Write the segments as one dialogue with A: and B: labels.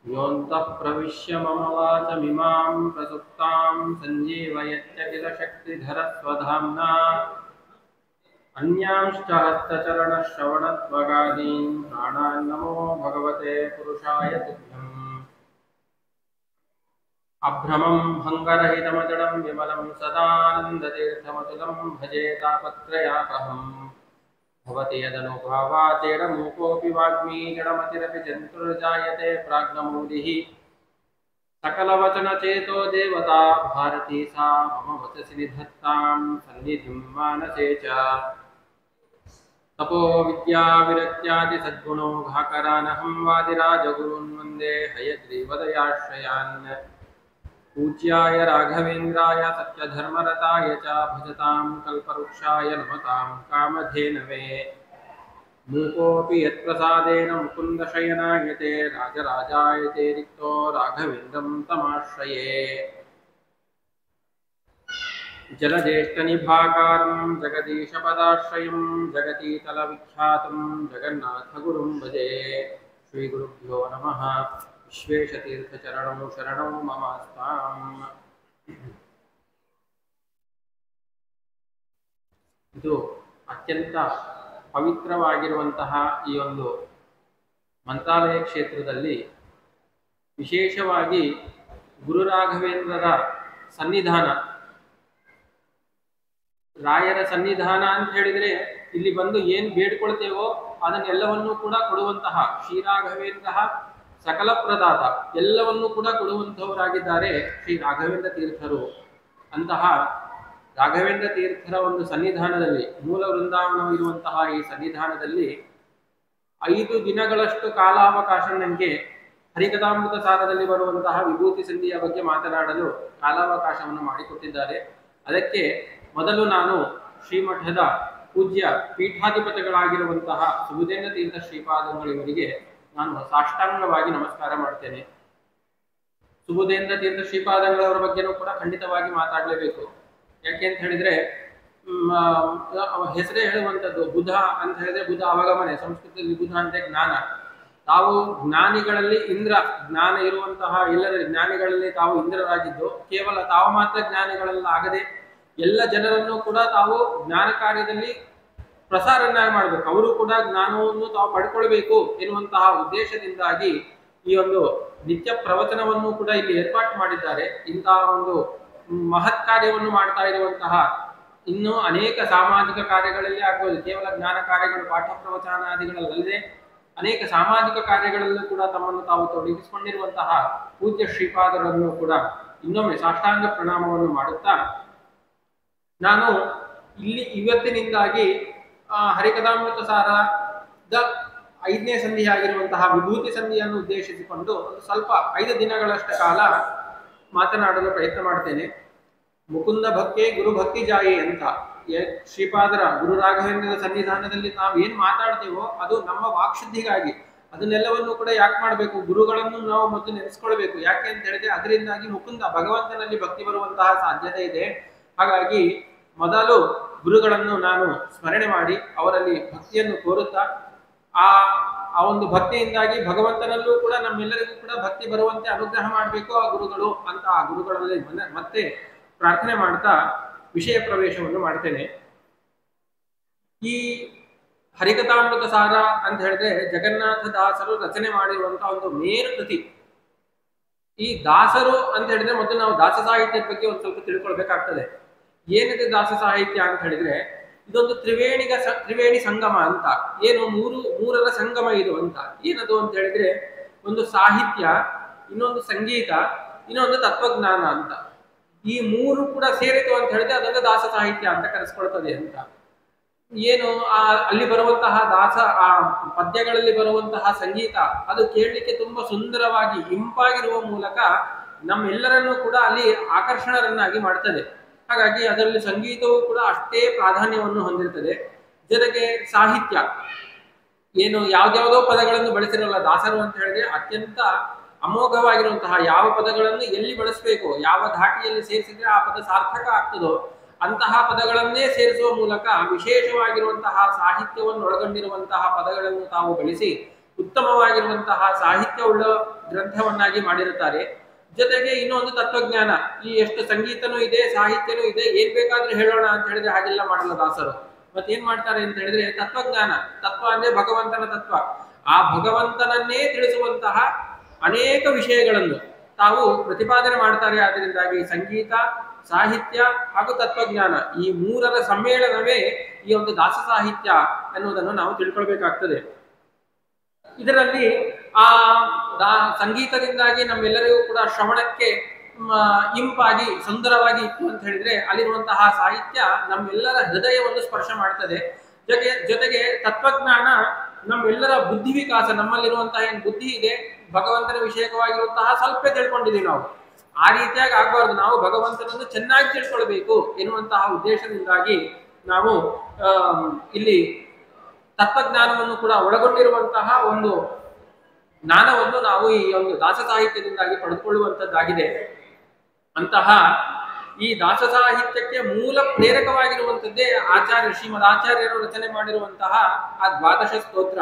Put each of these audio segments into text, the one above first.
A: योऽन्तः प्रविश्य मम वाचमिमां प्रसुप्तां सञ्जीवयत्य किल शक्तिधरस्वधाम्ना अन्यांश्च हस्तचरणश्रवणत्वगादीन् प्राणान् नमो भगवते पुरुषाय तुभ्यम्। अभ्रमं भङ्गरहितमजडं विमलं सदानन्दतीर्थमतुलं भजे तापत्रयापहम्। भवति यदनुभावातेरमूकोऽपि वाग्मी जडमतिरपि जन्तुर्जायते प्राज्ञमूलिः। सकलवचनचेतो देवता भारती सा मम वचसि निधत्तां सन्निधिं मानसे च। तपो विद्या विरक्त्यादि सद्गुणोघाकरानहं वादिराजगुरून् वन्दे हयग्रीवदयाश्रयान्। पूज्याय राघवेन्द्राय सत्यधर्मरताय च भजतां कल्पवृक्षाय नमतां कामधेनवे। मूकोऽपि यत्प्रसादेन मुकुन्दशयनायते राजराजायते रिक्तो राघवेन्द्रं तमाश्रये। जलज्येष्ठनिभाकारं जगदीशपदाश्रयं जगतीतलविख्यातं जगन्नाथगुरुं भजे। श्रीगुरुभ्यो नमः। विश्वेशतीर्थचरणौ शरणौ ममास्ताम्। ಇದು ಅತ್ಯಂತ ಪವಿತ್ರವಾಗಿರುವಂತಹ ಈ ಒಂದು ಮಂತ್ರಾಲಯ ಕ್ಷೇತ್ರದಲ್ಲಿ ವಿಶೇಷವಾಗಿ ಗುರು ರಾಘವೇಂದ್ರರ ಸನ್ನಿಧಾನ, ರಾಯರ ಸನ್ನಿಧಾನ ಅಂತ ಹೇಳಿದರೆ ಇಲ್ಲಿ ಬಂದು ಏನು ಬೇಡ್ಕೊಳ್ತೇವೋ ಅದನ್ನೆಲ್ಲವನ್ನೂ ಕೂಡ ಕೊಡುವಂತಹ ಶ್ರೀರಾಘವೇಂದ್ರ ಸಕಲ ಪ್ರದಾತ, ಎಲ್ಲವನ್ನೂ ಕೂಡ ಕೊಡುವಂತಹವರಾಗಿದ್ದಾರೆ ಶ್ರೀ ರಾಘವೇಂದ್ರ ತೀರ್ಥರು. ಅಂತಹ ರಾಘವೇಂದ್ರ ತೀರ್ಥರ ಒಂದು ಸನ್ನಿಧಾನದಲ್ಲಿ, ಮೂಲ ವೃಂದಾವನವಿರುವಂತಹ ಈ ಸನ್ನಿಧಾನದಲ್ಲಿ 5 ದಿನಗಳಷ್ಟು ಕಾಲಾವಕಾಶ ನನಗೆ ಹರಿಕಥಾಮೃತ ಸಾರದಲ್ಲಿ ಬರುವಂತಹ ವಿಭೂತಿ ಸಂಧಿಯ ಬಗ್ಗೆ ಮಾತನಾಡಲು ಕಾಲಾವಕಾಶವನ್ನು ಮಾಡಿಕೊಟ್ಟಿದ್ದಾರೆ. ಅದಕ್ಕೆ ಮೊದಲು ನಾನು ಶ್ರೀಮಠದ ಪೂಜ್ಯ ಪೀಠಾಧಿಪತಿಗಳಾಗಿರುವಂತಹ ಸುಬುಧೇಂದ್ರ ತೀರ್ಥ ಶ್ರೀಪಾದಂಗಳಿವರಿಗೆ ನಾನು ಸಾಷ್ಟಾಂಗವಾಗಿ ನಮಸ್ಕಾರ ಮಾಡ್ತೇನೆ. ಸುಬುಧೇಂದ್ರ ತೀರ್ಥ ಶ್ರೀಪಾದಂಗಳವರ ಬಗ್ಗೆನೂ ಕೂಡ ಖಂಡಿತವಾಗಿ ಮಾತಾಡಲೇಬೇಕು. ಯಾಕೆ ಅಂತ ಹೇಳಿದ್ರೆ ಹೆಸರೇ ಹೇಳುವಂಥದ್ದು ಬುಧ ಅಂತ ಹೇಳಿದ್ರೆ ಬುಧ ಅವಗಮನೆ, ಸಂಸ್ಕೃತದಲ್ಲಿ ಬುಧ ಅಂದ್ರೆ ಜ್ಞಾನ. ತಾವು ಜ್ಞಾನಿಗಳಲ್ಲಿ ಇಂದ್ರ, ಜ್ಞಾನ ಇರುವಂತಹ ಎಲ್ಲರ ಜ್ಞಾನಿಗಳಲ್ಲಿ ತಾವು ಇಂದ್ರರಾಗಿದ್ದು, ಕೇವಲ ತಾವು ಮಾತ್ರ ಜ್ಞಾನಿಗಳಲ್ಲಾಗದೆ ಎಲ್ಲ ಜನರನ್ನು ಕೂಡ ತಾವು ಜ್ಞಾನ ಕಾರ್ಯದಲ್ಲಿ ಪ್ರಸಾರನ್ನ ಮಾಡಬೇಕು, ಅವರು ಕೂಡ ಜ್ಞಾನವನ್ನು ತಾವು ಪಡ್ಕೊಳ್ಬೇಕು ಎನ್ನುವಂತಹ ಉದ್ದೇಶದಿಂದಾಗಿ ಈ ಒಂದು ನಿತ್ಯ ಪ್ರವಚನವನ್ನು ಕೂಡ ಇಲ್ಲಿ ಏರ್ಪಾటు ಮಾಡಿದ್ದಾರೆ. ಇಂತಹ ಒಂದು ಮಹತ್ ಕಾರ್ಯವನ್ನು ಮಾಡ್ತಾ ಇರುವಂತಹ ಇನ್ನೂ ಅನೇಕ ಸಾಮಾಜಿಕ ಕಾರ್ಯಗಳಲ್ಲಿ ಆಗ್ಬೋದು, ಕೇವಲ ಜ್ಞಾನ ಕಾರ್ಯಗಳು ಪಾಠ ಪ್ರವಚನಾದಿಗಳಲ್ಲದೆ ಅನೇಕ ಸಾಮಾಜಿಕ ಕಾರ್ಯಗಳಲ್ಲೂ ಕೂಡ ತಮ್ಮನ್ನು ತಾವು ತೊಡಗಿಸಿಕೊಂಡಿರುವಂತಹ ಪೂಜ್ಯ ಶ್ರೀಪಾದರನ್ನು ಕೂಡ ಇನ್ನೊಮ್ಮೆ ಸಾಷ್ಟಾಂಗ ಪ್ರಣಾಮವನ್ನು ಮಾಡುತ್ತಾ, ನಾನು ಇಲ್ಲಿ ಇವತ್ತಿನಿಂದಾಗಿ ಹರಿಕಥಾಮೃತ ಸಾರದ 5ನೇ ಸಂಧಿಯಾಗಿರುವಂತಹ ವಿಭೂತಿ ಸಂಧಿಯನ್ನು ಉದ್ದೇಶಿಸಿಕೊಂಡು ಒಂದು ಸ್ವಲ್ಪ 5 ದಿನಗಳಷ್ಟು ಕಾಲ ಮಾತನಾಡಲು ಪ್ರಯತ್ನ ಮಾಡ್ತೇನೆ. ಮುಕುಂದ ಭಕ್ತಿ ಗುರು ಭಕ್ತಿ ಜಾಯಿ ಅಂತ ಶ್ರೀಪಾದರ ಗುರು ರಾಘವೇಂದ್ರರ ಸನ್ನಿಧಾನದಲ್ಲಿ ನಾವು ಏನು ಮಾತಾಡ್ತೇವೋ ಅದು ನಮ್ಮ ವಾಕ್ಶುದ್ಧಿಗಾಗಿ. ಅದನ್ನೆಲ್ಲವನ್ನು ಕೂಡ ಯಾಕೆ ಮಾಡಬೇಕು, ಗುರುಗಳನ್ನು ನಾವು ಮೊದಲು ನೆನೆಸ್ಕೊಳ್ಬೇಕು. ಯಾಕೆ ಅಂತ ಹೇಳಿದ್ರೆ ಅದರಿಂದಾಗಿ ಮುಕುಂದ ಭಗವಂತನಲ್ಲಿ ಭಕ್ತಿ ಬರುವಂತಹ ಸಾಧ್ಯತೆ ಇದೆ. ಹಾಗಾಗಿ ಮೊದಲು ಗುರುಗಳನ್ನು ನಾನು ಸ್ಮರಣೆ ಮಾಡಿ ಅವರಲ್ಲಿ ಭಕ್ತಿಯನ್ನು ಕೋರುತ್ತಾ, ಆ ಒಂದು ಭಕ್ತಿಯಿಂದಾಗಿ ಭಗವಂತನಲ್ಲೂ ಕೂಡ ನಮ್ಮೆಲ್ಲರಿಗೂ ಕೂಡ ಭಕ್ತಿ ಬರುವಂತೆ ಅನುಗ್ರಹ ಮಾಡಬೇಕು ಆ ಗುರುಗಳು ಅಂತ ಆ ಗುರುಗಳಲ್ಲಿ ಮತ್ತೆ ಪ್ರಾರ್ಥನೆ ಮಾಡ್ತಾ ವಿಷಯ ಪ್ರವೇಶವನ್ನು ಮಾಡ್ತೇನೆ. ಈ ಹರಿಕಥಾಮೃತ ಸಾರ ಅಂತ ಹೇಳಿದ್ರೆ ಜಗನ್ನಾಥ ದಾಸರು ರಚನೆ ಮಾಡಿರುವಂತಹ ಒಂದು ಮೇರು ಕೃತಿ. ಈ ದಾಸರು ಅಂತ ಹೇಳಿದ್ರೆ ಮೊದಲು ನಾವು ದಾಸ ಸಾಹಿತ್ಯದ ಬಗ್ಗೆ ಒಂದು ಸ್ವಲ್ಪ ತಿಳ್ಕೊಳ್ಬೇಕಾಗ್ತದೆ. ಏನಿದೆ ದಾಸ ಸಾಹಿತ್ಯ ಅಂತ ಹೇಳಿದ್ರೆ ಇದೊಂದು ತ್ರಿವೇಣಿ ಸಂಗಮ ಅಂತ. ಏನು ಮೂರರ ಸಂಗಮ ಇದು ಅಂತ. ಏನದು ಅಂತ ಹೇಳಿದ್ರೆ ಒಂದು ಸಾಹಿತ್ಯ, ಇನ್ನೊಂದು ಸಂಗೀತ, ಇನ್ನೊಂದು ತತ್ವಜ್ಞಾನ ಅಂತ. ಈ 3 ಕೂಡ ಸೇರಿತು ಅಂತ ಹೇಳಿದ್ರೆ ಅದೊಂದು ದಾಸ ಸಾಹಿತ್ಯ ಅಂತ ಕರೆಸ್ಕೊಳ್ತದೆ ಅಂತ. ಏನು ಅಲ್ಲಿ ಬರುವಂತಹ ಆ ಪದ್ಯಗಳಲ್ಲಿ ಬರುವಂತಹ ಸಂಗೀತ ಅದು ಕೇಳಲಿಕ್ಕೆ ತುಂಬಾ ಸುಂದರವಾಗಿ ಇಂಪಾಗಿರುವ ಮೂಲಕ ನಮ್ಮೆಲ್ಲರನ್ನೂ ಕೂಡ ಅಲ್ಲಿ ಆಕರ್ಷಣರನ್ನಾಗಿ ಮಾಡ್ತದೆ. ಹಾಗಾಗಿ ಅದರಲ್ಲಿ ಸಂಗೀತವು ಕೂಡ ಅಷ್ಟೇ ಪ್ರಾಧಾನ್ಯವನ್ನು ಹೊಂದಿರ್ತದೆ. ಜೊತೆಗೆ ಸಾಹಿತ್ಯ ಏನು ಯಾವ್ದಾವುದೋ ಪದಗಳನ್ನು ಬಳಸಿರಲ್ಲ ದಾಸರು ಅಂತ ಹೇಳಿದ್ರೆ ಅತ್ಯಂತ ಅಮೋಘವಾಗಿರುವಂತಹ ಯಾವ ಪದಗಳನ್ನು ಎಲ್ಲಿ ಬಳಸಬೇಕು, ಯಾವ ಧಾಟಿಯಲ್ಲಿ ಸೇರಿಸಿದ್ರೆ ಆ ಪದ ಸಾರ್ಥಕ ಆಗ್ತದೋ ಅಂತಹ ಪದಗಳನ್ನೇ ಸೇರಿಸುವ ಮೂಲಕ ವಿಶೇಷವಾಗಿರುವಂತಹ ಸಾಹಿತ್ಯವನ್ನು ಒಳಗೊಂಡಿರುವಂತಹ ಪದಗಳನ್ನು ತಾವು ಬಳಸಿ ಉತ್ತಮವಾಗಿರುವಂತಹ ಸಾಹಿತ್ಯವುಳ್ಳ ಗ್ರಂಥವನ್ನಾಗಿ ಮಾಡಿರುತ್ತಾರೆ. ಜೊತೆಗೆ ಇನ್ನೊಂದು ತತ್ವಜ್ಞಾನ, ಈ ಎಷ್ಟು ಸಂಗೀತನೂ ಇದೆ, ಸಾಹಿತ್ಯನೂ ಇದೆ, ಏನ್ ಬೇಕಾದ್ರೂ ಹೇಳೋಣ ಅಂತ ಹೇಳಿದ್ರೆ ಹಾಗೆಲ್ಲ ಮಾಡಲ್ಲ ದಾಸರು. ಮತ್ತೇನ್ ಮಾಡ್ತಾರೆ ಅಂತ ಹೇಳಿದ್ರೆ ತತ್ವಜ್ಞಾನ, ತತ್ವ ಅಂದ್ರೆ ಭಗವಂತನ ತತ್ವ, ಆ ಭಗವಂತನನ್ನೇ ತಿಳಿಸುವಂತಹ ಅನೇಕ ವಿಷಯಗಳನ್ನು ತಾವು ಪ್ರತಿಪಾದನೆ ಮಾಡ್ತಾರೆ. ಆದ್ದರಿಂದಾಗಿ ಸಂಗೀತ, ಸಾಹಿತ್ಯ ಹಾಗೂ ತತ್ವಜ್ಞಾನ ಈ ಮೂರರ ಸಮ್ಮೇಳನವೇ ಈ ಒಂದು ದಾಸ ಸಾಹಿತ್ಯ ಎನ್ನುವುದನ್ನು ನಾವು ತಿಳ್ಕೊಳ್ಬೇಕಾಗ್ತದೆ. ಇದರಲ್ಲಿ ಆ ಸಂಗೀತದಿಂದಾಗಿ ನಮ್ಮೆಲ್ಲರಿಗೂ ಕೂಡ ಶ್ರವಣಕ್ಕೆ ಇಂಪಾಗಿ ಸುಂದರವಾಗಿ ಇತ್ತು ಅಂತ ಹೇಳಿದ್ರೆ ಅಲ್ಲಿರುವಂತಹ ಸಾಹಿತ್ಯ ನಮ್ಮೆಲ್ಲರ ಹೃದಯವನ್ನು ಸ್ಪರ್ಶ ಮಾಡ್ತದೆ. ಜೊತೆಗೆ ತತ್ವಜ್ಞಾನ ನಮ್ಮೆಲ್ಲರ ಬುದ್ಧಿ ವಿಕಾಸ, ನಮ್ಮಲ್ಲಿರುವಂತಹ ಏನ್ ಬುದ್ಧಿ ಇದೆ ಭಗವಂತನ ವಿಷಯಕವಾಗಿರುವಂತಹ ಸ್ವಲ್ಪ ತಿಳ್ಕೊಂಡಿದ್ದೀವಿ ನಾವು, ಆ ರೀತಿಯಾಗಿ ಆಗಬಾರ್ದು. ನಾವು ಭಗವಂತನನ್ನು ಚೆನ್ನಾಗಿ ತಿಳ್ಕೊಳ್ಬೇಕು ಎನ್ನುವಂತಹ ಉದ್ದೇಶದಿಂದಾಗಿ ನಾವು ಇಲ್ಲಿ ತತ್ವಜ್ಞಾನವನ್ನು ಕೂಡ ಒಳಗೊಂಡಿರುವಂತಹ ಒಂದು ಜ್ಞಾನವನ್ನು ನಾವು ಈ ಒಂದು ದಾಸ ಸಾಹಿತ್ಯದಿಂದಾಗಿ ಪಡೆದುಕೊಳ್ಳುವಂತದ್ದಾಗಿದೆ. ಅಂತಹ ಈ ದಾಸ ಸಾಹಿತ್ಯಕ್ಕೆ ಮೂಲ ಪ್ರೇರಕವಾಗಿರುವಂತದ್ದೇ ಶ್ರೀಮದ್ ಆಚಾರ್ಯರು ರಚನೆ ಮಾಡಿರುವಂತಹ ಆ ದ್ವಾದಶ ಸ್ತೋತ್ರ.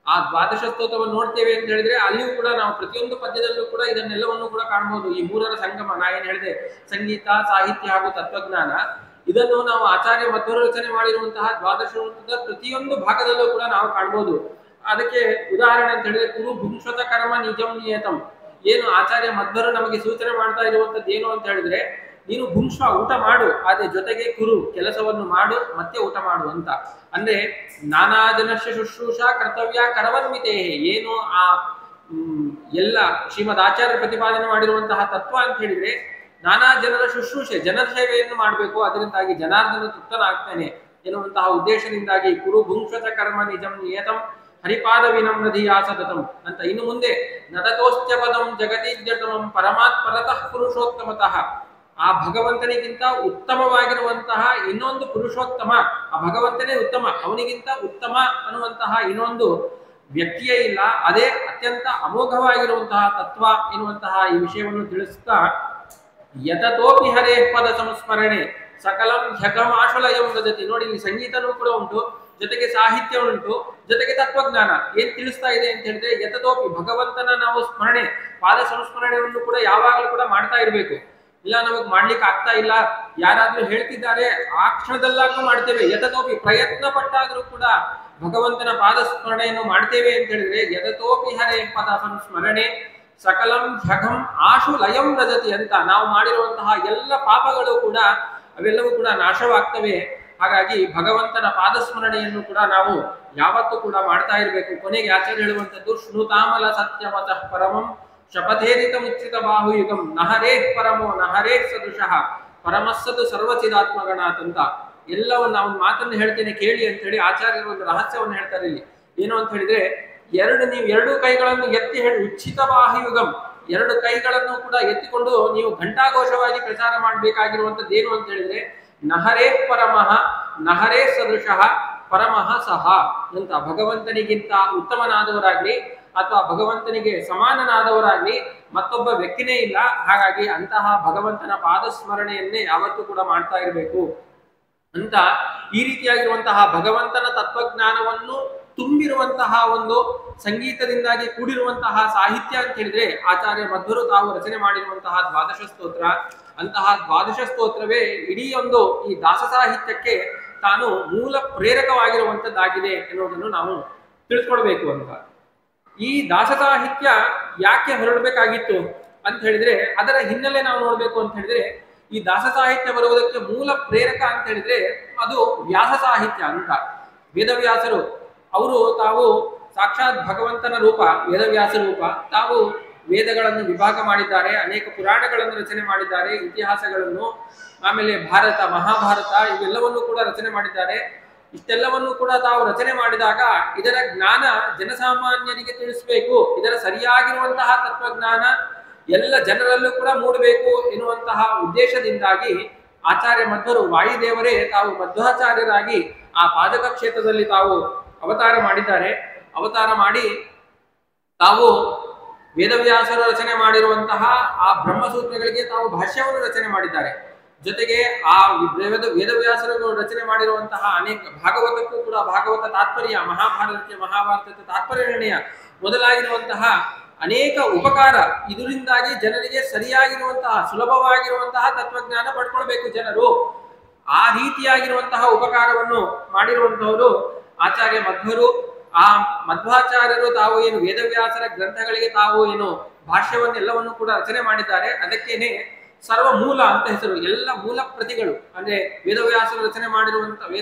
A: ಆ ದ್ವಾದಶ ಸ್ತೋತ್ರವನ್ನು ನೋಡ್ತೇವೆ ಅಂತ ಹೇಳಿದ್ರೆ ಅಲ್ಲಿಯೂ ಕೂಡ ನಾವು ಪ್ರತಿಯೊಂದು ಪದ್ಯದಲ್ಲೂ ಕೂಡ ಇದನ್ನೆಲ್ಲವನ್ನು ಕೂಡ ಕಾಣಬಹುದು. ಈ ಮೂರರ ಸಂಗಮ, ನಾ ಏನ್ ಹೇಳಿದೆ, ಸಂಗೀತ, ಸಾಹಿತ್ಯ ಹಾಗೂ ತತ್ವಜ್ಞಾನ, ಇದನ್ನು ನಾವು ಆಚಾರ್ಯ ಮಧ್ವರು ರಚನೆ ಮಾಡಿರುವಂತಹ ದ್ವಾದಶ ಪ್ರತಿಯೊಂದು ಭಾಗದಲ್ಲೂ ಕೂಡ ನಾವು ಕಾಣಬಹುದು. ಅದಕ್ಕೆ ಉದಾಹರಣೆ ಅಂತ ಹೇಳಿದ್ರೆ ಕುರು ಭುಂಶ್ವತ ಕರ್ಮ ನಿಜಂ ನಿಯತಂ, ಏನು ಆಚಾರ್ಯ ಮಧ್ವರು ನಮಗೆ ಸೂಚನೆ ಮಾಡ್ತಾ ಇರುವಂತದ್ದು ಏನು ಅಂತ ಹೇಳಿದ್ರೆ, ನೀನು ಭುಂಶ್ವ ಊಟ ಮಾಡು, ಅದೇ ಜೊತೆಗೆ ಕುರು ಕೆಲಸವನ್ನು ಮಾಡು, ಮತ್ತೆ ಊಟ ಮಾಡು ಅಂತ. ಅಂದ್ರೆ ನಾನಾ ಜನಸ್ಯ ಶುಶ್ರೂಷ ಕರ್ತವ್ಯ ಕರವನ್ವಿತೆ, ಏನು ಆ ಎಲ್ಲ ಶ್ರೀಮದ್ ಆಚಾರ್ಯ ಪ್ರತಿಪಾದನೆ ಮಾಡಿರುವಂತಹ ತತ್ವ ಅಂತ ಹೇಳಿದ್ರೆ ನಾನಾ ಜನರ ಶುಶ್ರೂಷೆ, ಜನರ ಸೇವೆಯನ್ನು ಮಾಡಬೇಕು, ಅದರಿಂದಾಗಿ ಜನಾರ್ದನ ತೃಪ್ತನಾಗ್ತಾನೆ ಎನ್ನುವಂತಹ ಉದ್ದೇಶದಿಂದಾಗಿ ಕುರು ಭುಂಶ್ವತ ಕರ್ಮ ನಿಜಂ ನಿಯತಂ ಹರಿಪಾದ ವಿನಮ್ರಧಿಯಾ ಸತತಂ ಅಂತ. ಇನ್ನು ಮುಂದೆ ನತತೋಸ್ತ್ಯ ಪದಂ ಜಗತಿಜ್ಞತಮಂ ಪರಮಾತ್ಪರತಃ ಪುರುಷೋತ್ತಮತಃ, ಆ ಭಗವಂತನಿಗಿಂತ ಉತ್ತಮವಾಗಿರುವಂತಹ ಇನ್ನೊಂದು ಪುರುಷೋತ್ತಮ, ಆ ಭಗವಂತನೇ ಉತ್ತಮ, ಅವನಿಗಿಂತ ಉತ್ತಮ ಅನ್ನುವಂತಹ ಇನ್ನೊಂದು ವ್ಯಕ್ತಿಯೇ ಇಲ್ಲ, ಅದೇ ಅತ್ಯಂತ ಅಮೋಘವಾಗಿರುವಂತಹ ತತ್ವ ಎನ್ನುವಂತಹ ಈ ವಿಷಯವನ್ನು ತಿಳಿಸುತ್ತಾ, ಯತತೋಪಿ ಹರೇ ಪದ ಸಂಸ್ಮರಣೆ ಸಕಲಂ ಝಕಮಾಶುಲಯಂ ರಜತಿ. ನೋಡಿ, ಇಲ್ಲಿ ಸಂಗೀತನೂ ಕೂಡ ಉಂಟು, ಜೊತೆಗೆ ಸಾಹಿತ್ಯ ಉಂಟು, ಜೊತೆಗೆ ತತ್ವಜ್ಞಾನ. ಏನ್ ತಿಳಿಸ್ತಾ ಇದೆ ಅಂತ ಹೇಳಿದ್ರೆ ಯತತೋಪಿ, ಭಗವಂತನ ನಾವು ಸ್ಮರಣೆ, ಪಾದ ಸಂಸ್ಮರಣೆಯನ್ನು ಕೂಡ ಯಾವಾಗಲೂ ಕೂಡ ಮಾಡ್ತಾ ಇರಬೇಕು. ಇಲ್ಲ ನಮಗ್ ಮಾಡ್ಲಿಕ್ಕೆ ಆಗ್ತಾ ಇಲ್ಲ, ಯಾರಾದ್ರೂ ಹೇಳ್ತಿದ್ದಾರೆ, ಆ ಕ್ಷಣದಲ್ಲಾದ್ರೂ ಮಾಡ್ತೇವೆ. ಯತತೋಪಿ, ಪ್ರಯತ್ನ ಪಟ್ಟಾದ್ರೂ ಕೂಡ ಭಗವಂತನ ಪಾದ ಸ್ಮರಣೆಯನ್ನು ಮಾಡ್ತೇವೆ ಅಂತ ಹೇಳಿದ್ರೆ ಯತತೋಪಿ ಹರೇ ಪದ ಸಂಸ್ಮರಣೆ ಸಕಲಂ ಝಘಂ ಆಶು ಲಯಂ ರಜತಿ ಅಂತ. ನಾವು ಮಾಡಿರುವಂತಹ ಎಲ್ಲ ಪಾಪಗಳು ಕೂಡ ಅವೆಲ್ಲವೂ ಕೂಡ ನಾಶವಾಗ್ತವೆ. ಹಾಗಾಗಿ ಭಗವಂತನ ಪಾದಸ್ಮರಣೆಯನ್ನು ಕೂಡ ನಾವು ಯಾವತ್ತೂ ಕೂಡ ಮಾಡ್ತಾ ಇರಬೇಕು. ಕೊನೆಗೆ ಆಚಾರ್ಯ ಹೇಳುವಂಥದ್ದು, ಶ್ರುತಾಮಲ ಸತ್ಯವತಃ ಪರಮಂ ಶಪಥೇರಿತ ಮುಚ್ಚಿತ ಬಾಹುಯುಗಂ ನಹರೇ ಪರಮೋ ನಹರೇ ಸದೃಶಃ ಪರಮಸ್ಸದು ಸರ್ವಚಿದಾತ್ಮಗಣಾತ್ ಅಂತ. ಎಲ್ಲವನ್ನು ನಾವು ಮಾತನ್ನು ಹೇಳ್ತೇನೆ ಕೇಳಿ ಅಂತ ಹೇಳಿ ಆಚಾರ್ಯರು ಒಂದು ರಹಸ್ಯವನ್ನು ಹೇಳ್ತಾರೆ ಇಲ್ಲಿ. ಏನು ಅಂತ ಹೇಳಿದ್ರೆ, ನೀವು ಎರಡು ಕೈಗಳನ್ನು ಎತ್ತಿ ಹೇಳಿ ಉಚ್ಚಿತ ಬಾಹುಯುಗಂ, ಎರಡು ಕೈಗಳನ್ನು ಕೂಡ ಎತ್ತಿಕೊಂಡು ನೀವು ಘಂಟಾಘೋಷವಾಗಿ ಪ್ರಚಾರ ಮಾಡಬೇಕಾಗಿರುವಂತದ್ದು ಏನು ಅಂತ ಹೇಳಿದ್ರೆ, ನಹರೇ ಪರಮಃ ನಹರೇ ಸದೃಶಃ ಪರಮಃ ಸಹ ಅಂತ. ಭಗವಂತನಿಗಿಂತ ಉತ್ತಮನಾದವರಾಗ್ಲಿ ಅಥವಾ ಭಗವಂತನಿಗೆ ಸಮಾನನಾದವರಾಗ್ಲಿ ಮತ್ತೊಬ್ಬ ವ್ಯಕ್ತಿನೇ ಇಲ್ಲ. ಹಾಗಾಗಿ ಅಂತಹ ಭಗವಂತನ ಪಾದಸ್ಮರಣೆಯನ್ನೇ ಯಾವತ್ತೂ ಕೂಡ ಮಾಡ್ತಾ ಇರಬೇಕು ಅಂತ. ಈ ರೀತಿಯಾಗಿರುವಂತಹ ಭಗವಂತನ ತತ್ವಜ್ಞಾನವನ್ನು ತುಂಬಿರುವಂತಹ ಒಂದು ಸಂಗೀತದಿಂದಾಗಿ ಕೂಡಿರುವಂತಹ ಸಾಹಿತ್ಯ ಅಂತ ಹೇಳಿದ್ರೆ ಆಚಾರ್ಯ ಮಧ್ವರು ತಾವು ರಚನೆ ಮಾಡಿರುವಂತಹ ದ್ವಾದಶ ಸ್ತೋತ್ರ. ಅಂತಹ ದ್ವಾದಶ ಸ್ತೋತ್ರವೇ ಇಡೀ ಒಂದು ಈ ದಾಸ ಸಾಹಿತ್ಯಕ್ಕೆ ತಾನು ಮೂಲ ಪ್ರೇರಕವಾಗಿರುವಂತದ್ದಾಗಿದೆ ಎನ್ನುವುದನ್ನು ನಾವು ತಿಳ್ಕೊಳ್ಬೇಕು ಅಂತ. ಈ ದಾಸ ಸಾಹಿತ್ಯ ಯಾಕೆ ಹೊರಡಬೇಕಾಗಿತ್ತು ಅಂತ ಹೇಳಿದ್ರೆ ಅದರ ಹಿನ್ನೆಲೆ ನಾವು ನೋಡ್ಬೇಕು ಅಂತ ಹೇಳಿದ್ರೆ, ಈ ದಾಸ ಸಾಹಿತ್ಯ ಬರುವುದಕ್ಕೆ ಮೂಲ ಪ್ರೇರಕ ಅಂತ ಹೇಳಿದ್ರೆ ಅದು ವ್ಯಾಸ ಸಾಹಿತ್ಯ ಅಂತ. ವೇದವ್ಯಾಸರು ಅವರು ತಾವು ಸಾಕ್ಷಾತ್ ಭಗವಂತನ ರೂಪ, ವೇದವ್ಯಾಸ ರೂಪ, ತಾವು ವೇದಗಳನ್ನು ವಿಭಾಗ ಮಾಡಿದ್ದಾರೆ, ಅನೇಕ ಪುರಾಣಗಳನ್ನು ರಚನೆ ಮಾಡಿದ್ದಾರೆ, ಇತಿಹಾಸಗಳನ್ನು, ಆಮೇಲೆ ಭಾರತ ಮಹಾಭಾರತ ಇವೆಲ್ಲವನ್ನು ಕೂಡ ರಚನೆ ಮಾಡಿದ್ದಾರೆ. ಇಷ್ಟೆಲ್ಲವನ್ನು ಕೂಡ ತಾವು ರಚನೆ ಮಾಡಿದಾಗ ಇದರ ಜ್ಞಾನ ಜನಸಾಮಾನ್ಯರಿಗೆ ತಿಳಿಸಬೇಕು, ಇದರ ಸರಿಯಾಗಿರುವಂತಹ ತತ್ವಜ್ಞಾನ ಎಲ್ಲ ಜನರಲ್ಲೂ ಕೂಡ ಮೂಡಬೇಕು ಎನ್ನುವಂತಹ ಉದ್ದೇಶದಿಂದಾಗಿ ಆಚಾರ್ಯ ಮಧ್ವರು ವಾಯುದೇವರೇ ತಾವು ಮಧ್ವಾಚಾರ್ಯರಾಗಿ ಆ ಪಾದಕ ಕ್ಷೇತ್ರದಲ್ಲಿ ತಾವು ಅವತಾರ ಮಾಡಿದ್ದಾರೆ. ಅವತಾರ ಮಾಡಿ ತಾವು ವೇದವ್ಯಾಸರು ರಚನೆ ಮಾಡಿರುವಂತಹ ಆ ಬ್ರಹ್ಮಸೂತ್ರಗಳಿಗೆ ತಾವು ಭಾಷ್ಯವನ್ನು ರಚನೆ ಮಾಡಿದ್ದಾರೆ. ಜೊತೆಗೆ ಆ ವೇದವ್ಯಾಸರು ರಚನೆ ಮಾಡಿರುವಂತಹ ಅನೇಕ ಭಾಗವತಕ್ಕೂ ಕೂಡ ಭಾಗವತ ತಾತ್ಪರ್ಯ, ಮಹಾಭಾರತಕ್ಕೆ ಮಹಾಭಾರತದ ತಾತ್ಪರ್ಯ ನಿರ್ಣಯ ಮೊದಲಾಗಿರುವಂತಹ ಅನೇಕ ಉಪಕಾರ, ಇದರಿಂದಾಗಿ ಜನರಿಗೆ ಸರಿಯಾಗಿರುವಂತಹ ಸುಲಭವಾಗಿರುವಂತಹ ತತ್ವಜ್ಞಾನ ಪಡ್ಕೊಳ್ಬೇಕು ಜನರು. ಆ ರೀತಿಯಾಗಿರುವಂತಹ ಉಪಕಾರವನ್ನು ಮಾಡಿರುವಂತಹವರು ಆಚಾರ್ಯ ಮಧ್ವರು. ಆ ಮಧ್ವಾಚಾರ್ಯರು ತಾವು ಏನು ವೇದವ್ಯಾಸರ ಗ್ರಂಥಗಳಿಗೆ ತಾವು ಏನು ಭಾಷ್ಯವನ್ನೆಲ್ಲವನ್ನು ಕೂಡ ರಚನೆ ಮಾಡಿದ್ದಾರೆ, ಅದಕ್ಕೇನೆ ಸರ್ವ ಮೂಲ ಅಂತ ಹೆಸರು. ಎಲ್ಲ ಮೂಲ ಪ್ರತಿಗಳು ಅಂದ್ರೆ ವೇದವ್ಯಾಸ ರಚನೆ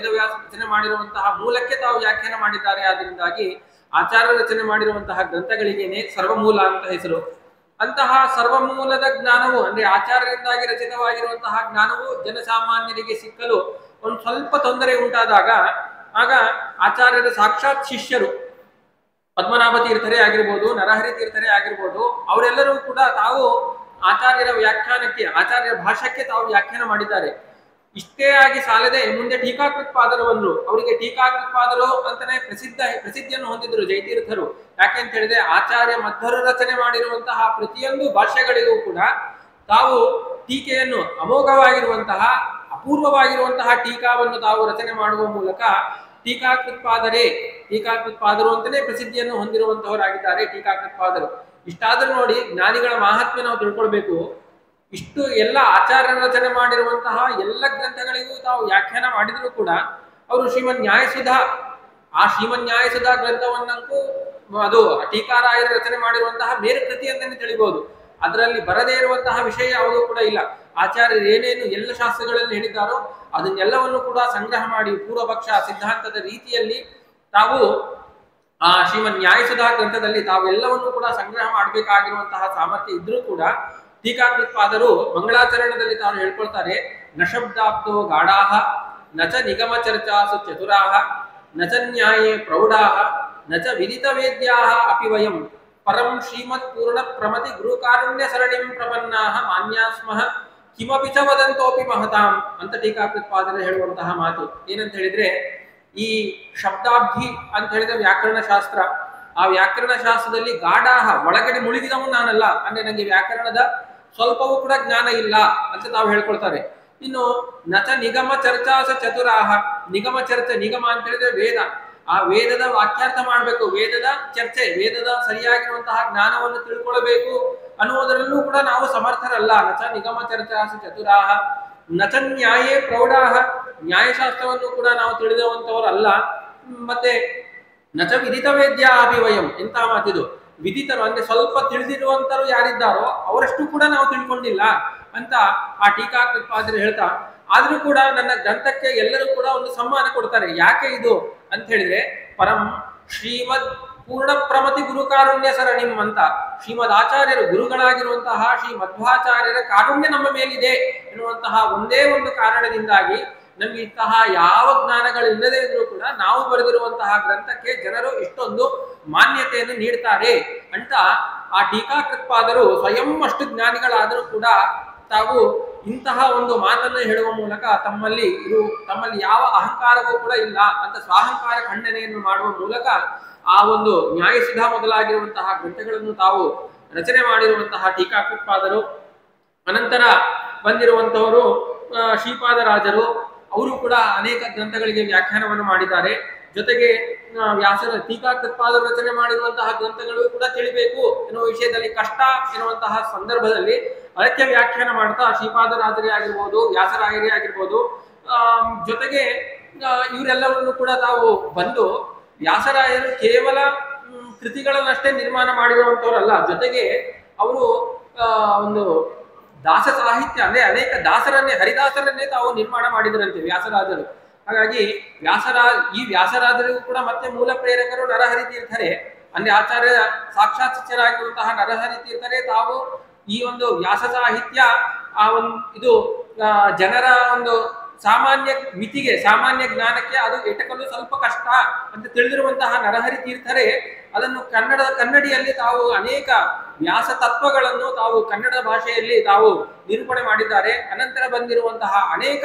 A: ಮಾಡಿರುವಂತಹ ಮೂಲಕ್ಕೆ ತಾವು ವ್ಯಾಖ್ಯಾನ ಮಾಡಿದ್ದಾರೆ. ಆದ್ದರಿಂದಾಗಿ ಆಚಾರ್ಯ ರಚನೆ ಮಾಡಿರುವಂತಹ ಗ್ರಂಥಗಳಿಗೇನೆ ಸರ್ವಮೂಲ ಅಂತ ಹೆಸರು. ಅಂತಹ ಸರ್ವಮೂಲದ ಜ್ಞಾನವು ಅಂದ್ರೆ ಆಚಾರ್ಯರಿಂದಾಗಿ ರಚಿತವಾಗಿರುವಂತಹ ಜ್ಞಾನವು ಜನಸಾಮಾನ್ಯರಿಗೆ ಸಿಕ್ಕಲು ಒಂದು ಸ್ವಲ್ಪ ತೊಂದರೆ ಉಂಟಾದಾಗ ಆಗ ಆಚಾರ್ಯರ ಸಾಕ್ಷಾತ್ ಶಿಷ್ಯರು ಪದ್ಮನಾಭ ತೀರ್ಥರೇ ಆಗಿರ್ಬೋದು, ನರಹರಿ ತೀರ್ಥರೇ ಆಗಿರ್ಬೋದು, ಅವರೆಲ್ಲರೂ ಕೂಡ ತಾವು ಆಚಾರ್ಯರ ವ್ಯಾಖ್ಯಾನಕ್ಕೆ, ಆಚಾರ್ಯರ ಭಾಷ್ಯಕ್ಕೆ ತಾವು ವ್ಯಾಖ್ಯಾನ ಮಾಡಿದ್ದಾರೆ. ಇಷ್ಟೇ ಆಗಿ ಸಾಲದೆ ಮುಂದೆ ಟೀಕಾಕೃತ್ಪಾದರು ಬಂದ್ರು. ಅವರಿಗೆ ಟೀಕಾಕೃತ್ಪಾದರು ಅಂತಾನೆ ಪ್ರಸಿದ್ಧಿಯನ್ನು ಹೊಂದಿದ್ರು ಜಯತೀರ್ಥರು. ಯಾಕೆಂತ ಹೇಳಿದ್ರೆ ಆಚಾರ್ಯ ಮಧ್ವರು ರಚನೆ ಮಾಡಿರುವಂತಹ ಪ್ರತಿಯೊಂದು ಭಾಷ್ಯಗಳಿಗೂ ಕೂಡ ತಾವು ಟೀಕೆಯನ್ನು ಅಮೋಘವಾಗಿರುವಂತಹ ಅಪೂರ್ವವಾಗಿರುವಂತಹ ಟೀಕಾವನ್ನು ತಾವು ರಚನೆ ಮಾಡುವ ಮೂಲಕ ಟೀಕಾಕೃತ್ಪಾದರು ಅಂತಾನೆ ಪ್ರಸಿದ್ಧಿಯನ್ನು ಹೊಂದಿರುವಂತಹವರಾಗಿದ್ದಾರೆ ಟೀಕಾಕೃತ್ಪಾದರು. ಇಷ್ಟಾದ್ರೂ ನೋಡಿ, ಜ್ಞಾನಿಗಳ ಮಾಹಾತ್ಮ್ಯ ನಾವು ತಿಳ್ಕೊಳ್ಬೇಕು. ಇಷ್ಟು ಎಲ್ಲ ಆಚಾರ್ಯ ರಚನೆ ಮಾಡಿರುವಂತಹ ಎಲ್ಲ ಗ್ರಂಥಗಳಿಗೂ ತಾವು ವ್ಯಾಖ್ಯಾನ ಮಾಡಿದ್ರು ಕೂಡ ಅವರು ಶ್ರೀಮನ್ ನ್ಯಾಯಸುಧಾ, ಆ ಶ್ರೀಮನ್ ನ್ಯಾಯಸುಧಾ ಗ್ರಂಥವನ್ನಂತೂ ಅದು ಟೀಕಾರಾಯರು ರಚನೆ ಮಾಡಿರುವಂತಹ ಬೇರೆ ಕೃತಿ ಅಂತಾನೆ ತಿಳಿಬಹುದು. ಅದರಲ್ಲಿ ಬರದೇ ಇರುವಂತಹ ವಿಷಯ ಯಾವುದೂ ಕೂಡ ಇಲ್ಲ. ಆಚಾರ್ಯರು ಏನೇನು ಎಲ್ಲ ಶಾಸ್ತ್ರಗಳಲ್ಲಿ ಹೇಳಿದ್ದಾರೋ ಅದನ್ನೆಲ್ಲವನ್ನು ಕೂಡ ಸಂಗ್ರಹ ಮಾಡಿ ಪೂರ್ವಪಕ್ಷ ಸಿದ್ಧಾಂತದ ರೀತಿಯಲ್ಲಿ ತಾವು ಆ ಶ್ರೀಮನ್ ನ್ಯಾಯಸುಧಾ ಗ್ರಂಥದಲ್ಲಿ ತಾವೆಲ್ಲವನ್ನು ಕೂಡ ಸಂಗ್ರಹ ಮಾಡಬೇಕಾಗಿರುವಂತಹ ಸಾಮರ್ಥ್ಯ ಇದ್ರೂ ಕೂಡ ಟೀಕಾಕೃತ್ಪಾದರು ಮಂಗಳಾಚರಣದಲ್ಲಿ ತಾವು ಹೇಳ್ಕೊಳ್ತಾರೆ, ನ ಶಬ್ದಾಬ್ದೋ ಗಾಢಾಹ ನಚ ನಿಗಮ ಚರ್ಚಾಸು ಚತುರಾಹ ನಚ ನ್ಯಾಯೇ ಪ್ರೌಢಾಹ ನಚ ವಿದಿತ ವೇದ್ಯಾಹ ಅಪಿ ವಯಂ ಪರಂ ಶ್ರೀಮತ್ ಪೂರ್ಣ ಪ್ರಮತಿ ಗುರುಕಾರುಣ್ಯ ಸರಣಿಂ ಪ್ರಪನ್ನಾಹ ಮಾನ್ಯಾಸ್ಮಃ ಕಿಮಪಿ ಚ ವದಂತೋಪಿ ಮಹತಾಂ ಅಂತ ಟೀಕಾಕೃತ್ಪಾದರು ಹೇಳುವಂತಹ ಮಾತು ಏನಂತ ಹೇಳಿದ್ರೆ, ಈ ಶಬ್ದಾಬ್ಧಿ ಅಂತ ಹೇಳಿದ್ರೆ ವ್ಯಾಕರಣ ಶಾಸ್ತ್ರ. ಆ ವ್ಯಾಕರಣ ಶಾಸ್ತ್ರದಲ್ಲಿ ಗಾಢಾಹ ಒಳಗಡೆ ಮುಳುಗಿದವನು ನಾನಲ್ಲ, ಅಂದ್ರೆ ನನಗೆ ವ್ಯಾಕರಣದ ಸ್ವಲ್ಪವೂ ಕೂಡ ಜ್ಞಾನ ಇಲ್ಲ ಅಂತ ತಾವು ಹೇಳ್ಕೊಳ್ತಾರೆ. ಇನ್ನು ನಚ ನಿಗಮ ಚರ್ಚಾಸ ಚತುರಾಹ, ನಿಗಮ ಚರ್ಚೆ, ನಿಗಮ ಅಂತ ಹೇಳಿದ್ರೆ ವೇದ, ಆ ವೇದದ ವಾಕ್ಯಾರ್ಥ ಮಾಡಬೇಕು, ವೇದದ ಚರ್ಚೆ, ವೇದದ ಸರಿಯಾಗಿರುವಂತಹ ಜ್ಞಾನವನ್ನು ತಿಳ್ಕೊಳ್ಬೇಕು ಅನ್ನುವುದರಲ್ಲೂ ಕೂಡ ನಾವು ಸಮರ್ಥರಲ್ಲ. ನಚ ನಿಗಮ ಚರ್ಚಾಸ ಚತುರಾಹ ನಚ ನ್ಯಾಯೇ ಪ್ರೌಢಾಹ, ನ್ಯಾಯಶಾಸ್ತ್ರವನ್ನು ಕೂಡ ನಾವು ತಿಳಿದವಂತವರಲ್ಲ. ಮತ್ತೆ ನಚ ವಿದಿತ ವೇದ್ಯ ಅಭಿವಯಂ, ಎಂತ ಮಾತಿದು, ವಿದಿತರು ಅಂದ್ರೆ ಸ್ವಲ್ಪ ತಿಳಿದಿರುವಂತರು ಯಾರಿದ್ದಾರೋ ಅವರಷ್ಟು ಕೂಡ ನಾವು ತಿಳ್ಕೊಂಡಿಲ್ಲ ಅಂತ ಆ ಟೀಕಾಕೃತ್ಪಾದರು ಹೇಳ್ತಾ, ಆದ್ರೂ ಕೂಡ ನನ್ನ ಗ್ರಂಥಕ್ಕೆ ಎಲ್ಲರೂ ಕೂಡ ಒಂದು ಸಮ್ಮಾನ ಕೊಡ್ತಾರೆ. ಯಾಕೆ ಇದು ಅಂತ ಹೇಳಿದ್ರೆ, ಪರಂ ಶ್ರೀಮದ್ ಪೂರ್ಣ ಪ್ರಮತಿ ಗುರುಕಾರುಣ್ಯ ಸರಣಿಂ ಅಂತ ಶ್ರೀಮದ್ ಆಚಾರ್ಯರು ಗುರುಗಳಾಗಿರುವಂತಹ ಶ್ರೀ ಮಧ್ವಾಚಾರ್ಯರ ಕಾರುಣ್ಯ ನಮ್ಮ ಮೇಲಿದೆ ಎನ್ನುವಂತಹ ಒಂದೇ ಒಂದು ಕಾರಣದಿಂದಾಗಿ ನಮ್ಗೆ ಇಂತಹ ಯಾವ ಜ್ಞಾನಗಳಿಲ್ಲದೆ ಇದ್ರೂ ಕೂಡ ನಾವು ಬರೆದಿರುವಂತಹ ಗ್ರಂಥಕ್ಕೆ ಜನರು ಇಷ್ಟೊಂದು ಮಾನ್ಯತೆಯನ್ನು ನೀಡ್ತಾರೆ ಅಂತ ಆ ಟೀಕಾಕೃತ್ಪಾದರು ಸ್ವಯಂ ಅಷ್ಟು ಜ್ಞಾನಿಗಳಾದರೂ ಕೂಡ ತಾವು ಇಂತಹ ಒಂದು ಮಾತನ್ನು ಹೇಳುವ ಮೂಲಕ ತಮ್ಮಲ್ಲಿ ಯಾವ ಅಹಂಕಾರವೂ ಕೂಡ ಇಲ್ಲ ಅಂತ ಸ್ವಾಹಂಕಾರ ಖಂಡನೆಯನ್ನು ಮಾಡುವ ಮೂಲಕ ಆ ಒಂದು ನ್ಯಾಯಸುಧಾ ಮೊದಲಾಗಿರುವಂತಹ ಗ್ರಂಥಗಳನ್ನು ತಾವು ರಚನೆ ಮಾಡಿರುವಂತಹ ಟೀಕಾಕೃತ್ಪಾದರು. ಅನಂತರ ಬಂದಿರುವಂತವರು ಶ್ರೀಪಾದರಾಜರು, ಅವರು ಕೂಡ ಅನೇಕ ಗ್ರಂಥಗಳಿಗೆ ವ್ಯಾಖ್ಯಾನವನ್ನು ಮಾಡಿದ್ದಾರೆ. ಜೊತೆಗೆ ವ್ಯಾಸರ ಟೀಕಾಕೃತ್ಪಾದರು ರಚನೆ ಮಾಡಿರುವಂತಹ ಗ್ರಂಥಗಳು ಕೂಡ ತಿಳಿಬೇಕು ಎನ್ನುವ ವಿಷಯದಲ್ಲಿ ಕಷ್ಟ ಎನ್ನುವಂತಹ ಸಂದರ್ಭದಲ್ಲಿ ಅದಕ್ಕೆ ವ್ಯಾಖ್ಯಾನ ಮಾಡ್ತಾ ಶ್ರೀಪಾದರಾಜರೇ ಆಗಿರ್ಬೋದು, ವ್ಯಾಸರಾಯರೇ ಆಗಿರ್ಬೋದು, ಜೊತೆಗೆ ಇವರೆಲ್ಲವನ್ನು ಕೂಡ ತಾವು ಬಂದು ವ್ಯಾಸರಾಯರು ಕೇವಲ ಕೃತಿಗಳನ್ನಷ್ಟೇ ನಿರ್ಮಾಣ ಮಾಡಿರುವಂತವರಲ್ಲ, ಜೊತೆಗೆ ಅವರು ಒಂದು ದಾಸ ಸಾಹಿತ್ಯ ಅಂದ್ರೆ ಅನೇಕ ದಾಸರನ್ನೇ, ಹರಿದಾಸರನ್ನೇ ತಾವು ನಿರ್ಮಾಣ ಮಾಡಿದರಂತೆ ವ್ಯಾಸರಾಜರು. ಹಾಗಾಗಿ ವ್ಯಾಸರಾಜರಿಗೂ ಕೂಡ ಮತ್ತೆ ಮೂಲ ಪ್ರೇರಕರು ನರಹರಿ ತೀರ್ಥರೇ, ಅಂದ್ರೆ ಆಚಾರ್ಯ ಸಾಕ್ಷಾತ್ ಶಿಷ್ಯರಾಗಿರುವಂತಹ ನರಹರಿ ತೀರ್ಥರೇ ತಾವು ಈ ಒಂದು ವ್ಯಾಸ ಸಾಹಿತ್ಯ ಇದು ಜನರ ಒಂದು ಸಾಮಾನ್ಯ ಮಿತಿಗೆ, ಸಾಮಾನ್ಯ ಜ್ಞಾನಕ್ಕೆ ಅದು ಎಟಕಲು ಸ್ವಲ್ಪ ಕಷ್ಟ ಅಂತ ತಿಳಿದಿರುವಂತಹ ನರಹರಿ ತೀರ್ಥರೇ ಅದನ್ನು ಕನ್ನಡಿಯಲ್ಲಿ ತಾವು ಅನೇಕ ವ್ಯಾಸ ತತ್ವಗಳನ್ನು ತಾವು ಕನ್ನಡ ಭಾಷೆಯಲ್ಲಿ ತಾವು ನಿರೂಪಣೆ ಮಾಡಿದ್ದಾರೆ. ಅನಂತರ ಬಂದಿರುವಂತಹ ಅನೇಕ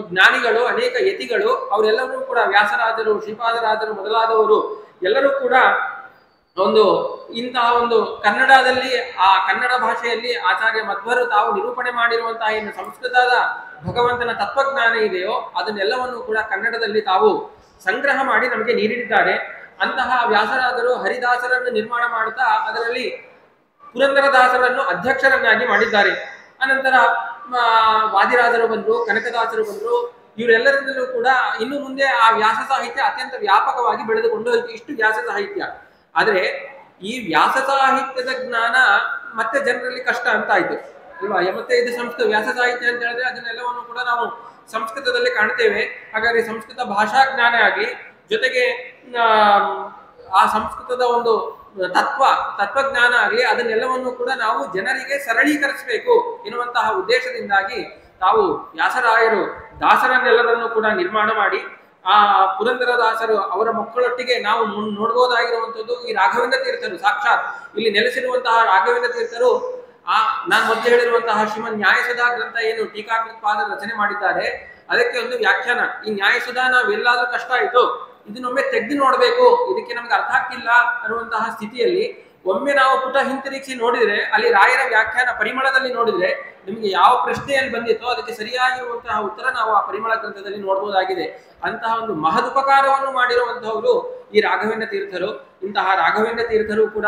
A: ಜ್ಞಾನಿಗಳು, ಅನೇಕ ಯತಿಗಳು, ಅವರೆಲ್ಲರೂ ಕೂಡ ವ್ಯಾಸರಾಜರು, ಶ್ರೀಪಾದರಾಜರು ಮೊದಲಾದವರು ಎಲ್ಲರೂ ಕೂಡ ಇಂತಹ ಒಂದು ಕನ್ನಡದಲ್ಲಿ, ಆ ಕನ್ನಡ ಭಾಷೆಯಲ್ಲಿ ಆಚಾರ್ಯ ಮಧ್ವರು ತಾವು ನಿರೂಪಣೆ ಮಾಡಿರುವಂತಹ ಏನು ಸಂಸ್ಕೃತದ ಭಗವಂತನ ತತ್ವಜ್ಞಾನ ಇದೆಯೋ ಅದನ್ನೆಲ್ಲವನ್ನು ಕೂಡ ಕನ್ನಡದಲ್ಲಿ ತಾವು ಸಂಗ್ರಹ ಮಾಡಿ ನಮಗೆ ನೀಡಿದ್ದಾರೆ. ಅಂತಹ ವ್ಯಾಸರಾದರು ಹರಿದಾಸರನ್ನು ನಿರ್ಮಾಣ ಮಾಡ್ತಾ ಅದರಲ್ಲಿ ಪುರಂದರದಾಸರನ್ನು ಅಧ್ಯಕ್ಷರನ್ನಾಗಿ ಮಾಡಿದ್ದಾರೆ. ಅನಂತರ ವಾದಿರಾಜರು ಬಂದರು, ಕನಕದಾಸರು ಬಂದರು. ಇವರೆಲ್ಲರಿಂದಲೂ ಕೂಡ ಇನ್ನು ಮುಂದೆ ಆ ವ್ಯಾಸ ಸಾಹಿತ್ಯ ಅತ್ಯಂತ ವ್ಯಾಪಕವಾಗಿ ಬೆಳೆದುಕೊಂಡು ಹೋಯಿತು. ಇಷ್ಟು ವ್ಯಾಸ ಸಾಹಿತ್ಯ. ಆದರೆ ಈ ವ್ಯಾಸ ಸಾಹಿತ್ಯದ ಜ್ಞಾನ ಮತ್ತೆ ಜನರಲ್ಲಿ ಕಷ್ಟ ಅಂತ ಆಯ್ತು ಅಲ್ವಾ. ಮತ್ತೆ ಇದು ಸಂಸ್ಕೃತ ವ್ಯಾಸ ಸಾಹಿತ್ಯ ಅಂತ ಹೇಳಿದ್ರೆ ಅದನ್ನೆಲ್ಲವನ್ನು ಕೂಡ ನಾವು ಸಂಸ್ಕೃತದಲ್ಲಿ ಕಾಣ್ತೇವೆ. ಹಾಗಾಗಿ ಸಂಸ್ಕೃತ ಭಾಷಾ ಜ್ಞಾನ ಆಗಲಿ, ಜೊತೆಗೆ ಆ ಸಂಸ್ಕೃತದ ಒಂದು ತತ್ವಜ್ಞಾನ ಆಗಲಿ, ಅದನ್ನೆಲ್ಲವನ್ನು ಕೂಡ ನಾವು ಜನರಿಗೆ ಸರಳೀಕರಿಸಬೇಕು ಎನ್ನುವಂತಹ ಉದ್ದೇಶದಿಂದಾಗಿ ತಾವು ವ್ಯಾಸರಾಯರು ದಾಸರನ್ನೆಲ್ಲರನ್ನು ಕೂಡ ನಿರ್ಮಾಣ ಮಾಡಿ ಆ ಪುರಂದರದಾಸರು ಅವರ ಮಕ್ಕಳೊಟ್ಟಿಗೆ ನಾವು ನೋಡಬಹುದಾಗಿರುವಂತದ್ದು ಈ ರಾಘವೇಂದ್ರ ತೀರ್ಥರು. ಸಾಕ್ಷಾತ್ ಇಲ್ಲಿ ನೆಲೆಸಿರುವಂತಹ ರಾಘವೇಂದ್ರ ತೀರ್ಥರು ನಾನು ಮೊದಲು ಹೇಳಿರುವಂತಹ ಶ್ರೀಮನ್ ನ್ಯಾಯಸುಧಾ ಗ್ರಂಥ ಏನು ಟೀಕಾಕೃತ್ಪಾದ ರಚನೆ ಮಾಡಿದ್ದಾರೆ, ಅದಕ್ಕೆ ಒಂದು ವ್ಯಾಖ್ಯಾನ. ಈ ನ್ಯಾಯಸುಧಾ ನಾವೆಲ್ಲಾದ್ರೂ ಕಷ್ಟ ಆಯ್ತು, ಇದನ್ನೊಮ್ಮೆ ತೆಗೆದು ನೋಡ್ಬೇಕು, ಇದಕ್ಕೆ ನಮ್ಗೆ ಅರ್ಥ ಆಗ್ತಿಲ್ಲ ಅನ್ನುವಂತಹ ಸ್ಥಿತಿಯಲ್ಲಿ ಒಮ್ಮೆ ನಾವು ಪುಟ ಹಿಂತಿರುಗಿಸಿ ನೋಡಿದ್ರೆ ಅಲ್ಲಿ ರಾಯರ ವ್ಯಾಖ್ಯಾನ ಪರಿಮಳದಲ್ಲಿ ನೋಡಿದ್ರೆ ನಿಮಗೆ ಯಾವ ಪ್ರಶ್ನೆಯಲ್ಲಿ ಬಂದಿತ್ತೋ ಅದಕ್ಕೆ ಸರಿಯಾಗಿರುವಂತಹ ಉತ್ತರ ನಾವು ಆ ಪರಿಮಳ ಗ್ರಂಥದಲ್ಲಿ ನೋಡಬಹುದಾಗಿದೆ. ಅಂತಹ ಒಂದು ಮಹದುಪಕಾರವನ್ನು ಮಾಡಿರುವಂತಹವರು ಈ ರಾಘವೇಂದ್ರ ತೀರ್ಥರು. ಇಂತಹ ರಾಘವೇಂದ್ರ ತೀರ್ಥರು ಕೂಡ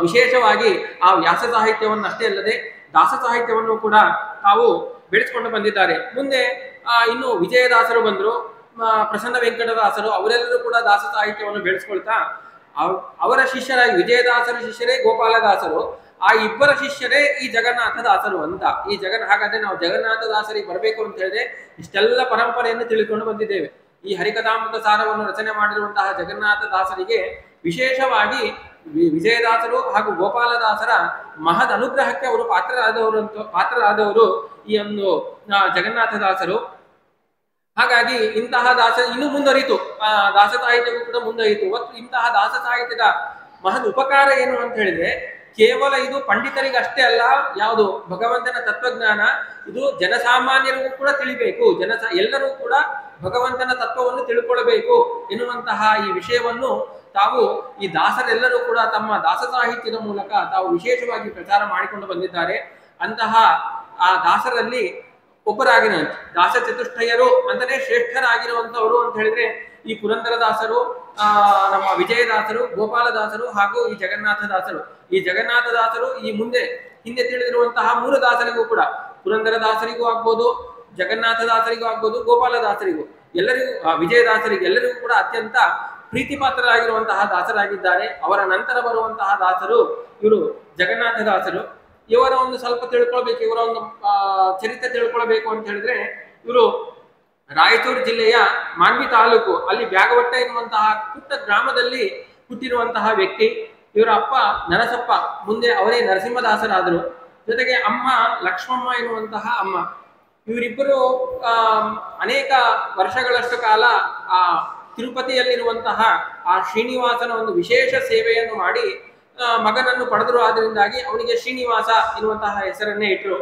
A: ವಿಶೇಷವಾಗಿ ಆ ವ್ಯಾಸ ಸಾಹಿತ್ಯವನ್ನು ಅಷ್ಟೇ ಅಲ್ಲದೆ ದಾಸ ಸಾಹಿತ್ಯವನ್ನು ಕೂಡ ತಾವು ಬೆಳೆಸ್ಕೊಂಡು ಬಂದಿದ್ದಾರೆ. ಮುಂದೆ ಇನ್ನು ವಿಜಯದಾಸರು ಬಂದರು, ಪ್ರಸನ್ನ ವೆಂಕಟದಾಸರು, ಅವರೆಲ್ಲರೂ ಕೂಡ ದಾಸ ಸಾಹಿತ್ಯವನ್ನು ಬೆಳೆಸ್ಕೊಳ್ತಾ ಅವರ ಶಿಷ್ಯರಾಗಿ ವಿಜಯದಾಸರ ಶಿಷ್ಯರೇ ಗೋಪಾಲದಾಸರು, ಆ ಇಬ್ಬರ ಶಿಷ್ಯರೇ ಈ ಜಗನ್ನಾಥದಾಸರು ಅಂತ. ಹಾಗಾದ್ರೆ ನಾವು ಜಗನ್ನಾಥದಾಸರಿಗೆ ಬರಬೇಕು ಅಂತ ಹೇಳಿದ್ರೆ ಇಷ್ಟೆಲ್ಲ ಪರಂಪರೆಯನ್ನು ತಿಳಿದುಕೊಂಡು ಬಂದಿದ್ದೇವೆ. ಈ ಹರಿಕಥಾಮೃತ ಸಾರವನ್ನು ರಚನೆ ಮಾಡಿರುವಂತಹ ಜಗನ್ನಾಥದಾಸರಿಗೆ ವಿಶೇಷವಾಗಿ ವಿಜಯದಾಸರು ಹಾಗೂ ಗೋಪಾಲದಾಸರ ಮಹದ್ ಅನುಗ್ರಹಕ್ಕೆ ಅವರು ಪಾತ್ರರಾದವರು ಈ ಒಂದು ಜಗನ್ನಾಥದಾಸರು. ಹಾಗಾಗಿ ಇಂತಹ ಇನ್ನು ಮುಂದುವರಿತು, ದಾಸ ಸಾಹಿತ್ಯವೂ ಕೂಡ ಮುಂದುವರಿತು. ಇಂತಹ ದಾಸ ಸಾಹಿತ್ಯದ ಮಹದ್ ಉಪಕಾರ ಏನು ಅಂತ ಹೇಳಿದ್ರೆ ಕೇವಲ ಇದು ಪಂಡಿತರಿಗಷ್ಟೇ ಅಲ್ಲ, ಯಾವುದು ಭಗವಂತನ ತತ್ವಜ್ಞಾನ ಇದು ಜನಸಾಮಾನ್ಯರಿಗೂ ಕೂಡ ತಿಳಿಬೇಕು, ಎಲ್ಲರೂ ಕೂಡ ಭಗವಂತನ ತತ್ವವನ್ನು ತಿಳ್ಕೊಳ್ಬೇಕು ಎನ್ನುವಂತಹ ಈ ವಿಷಯವನ್ನು ತಾವು ಈ ದಾಸರೆಲ್ಲರೂ ಕೂಡ ತಮ್ಮ ದಾಸ ಸಾಹಿತ್ಯದ ಮೂಲಕ ತಾವು ವಿಶೇಷವಾಗಿ ಪ್ರಚಾರ ಮಾಡಿಕೊಂಡು ಬಂದಿದ್ದಾರೆ. ಅಂತಹ ಆ ದಾಸರಲ್ಲಿ ಒಬ್ಬರಾಗಿನ ದಾಸ ಚತುಷ್ಟಯರು ಅಂತಾನೆ ಶ್ರೇಷ್ಠರಾಗಿರುವಂತವರು ಅಂತ ಹೇಳಿದ್ರೆ ಈ ಪುರಂದರದಾಸರು, ನಮ್ಮ ವಿಜಯದಾಸರು, ಗೋಪಾಲದಾಸರು ಹಾಗೂ ಈ ಜಗನ್ನಾಥದಾಸರು. ಈ ಜಗನ್ನಾಥದಾಸರು ಈ ಹಿಂದೆ ತಿಳಿದಿರುವಂತಹ ಮೂರು ದಾಸರಿಗೂ ಕೂಡ ಪುರಂದರದಾಸರಿಗೂ ಆಗ್ಬೋದು, ಜಗನ್ನಾಥದಾಸರಿಗೂ ಆಗ್ಬೋದು, ಗೋಪಾಲದಾಸರಿಗೂ ಎಲ್ಲರಿಗೂ ವಿಜಯದಾಸರಿಗೂ ಎಲ್ಲರಿಗೂ ಕೂಡ ಅತ್ಯಂತ ಪ್ರೀತಿ ಪಾತ್ರರಾಗಿರುವಂತಹ ದಾಸರಾಗಿದ್ದಾರೆ. ಅವರ ನಂತರ ಬರುವಂತಹ ದಾಸರು ಇವರು ಜಗನ್ನಾಥದಾಸರು. ಇವರ ಒಂದು ಸ್ವಲ್ಪ ತಿಳ್ಕೊಳ್ಬೇಕು, ಇವರ ಒಂದು ಚರಿತ್ರೆ ತಿಳ್ಕೊಳ್ಬೇಕು ಅಂತ ಹೇಳಿದ್ರೆ ಇವರು ರಾಯಚೂರು ಜಿಲ್ಲೆಯ ಮಾನ್ವಿ ತಾಲೂಕು ಅಲ್ಲಿ ಬ್ಯಾಗವಟ್ಟ ಎನ್ನುವಂತಹ ಪುಟ್ಟ ಗ್ರಾಮದಲ್ಲಿ ಹುಟ್ಟಿರುವಂತಹ ವ್ಯಕ್ತಿ. ಇವರ ಅಪ್ಪ ನರಸಪ್ಪ, ಮುಂದೆ ಅವರೇ ನರಸಿಂಹದಾಸರಾದರು. ಜೊತೆಗೆ ಅಮ್ಮ ಲಕ್ಷ್ಮಮ್ಮ ಎನ್ನುವಂತಹ ಅಮ್ಮ. ಇವರಿಬ್ಬರು ಅನೇಕ ವರ್ಷಗಳಷ್ಟು ಕಾಲ ಆ ತಿರುಪತಿಯಲ್ಲಿರುವಂತಹ ಆ ಶ್ರೀನಿವಾಸನ ಒಂದು ವಿಶೇಷ ಸೇವೆಯನ್ನು ಮಾಡಿ ಮಗನನ್ನು ಪಡೆದರು. ಆದ್ದರಿಂದಾಗಿ ಅವನಿಗೆ ಶ್ರೀನಿವಾಸ ಎನ್ನುವಂತಹ ಹೆಸರನ್ನೇ ಇಟ್ಟರು.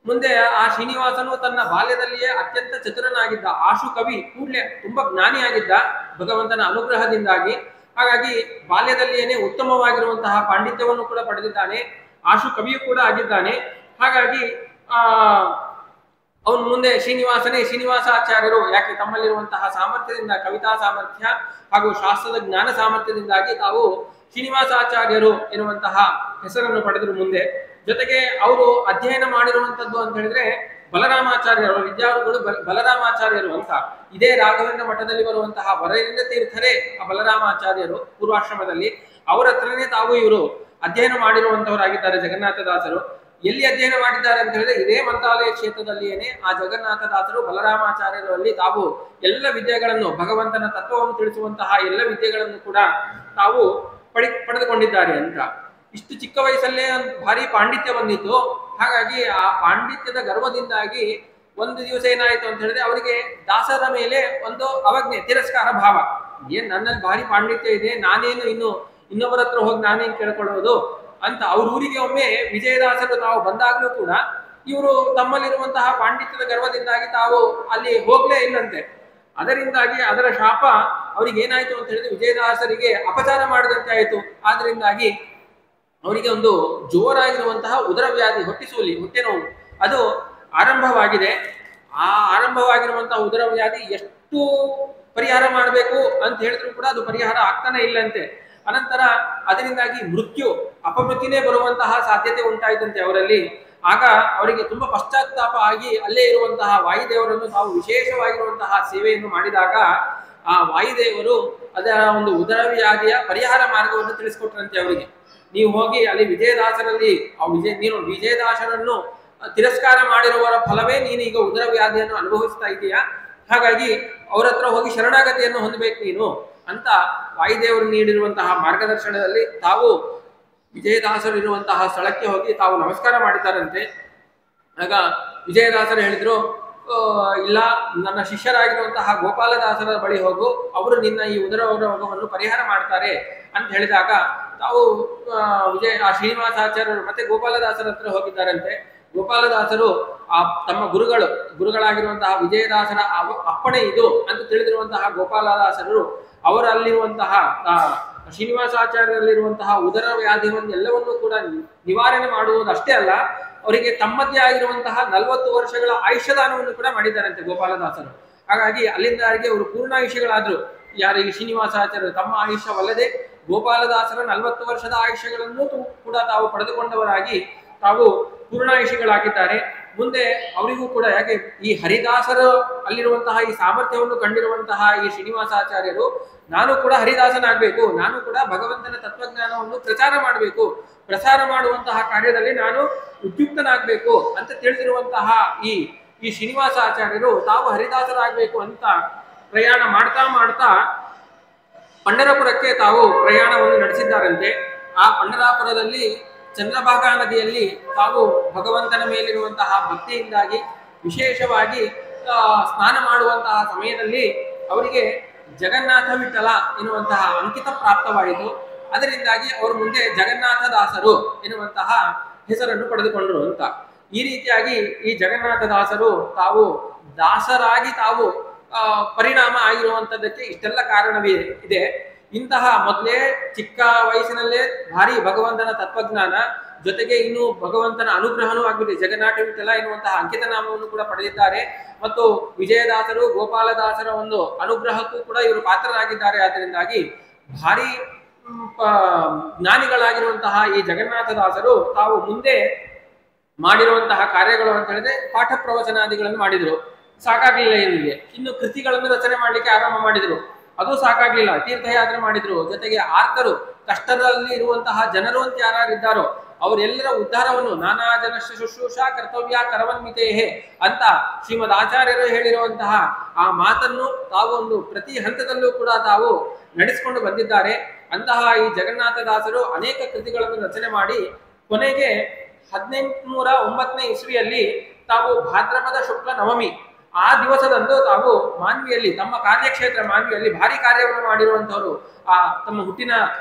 A: ಮುಂದೆ ಆ ಶ್ರೀನಿವಾಸನು ತನ್ನ ಬಾಲ್ಯದಲ್ಲಿಯೇ ಅತ್ಯಂತ ಚತುರನಾಗಿದ್ದ, ಆಶು ಕವಿ, ಕೂಡಲೇ ತುಂಬಾ ಜ್ಞಾನಿಯಾಗಿದ್ದ ಭಗವಂತನ ಅನುಗ್ರಹದಿಂದಾಗಿ. ಹಾಗಾಗಿ ಬಾಲ್ಯದಲ್ಲಿಯೇನೆ ಉತ್ತಮವಾಗಿರುವಂತಹ ಪಾಂಡಿತ್ಯವನ್ನು ಕೂಡ ಪಡೆದಿದ್ದಾನೆ, ಆಶು ಕವಿಯು ಕೂಡ ಆಗಿದ್ದಾನೆ. ಹಾಗಾಗಿ ಅವನು ಮುಂದೆ ಶ್ರೀನಿವಾಸಾಚಾರ್ಯರು. ಯಾಕೆ ತಮ್ಮಲ್ಲಿರುವಂತಹ ಸಾಮರ್ಥ್ಯದಿಂದ, ಕವಿತಾ ಸಾಮರ್ಥ್ಯ ಹಾಗೂ ಶಾಸ್ತ್ರದ ಜ್ಞಾನ ಸಾಮರ್ಥ್ಯದಿಂದಾಗಿ ತಾವು ಶ್ರೀನಿವಾಸಾಚಾರ್ಯರು ಎನ್ನುವಂತಹ ಹೆಸರನ್ನು ಪಡೆದರು ಮುಂದೆ. ಜೊತೆಗೆ ಅವರು ಅಧ್ಯಯನ ಮಾಡಿರುವಂತದ್ದು ಅಂತ ಹೇಳಿದ್ರೆ ಬಲರಾಮಾಚಾರ್ಯರು, ವಿದ್ಯಾರ್ಥಿಗಳು ಬಲರಾಮಾಚಾರ್ಯರು ಅಂತ. ಇದೇ ರಾಘವೇಂದ್ರ ಮಠದಲ್ಲಿ ಬರುವಂತಹ ವರೇಂದ್ರ ತೀರ್ಥರೇ ಆ ಬಲರಾಮಾಚಾರ್ಯರು ಪೂರ್ವಾಶ್ರಮದಲ್ಲಿ. ಅವರ ಹತ್ರನೇ ತಾವು ಇವರು ಅಧ್ಯಯನ ಮಾಡಿರುವಂತವರಾಗಿದ್ದಾರೆ ಜಗನ್ನಾಥದಾಸರು. ಎಲ್ಲಿ ಅಧ್ಯಯನ ಮಾಡಿದ್ದಾರೆ ಅಂತ ಹೇಳಿದ್ರೆ ಇದೇ ಮಂತ್ರಾಲಯ ಕ್ಷೇತ್ರದಲ್ಲಿಯೇನೆ ಆ ಜಗನ್ನಾಥದಾಸರು ಬಲರಾಮಾಚಾರ್ಯರಲ್ಲಿ ತಾವು ಎಲ್ಲ ವಿದ್ಯೆಗಳನ್ನು, ಭಗವಂತನ ತತ್ವವನ್ನು ತಿಳಿಸುವಂತಹ ಎಲ್ಲ ವಿದ್ಯೆಗಳನ್ನು ಕೂಡ ತಾವು ಪಡೆದುಕೊಂಡಿದ್ದಾರೆ ಅಂತ. ಇಷ್ಟು ಚಿಕ್ಕ ವಯಸ್ಸಲ್ಲೇ ಭಾರಿ ಪಾಂಡಿತ್ಯ ಬಂದಿತ್ತು. ಹಾಗಾಗಿ ಆ ಪಾಂಡಿತ್ಯದ ಗರ್ವದಿಂದಾಗಿ ಒಂದು ದಿವಸ ಏನಾಯಿತು ಅಂತ ಹೇಳಿದ್ರೆ ಅವರಿಗೆ ದಾಸರ ಮೇಲೆ ಒಂದು ಅವಜ್ಞೆ, ತಿರಸ್ಕಾರ ಭಾವ. ನನ್ನಲ್ಲಿ ಭಾರಿ ಪಾಂಡಿತ್ಯ ಇದೆ, ನಾನೇನು ಇನ್ನೊಬ್ಬರ ಹತ್ರ ಹೋಗಿ ನಾನೇನು ಕೇಳ್ಕೊಳ್ಳೋದು ಅಂತ ಅವ್ರ ಊರಿಗೆ ಒಮ್ಮೆ ವಿಜಯದಾಸರು ತಾವು ಬಂದಾಗಲೂ ಕೂಡ ಇವರು ತಮ್ಮಲ್ಲಿರುವಂತಹ ಪಾಂಡಿತ್ಯದ ಗರ್ವದಿಂದಾಗಿ ತಾವು ಅಲ್ಲಿ ಹೋಗ್ಲೇ ಇಲ್ಲಂತೆ. ಅದರಿಂದಾಗಿ ಅದರ ಶಾಪ ಅವ್ರಿಗೆ ಏನಾಯ್ತು ಅಂತ ಹೇಳಿದ್ರೆ ವಿಜಯದಾಸರಿಗೆ ಅಪಚಾರ ಮಾಡಿದಂತೆ ಆಯಿತು. ಆದ್ರಿಂದಾಗಿ ಅವರಿಗೆ ಒಂದು ಜೋರಾಗಿರುವಂತಹ ಉದರ ವ್ಯಾಧಿ, ಹೊಟ್ಟೆ ನೋವು ಅದು ಆರಂಭವಾಗಿದೆ. ಆ ಆರಂಭವಾಗಿರುವಂತಹ ಉದರ ವ್ಯಾಧಿ ಎಷ್ಟು ಪರಿಹಾರ ಮಾಡಬೇಕು ಅಂತ ಹೇಳಿದ್ರು ಕೂಡ ಅದು ಪರಿಹಾರ ಆಗ್ತಾನೆ ಇಲ್ಲಂತೆ. ಅನಂತರ ಅದರಿಂದಾಗಿ ಅಪಮೃತ್ಯುನೇ ಬರುವಂತಹ ಸಾಧ್ಯತೆ ಉಂಟಾಯಿತಂತೆ ಅವರಲ್ಲಿ. ಆಗ ಅವರಿಗೆ ತುಂಬಾ ಪಶ್ಚಾತ್ತಾಪ ಆಗಿ ಅಲ್ಲೇ ಇರುವಂತಹ ವಾಯುದೇವರನ್ನು ತಾವು ವಿಶೇಷವಾಗಿರುವಂತಹ ಸೇವೆಯನ್ನು ಮಾಡಿದಾಗ ಆ ವಾಯುದೇವರು ಅದರ ಒಂದು ಉದರ ವ್ಯಾಧಿಯ ಪರಿಹಾರ ಮಾರ್ಗವನ್ನು ತಿಳಿಸ್ಕೊಟ್ರಂತೆ ಅವರಿಗೆ. ನೀವು ಹೋಗಿ ಅಲ್ಲಿ ವಿಜಯದಾಸರಲ್ಲಿ ನೀನು ವಿಜಯದಾಸರನ್ನು ತಿರಸ್ಕಾರ ಮಾಡಿರುವವರ ಫಲವೇ ನೀನು ಈಗ ಉದರ ವ್ಯಾಧಿಯನ್ನು ಅನುಭವಿಸ್ತಾ ಇದೆಯಾ, ಹಾಗಾಗಿ ಅವರ ಹತ್ರ ಹೋಗಿ ಶರಣಾಗತಿಯನ್ನು ಹೊಂದಬೇಕು ನೀನು ಅಂತ ವಾಯುದೇವರು ನೀಡಿರುವಂತಹ ಮಾರ್ಗದರ್ಶನದಲ್ಲಿ ತಾವು ವಿಜಯದಾಸರು ಇರುವಂತಹ ಸ್ಥಳಕ್ಕೆ ಹೋಗಿ ತಾವು ನಮಸ್ಕಾರ ಮಾಡಿದ್ದಾರಂತೆ. ಆಗ ವಿಜಯದಾಸರು ಹೇಳಿದ್ರು, ಇಲ್ಲ, ನನ್ನ ಶಿಷ್ಯರಾಗಿರುವಂತಹ ಗೋಪಾಲದಾಸರ ಬಳಿ ಹೋಗು, ಅವರು ನಿನ್ನ ಈ ಉದರ ರೋಗವನ್ನು ಪರಿಹಾರ ಮಾಡ್ತಾರೆ ಅಂತ ಹೇಳಿದಾಗ ತಾವು ಶ್ರೀನಿವಾಸಾಚಾರ್ಯರು ಮತ್ತೆ ಗೋಪಾಲದಾಸರ ಹತ್ರ ಹೋಗಿದ್ದಾರಂತೆ. ಗೋಪಾಲದಾಸರು ತಮ್ಮ ಗುರುಗಳಾಗಿರುವಂತಹ ವಿಜಯದಾಸರ ಅಪ್ಪಣೆ ಇದು ಅಂತ ತಿಳಿದಿರುವಂತಹ ಗೋಪಾಲದಾಸರು ಅವರಲ್ಲಿರುವಂತಹ ಶ್ರೀನಿವಾಸಾಚಾರ್ಯರಲ್ಲಿರುವಂತಹ ಉದರ ವ್ಯಾಧಿಯನ್ನು ಎಲ್ಲವನ್ನೂ ಕೂಡ ನಿವಾರಣೆ ಮಾಡುವುದಷ್ಟೇ ಅಲ್ಲ, ಅವರಿಗೆ ತಮ್ಮದೇ ಆಗಿರುವಂತಹ 40 ವರ್ಷಗಳ ಆಯುಷ್ಯದಾನವನ್ನು ಕೂಡ ಮಾಡಿದ್ದಾರಂತೆ ಗೋಪಾಲದಾಸರು. ಹಾಗಾಗಿ ಅಲ್ಲಿಂದವರೆಗೆ ಅವರು ಪೂರ್ಣಾಯುಷ್ಯಗಳಾದ್ರು. ಯಾರಿಗೆ ಶ್ರೀನಿವಾಸಾಚಾರ್ಯರು ತಮ್ಮ ಆಯುಷ್ಯವಲ್ಲದೆ ಗೋಪಾಲದಾಸರ 40 ವರ್ಷದ ಆಯುಷ್ಯಗಳನ್ನು ಕೂಡ ತಾವು ಪಡೆದುಕೊಂಡವರಾಗಿ ತಾವು ಪೂರ್ಣಾಯುಷಿಗಳಾಗಿದ್ದಾರೆ. ಮುಂದೆ ಅವರಿಗೂ ಕೂಡ ಯಾಕೆ ಈ ಹರಿದಾಸರು ಅಲ್ಲಿರುವಂತಹ ಈ ಸಾಮರ್ಥ್ಯವನ್ನು ಕಂಡಿರುವಂತಹ ಈ ಶ್ರೀನಿವಾಸಾಚಾರ್ಯರು, ನಾನು ಕೂಡ ಹರಿದಾಸನಾಗಬೇಕು, ನಾನು ಕೂಡ ಭಗವಂತನ ತತ್ವಜ್ಞಾನವನ್ನು ಪ್ರಸಾರ ಮಾಡುವಂತಹ ಕಾರ್ಯದಲ್ಲಿ ನಾನು ಉದ್ಯುಕ್ತನಾಗಬೇಕು ಅಂತ ತಿಳಿದಿರುವಂತಹ ಈ ಶ್ರೀನಿವಾಸಾಚಾರ್ಯರು ತಾವು ಹರಿದಾಸರಾಗಬೇಕು ಅಂತ ಪ್ರಯಾಣ ಮಾಡ್ತಾ ಪಂಢರಪುರಕ್ಕೆ ತಾವು ಪ್ರಯಾಣವನ್ನು ನಡೆಸಿದ್ದಾರಂತೆ. ಆ ಪಂಢರಾಪುರದಲ್ಲಿ ಚಂದ್ರಭಾಗಾ ನದಿಯಲ್ಲಿ ತಾವು ಭಗವಂತನ ಮೇಲಿರುವಂತಹ ಭಕ್ತಿಯಿಂದಾಗಿ ವಿಶೇಷವಾಗಿ ಸ್ನಾನ ಮಾಡುವಂತಹ ಸಮಯದಲ್ಲಿ ಅವರಿಗೆ ಜಗನ್ನಾಥ ವಿಠಲ ಎನ್ನುವಂತಹ ಅಂಕಿತ ಪ್ರಾಪ್ತವಾಯಿತು. ಅದರಿಂದಾಗಿ ಅವರು ಮುಂದೆ ಜಗನ್ನಾಥ ದಾಸರು ಎನ್ನುವಂತಹ ಹೆಸರನ್ನು ಪಡೆದುಕೊಂಡರು ಅಂತ. ಈ ರೀತಿಯಾಗಿ ಈ ಜಗನ್ನಾಥ ದಾಸರು ತಾವು ದಾಸರಾಗಿ ತಾವು ಪರಿಣಾಮ ಆಗಿರುವಂತದ್ದಕ್ಕೆ ಇಷ್ಟೆಲ್ಲ ಕಾರಣವೇ ಇದೆ. ಇಂತಹ ಮೊದಲೇ ಚಿಕ್ಕ ವಯಸ್ಸಿನಲ್ಲೇ ಭಾರಿ ಭಗವಂತನ ತತ್ವಜ್ಞಾನ ಜೊತೆಗೆ ಇನ್ನು ಭಗವಂತನ ಅನುಗ್ರಹನೂ ಆಗ್ಬಿಟ್ಟಿದೆ. ಜಗನ್ನಾಥ ವಿಠಲ ಎನ್ನುವಂತಹ ಅಂಕಿತ ನಾಮವನ್ನು ಕೂಡ ಪಡೆದಿದ್ದಾರೆ ಮತ್ತು ವಿಜಯದಾಸರು ಗೋಪಾಲದಾಸರ ಒಂದು ಅನುಗ್ರಹಕ್ಕೂ ಕೂಡ ಇವರು ಪಾತ್ರರಾಗಿದ್ದಾರೆ. ಆದ್ದರಿಂದಾಗಿ ಭಾರಿ ಜ್ಞಾನಿಗಳಾಗಿರುವಂತಹ ಈ ಜಗನ್ನಾಥದಾಸರು ತಾವು ಮುಂದೆ ಮಾಡಿರುವಂತಹ ಕಾರ್ಯಗಳು ಅಂತ ಹೇಳಿದ್ರೆ ಪಾಠ ಪ್ರವಚನಾದಿಗಳನ್ನು ಮಾಡಿದ್ರು. ಸಾಕಾಗ್ಲಿಲ್ಲ ಇವರಿಗೆ, ಇನ್ನು ಕೃತಿಗಳನ್ನು ರಚನೆ ಮಾಡ್ಲಿಕ್ಕೆ ಆರಂಭ ಮಾಡಿದ್ರು. ಅದು ಸಾಕಾಗ್ಲಿಲ್ಲ, ತೀರ್ಥಯಾತ್ರೆ ಮಾಡಿದ್ರು. ಜೊತೆಗೆ ಆರ್ತರು, ಕಷ್ಟದಲ್ಲಿ ಇರುವಂತಹ ಜನರು ಅಂತ ಯಾರಿದ್ದಾರೋ ಅವರೆಲ್ಲರ ಉದ್ಧಾರವನ್ನು ನಾನಾ ಜನ ಶುಶ್ರೂಷಾ ಕರ್ತವ್ಯ ಕರವನ್ಮಿತೇಹೇ ಅಂತ ಶ್ರೀಮದ್ ಆಚಾರ್ಯರು ಹೇಳಿರುವಂತಹ ಆ ಮಾತನ್ನು ತಾವು ಒಂದು ಪ್ರತಿ ಹಂತದಲ್ಲೂ ಕೂಡ ತಾವು ನಡೆಸಿಕೊಂಡು ಬಂದಿದ್ದಾರೆ. ಅಂತಹ ಈ ಜಗನ್ನಾಥದಾಸರು ಅನೇಕ ಕೃತಿಗಳನ್ನು ರಚನೆ ಮಾಡಿ ಕೊನೆಗೆ 1809 ಇಸ್ವಿಯಲ್ಲಿ ತಾವು ಭಾದ್ರಪದ ಶುಕ್ಲ ನವಮಿ ಆ ದಿವಸದಂದು ತಾವು ಮಾನ್ವಿಯಲ್ಲಿ ತಮ್ಮ ಕಾರ್ಯಕ್ಷೇತ್ರ ಮಾನ್ವಿಯಲ್ಲಿ ಭಾರಿ ಕಾರ್ಯವನ್ನು ಮಾಡಿರುವಂತವರು. ತಮ್ಮ ಹುಟ್ಟಿನ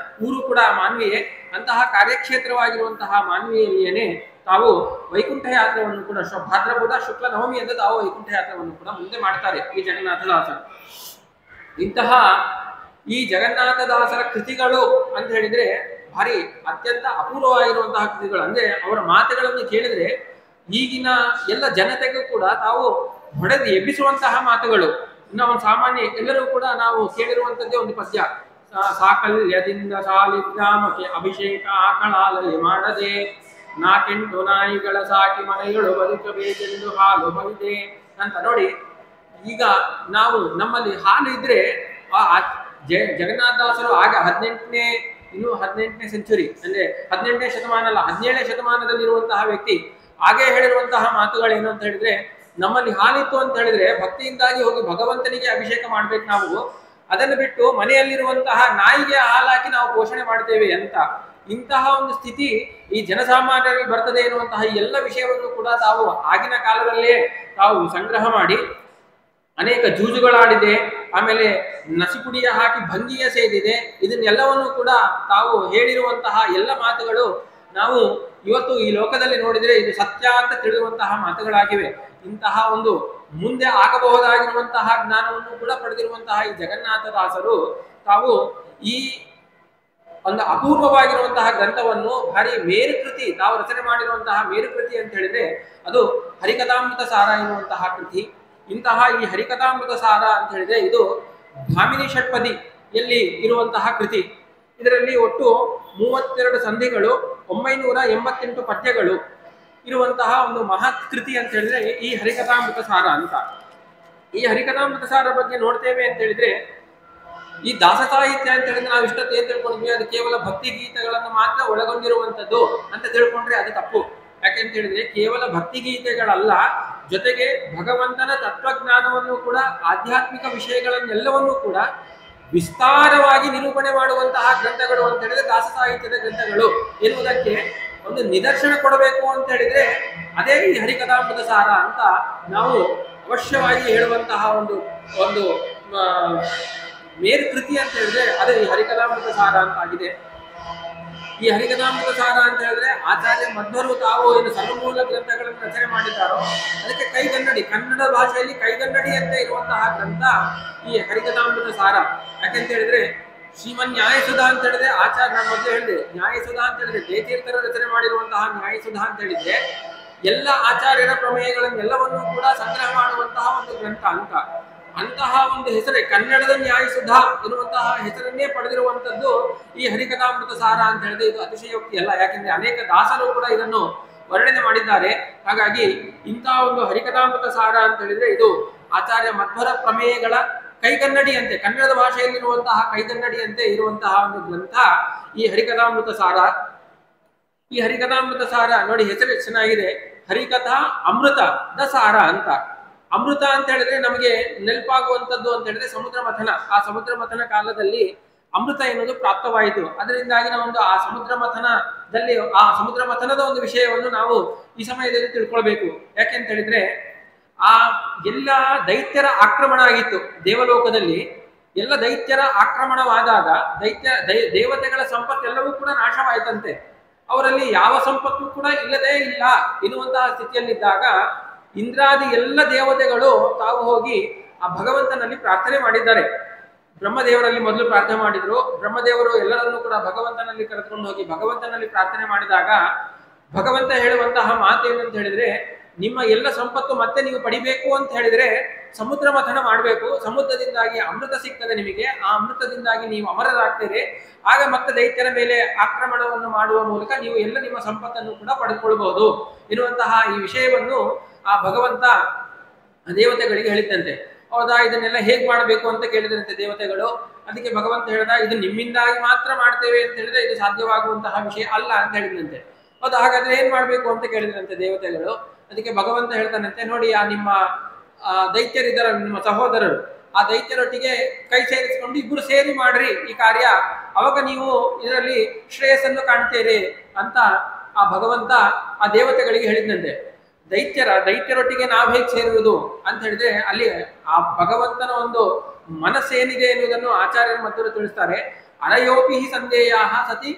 A: ಊರು ಕೂಡ ಮಾನ್ವಿಯೇ. ಅಂತಹ ಕಾರ್ಯಕ್ಷೇತ್ರವಾಗಿರುವಂತಹ ಮಾನ್ವಿಯಲ್ಲಿಯೇ ತಾವು ವೈಕುಂಠ ಯಾತ್ರೆಯನ್ನು ಕೂಡ ಭಾದ್ರಪದ ಶುಕ್ಲ ನವಮಿ ಎಂದು ತಾವು ವೈಕುಂಠ ಯಾತ್ರೆಯನ್ನು ಕೂಡ ಮುಂದೆ ಮಾಡ್ತಾರೆ ಈ ಜಗನ್ನಾಥದಾಸರು. ಇಂತಹ ಈ ಜಗನ್ನಾಥದಾಸರ ಕೃತಿಗಳು ಅಂತ ಹೇಳಿದ್ರೆ ಭಾರಿ ಅತ್ಯಂತ ಅಪೂರ್ವವಾಗಿರುವಂತಹ ಕೃತಿಗಳು. ಅಂದ್ರೆ ಅವರ ಮಾತುಗಳನ್ನು ಕೇಳಿದ್ರೆ ಈಗಿನ ಎಲ್ಲ ಜನತೆಗೂ ಕೂಡ ತಾವು ಹೊಡೆದು ಎಬ್ಬಿಸುವಂತಹ ಮಾತುಗಳು. ಇನ್ನು ಒಂದು ಸಾಮಾನ್ಯ ಎಲ್ಲರೂ ಕೂಡ ನಾವು ಕೇಳಿರುವಂತದ್ದೇ ಒಂದು ಪದ್ಯ, ಸಾಕಲ್ಯದಿಂದ ಸಾಲಿಗ್ರಾಮಕ್ಕೆ ಅಭಿಷೇಕ ಆಕಳಾಲಲ್ಲಿ ಮಾಡದೆ, ನಾಕೆಂಟು ನಾಯಿಗಳ ಸಾಕಿ ಮನೆಗಳು ಬದುಕಬೇಕೆಂದು ಹಾಲು ಬವಿದೆ ಅಂತ. ನೋಡಿ, ಈಗ ನಾವು ನಮ್ಮಲ್ಲಿ ಹಾಲು ಇದ್ರೆ ಜಗನ್ನಾಥದಾಸರು ಆಗ 18ನೇ ಸೆಂಚುರಿ ಅಂದ್ರೆ 18ನೇ ಶತಮಾನ ಅಲ್ಲ 17ನೇ ಶತಮಾನದಲ್ಲಿರುವಂತಹ ವ್ಯಕ್ತಿ ಹಾಗೆ ಹೇಳಿರುವಂತಹ ಮಾತುಗಳೇನು ಅಂತ ಹೇಳಿದ್ರೆ, ನಮ್ಮಲ್ಲಿ ಹಾಲಿತ್ತು ಅಂತ ಹೇಳಿದ್ರೆ ಭಕ್ತಿಯಿಂದಾಗಿ ಹೋಗಿ ಭಗವಂತನಿಗೆ ಅಭಿಷೇಕ ಮಾಡ್ಬೇಕು ನಾವು, ಅದನ್ನು ಬಿಟ್ಟು ಮನೆಯಲ್ಲಿರುವಂತಹ ನಾಯಿಗೆ ಹಾಲಾಕಿ ನಾವು ಪೋಷಣೆ ಮಾಡ್ತೇವೆ ಅಂತ. ಇಂತಹ ಒಂದು ಸ್ಥಿತಿ ಈ ಜನಸಾಮಾನ್ಯರಲ್ಲಿ ಬರ್ತದೆ ಎನ್ನುವಂತಹ ಎಲ್ಲ ವಿಷಯವನ್ನು ಕೂಡ ತಾವು ಆಗಿನ ಕಾಲದಲ್ಲೇ ತಾವು ಸಂಗ್ರಹ ಮಾಡಿ ಅನೇಕ ಜೂಜುಗಳಾಡಿದೆ, ಆಮೇಲೆ ನಸಿಪುಡಿಯ ಹಾಕಿ ಭಂಗಿಯ ಸೇದಿದೆ. ಇದನ್ನೆಲ್ಲವನ್ನು ಕೂಡ ತಾವು ಹೇಳಿರುವಂತಹ ಎಲ್ಲ ಮಾತುಗಳು ನಾವು ಇವತ್ತು ಈ ಲೋಕದಲ್ಲಿ ನೋಡಿದ್ರೆ ಇದು ಸತ್ಯ ಅಂತ ತಿಳಿಯುವಂತಹ ಮಾತುಗಳಾಗಿವೆ. ಇಂತಹ ಒಂದು ಮುಂದೆ ಆಗಬಹುದಾಗಿರುವಂತಹ ಜ್ಞಾನವನ್ನು ಕೂಡ ಪಡೆದಿರುವಂತಹ ಈ ಜಗನ್ನಾಥದಾಸರು ತಾವು ಈ ಒಂದು ಅಪೂರ್ವವಾಗಿರುವಂತಹ ಗ್ರಂಥವನ್ನು ಭಾರಿ ಮೇರುಕೃತಿ ತಾವು ರಚನೆ ಮಾಡಿರುವಂತಹ ಮೇರುಕೃತಿ ಅಂತ ಹೇಳಿದ್ರೆ ಅದು ಹರಿಕಥಾಮೃತ ಸಾರ ಎನ್ನುವಂತಹ ಕೃತಿ. ಇಂತಹ ಈ ಹರಿಕಥಾಮೃತ ಸಾರ ಅಂತ ಹೇಳಿದ್ರೆ ಇದು ಭಾಮಿನಿ ಷಟ್ಪದಿಯಲ್ಲಿ ಇರುವಂತಹ ಕೃತಿ. ಇದರಲ್ಲಿ ಒಟ್ಟು 32 ಸಂಧಿಗಳು, 988 ಪದ್ಯಗಳು ಇರುವಂತಹ ಒಂದು ಮಹತ್ ಕೃತಿ ಅಂತ ಹೇಳಿದ್ರೆ ಈ ಹರಿಕಥಾಮೃತ ಸಾರ ಅಂತ. ಈ ಹರಿಕಥಾಮೃತ ಸಾರ ಬಗ್ಗೆ ನೋಡ್ತೇವೆ ಅಂತ ಹೇಳಿದ್ರೆ, ಈ ದಾಸ ಸಾಹಿತ್ಯ ಅಂತ ಹೇಳಿದ್ರೆ ನಾವು ಇಷ್ಟೊತ್ತು ಏನ್ ತಿಳ್ಕೊಂಡ್ವಿ, ಅದು ಕೇವಲ ಭಕ್ತಿ ಗೀತೆಗಳನ್ನು ಮಾತ್ರ ಒಳಗೊಂಡಿರುವಂತದ್ದು ಅಂತ ತಿಳ್ಕೊಂಡ್ರೆ ಅದು ತಪ್ಪು. ಯಾಕೆಂತ ಹೇಳಿದ್ರೆ ಕೇವಲ ಭಕ್ತಿ ಗೀತೆಗಳಲ್ಲ, ಜೊತೆಗೆ ಭಗವಂತನ ತತ್ವಜ್ಞಾನವನ್ನು ಕೂಡ, ಆಧ್ಯಾತ್ಮಿಕ ವಿಷಯಗಳನ್ನೆಲ್ಲವನ್ನೂ ಕೂಡ ವಿಸ್ತಾರವಾಗಿ ನಿರೂಪಣೆ ಮಾಡುವಂತಹ ಗ್ರಂಥಗಳು ಅಂತ ಹೇಳಿದ್ರೆ ದಾಸ ಸಾಹಿತ್ಯದ ಗ್ರಂಥಗಳು ಎನ್ನುವುದಕ್ಕೆ ಒಂದು ನಿದರ್ಶನ ಕೊಡಬೇಕು ಅಂತ ಹೇಳಿದ್ರೆ ಅದೇ ಈ ಹರಿಕಥಾಮೃತ ಸಾರ ಅಂತ ನಾವು ಅವಶ್ಯವಾಗಿ ಹೇಳುವಂತಹ ಒಂದು ಒಂದು ಮೇರು ಕೃತಿ ಅಂತ ಹೇಳಿದ್ರೆ ಅದೇ ಈ ಹರಿಕಥಾಮೃತ ಸಾರ ಅಂತ ಆಗಿದೆ. ಈ ಹರಿಕಥಾಮೃತ ಸಾರ ಅಂತ ಹೇಳಿದ್ರೆ ಆಚಾರ್ಯ ಮಧ್ವರು ತಾವು ಏನು ಸರ್ವಮೂಲ ಗ್ರಂಥಗಳನ್ನು ರಚನೆ ಮಾಡಿದ್ದಾರೋ ಅದಕ್ಕೆ ಕೈಗನ್ನಡಿ, ಕನ್ನಡ ಭಾಷೆಯಲ್ಲಿ ಕೈಗನ್ನಡಿ ಅಂತ ಇರುವಂತಹ ಗ್ರಂಥ ಈ ಹರಿಕಥಾಮೃತ ಸಾರ. ಯಾಕೆಂತ ಹೇಳಿದ್ರೆ ಶ್ರೀಮನ್ ನ್ಯಾಯಸುಧಾ ಅಂತ ಹೇಳಿದ್ರೆ ಆಚಾರ್ಯ, ನಾನು ಮೊದಲು ಹೇಳಿದೆ, ನ್ಯಾಯಸುಧಾ ಅಂತ ಹೇಳಿದ್ರೆ ಜಯತೀರ್ಥರ ರಚನೆ ಮಾಡಿರುವಂತಹ ನ್ಯಾಯಸುಧಾ ಅಂತ ಹೇಳಿದ್ರೆ ಎಲ್ಲ ಆಚಾರ್ಯರ ಪ್ರಮೇಯಗಳನ್ನೆಲ್ಲವನ್ನೂ ಕೂಡ ಸಂಗ್ರಹ ಮಾಡುವಂತಹ ಒಂದು ಗ್ರಂಥ ಅಂತ. ಅಂತಹ ಒಂದು ಹೆಸರೇ ಕನ್ನಡದ ನ್ಯಾಯಸುಧಾ ಎನ್ನುವಂತಹ ಹೆಸರನ್ನೇ ಪಡೆದಿರುವಂತದ್ದು ಈ ಹರಿಕಥಾಮೃತ ಸಾರ ಅಂತ ಹೇಳಿದ್ರೆ ಇದು ಅತಿಶಯೋಕ್ತಿ ಅಲ್ಲ. ಯಾಕೆಂದ್ರೆ ಅನೇಕ ದಾಸರು ಕೂಡ ಇದನ್ನು ವರ್ಣನೆ ಮಾಡಿದ್ದಾರೆ. ಹಾಗಾಗಿ ಇಂತಹ ಒಂದು ಹರಿಕಥಾಮೃತ ಸಾರ ಅಂತ ಹೇಳಿದ್ರೆ ಇದು ಆಚಾರ್ಯ ಮಧ್ವರ ಪ್ರಮೇಯಗಳ ಕೈಗನ್ನಡಿಯಂತೆ, ಕನ್ನಡದ ಭಾಷೆಯಲ್ಲಿರುವಂತಹ ಕೈಗನ್ನಡಿಯಂತೆ ಇರುವಂತಹ ಒಂದು ಗ್ರಂಥ ಈ ಹರಿಕಥಾಮೃತ ಸಾರ. ಈ ಹರಿಕಥಾಮೃತ ಸಾರ ನೋಡಿ ಹೆಸರು ಚೆನ್ನಾಗಿದೆ, ಹರಿಕಥಾ ಅಮೃತದ ಸಾರ ಅಂತ. ಅಮೃತ ಅಂತ ಹೇಳಿದ್ರೆ ನಮಗೆ ನೆನಪಾಗುವಂತದ್ದು ಅಂತ ಹೇಳಿದ್ರೆ ಸಮುದ್ರ ಮಥನ. ಆ ಸಮುದ್ರ ಮಥನ ಕಾಲದಲ್ಲಿ ಅಮೃತ ಎನ್ನುವುದು ಪ್ರಾಪ್ತವಾಯಿತು. ಅದರಿಂದಾಗಿ ನಾವೊಂದು ಆ ಸಮುದ್ರ ಮಥನದಲ್ಲಿ ಆ ಸಮುದ್ರ ಮಥನದ ಒಂದು ವಿಷಯವನ್ನು ನಾವು ಈ ಸಮಯದಲ್ಲಿ ತಿಳ್ಕೊಳ್ಬೇಕು. ಯಾಕೆಂತ ಹೇಳಿದ್ರೆ ಆ ಎಲ್ಲ ದೈತ್ಯರ ಆಕ್ರಮಣ ಆಗಿತ್ತು ದೇವಲೋಕದಲ್ಲಿ. ಎಲ್ಲ ದೈತ್ಯರ ಆಕ್ರಮಣವಾದಾಗ ದೇವತೆಗಳ ಸಂಪತ್ತೆಲ್ಲವೂ ಕೂಡ ನಾಶವಾಯಿತಂತೆ. ಅವರಲ್ಲಿ ಯಾವ ಸಂಪತ್ತು ಕೂಡ ಇಲ್ಲದೇ ಇಲ್ಲ ಎನ್ನುವಂತಹ ಸ್ಥಿತಿಯಲ್ಲಿದ್ದಾಗ ಇಂದ್ರಾದಿ ಎಲ್ಲ ದೇವತೆಗಳು ತಾವು ಹೋಗಿ ಆ ಭಗವಂತನಲ್ಲಿ ಪ್ರಾರ್ಥನೆ ಮಾಡಿದ್ದಾರೆ. ಬ್ರಹ್ಮದೇವರಲ್ಲಿ ಮೊದಲು ಪ್ರಾರ್ಥನೆ ಮಾಡಿದ್ರು. ಬ್ರಹ್ಮದೇವರು ಎಲ್ಲರನ್ನೂ ಕೂಡ ಭಗವಂತನಲ್ಲಿ ಕರೆದುಕೊಂಡು ಹೋಗಿ ಭಗವಂತನಲ್ಲಿ ಪ್ರಾರ್ಥನೆ ಮಾಡಿದಾಗ ಭಗವಂತ ಹೇಳುವಂತಹ ಮಾತೇನಂತ ಹೇಳಿದ್ರೆ, ನಿಮ್ಮ ಎಲ್ಲ ಸಂಪತ್ತು ಮತ್ತೆ ನೀವು ಪಡಿಬೇಕು ಅಂತ ಹೇಳಿದ್ರೆ ಸಮುದ್ರ ಮಥನ ಮಾಡಬೇಕು. ಸಮುದ್ರದಿಂದಾಗಿ ಅಮೃತ ಸಿಗ್ತದೆ ನಿಮಗೆ. ಆ ಅಮೃತದಿಂದಾಗಿ ನೀವು ಅಮರರಾಗ್ತೀರಿ. ಆಗ ಮತ್ತೆ ದೈತ್ಯರ ಮೇಲೆ ಆಕ್ರಮಣವನ್ನು ಮಾಡುವ ಮೂಲಕ ನೀವು ಎಲ್ಲ ನಿಮ್ಮ ಸಂಪತ್ತನ್ನು ಕೂಡ ಪಡೆದುಕೊಳ್ಬಹುದು ಇರುವಂತಹ ಈ ವಿಷಯವನ್ನು ಆ ಭಗವಂತ ದೇವತೆಗಳಿಗೆ ಹೇಳಿದ್ದಂತೆ. ಹೌದಾ, ಇದನ್ನೆಲ್ಲ ಹೇಗ್ ಮಾಡಬೇಕು ಅಂತ ಕೇಳಿದ್ರಂತೆ ದೇವತೆಗಳು. ಅದಕ್ಕೆ ಭಗವಂತ ಹೇಳ್ದ, ಇದು ನಿಮ್ಮಿಂದಾಗಿ ಮಾತ್ರ ಮಾಡ್ತೇವೆ ಅಂತ ಹೇಳಿದ್ರೆ ಇದು ಸಾಧ್ಯವಾಗುವಂತಹ ವಿಷಯ ಅಲ್ಲ ಅಂತ ಹೇಳಿದಂತೆ. ಹೌದಾ, ಹಾಗಾದ್ರೆ ಏನ್ ಮಾಡ್ಬೇಕು ಅಂತ ಕೇಳಿದ್ರಂತೆ ದೇವತೆಗಳು. ಅದಕ್ಕೆ ಭಗವಂತ ಹೇಳ್ತಾನಂತೆ, ನೋಡಿ ಆ ನಿಮ್ಮ ದೈತ್ಯರಿದ್ದರ ನಿಮ್ಮ ಸಹೋದರರು, ಆ ದೈತ್ಯರೊಟ್ಟಿಗೆ ಕೈ ಸೇರಿಸಿಕೊಂಡು ಇಬ್ಬರು ಸೇರಿ ಮಾಡ್ರಿ ಈ ಕಾರ್ಯ, ಅವಾಗ ನೀವು ಇದರಲ್ಲಿ ಶ್ರೇಯಸ್ಸನ್ನು ಕಾಣ್ತೀರಿ ಅಂತ ಆ ಭಗವಂತ ಆ ದೇವತೆಗಳಿಗೆ ಹೇಳಿದಂತೆ. ದೈತ್ಯರೊಟ್ಟಿಗೆ ನಾವು ಹೇಗೆ ಸೇರುವುದು ಅಂತ ಹೇಳಿದ್ರೆ ಅಲ್ಲಿ ಆ ಭಗವಂತನ ಒಂದು ಮನಸ್ಸೇನಿದೆ ಎನ್ನುವುದನ್ನು ಆಚಾರ್ಯರ ಮಧ್ವರು ತಿಳಿಸ್ತಾರೆ. ಅರಯೋಪಿ ಸಂದೇಯ ಸತಿ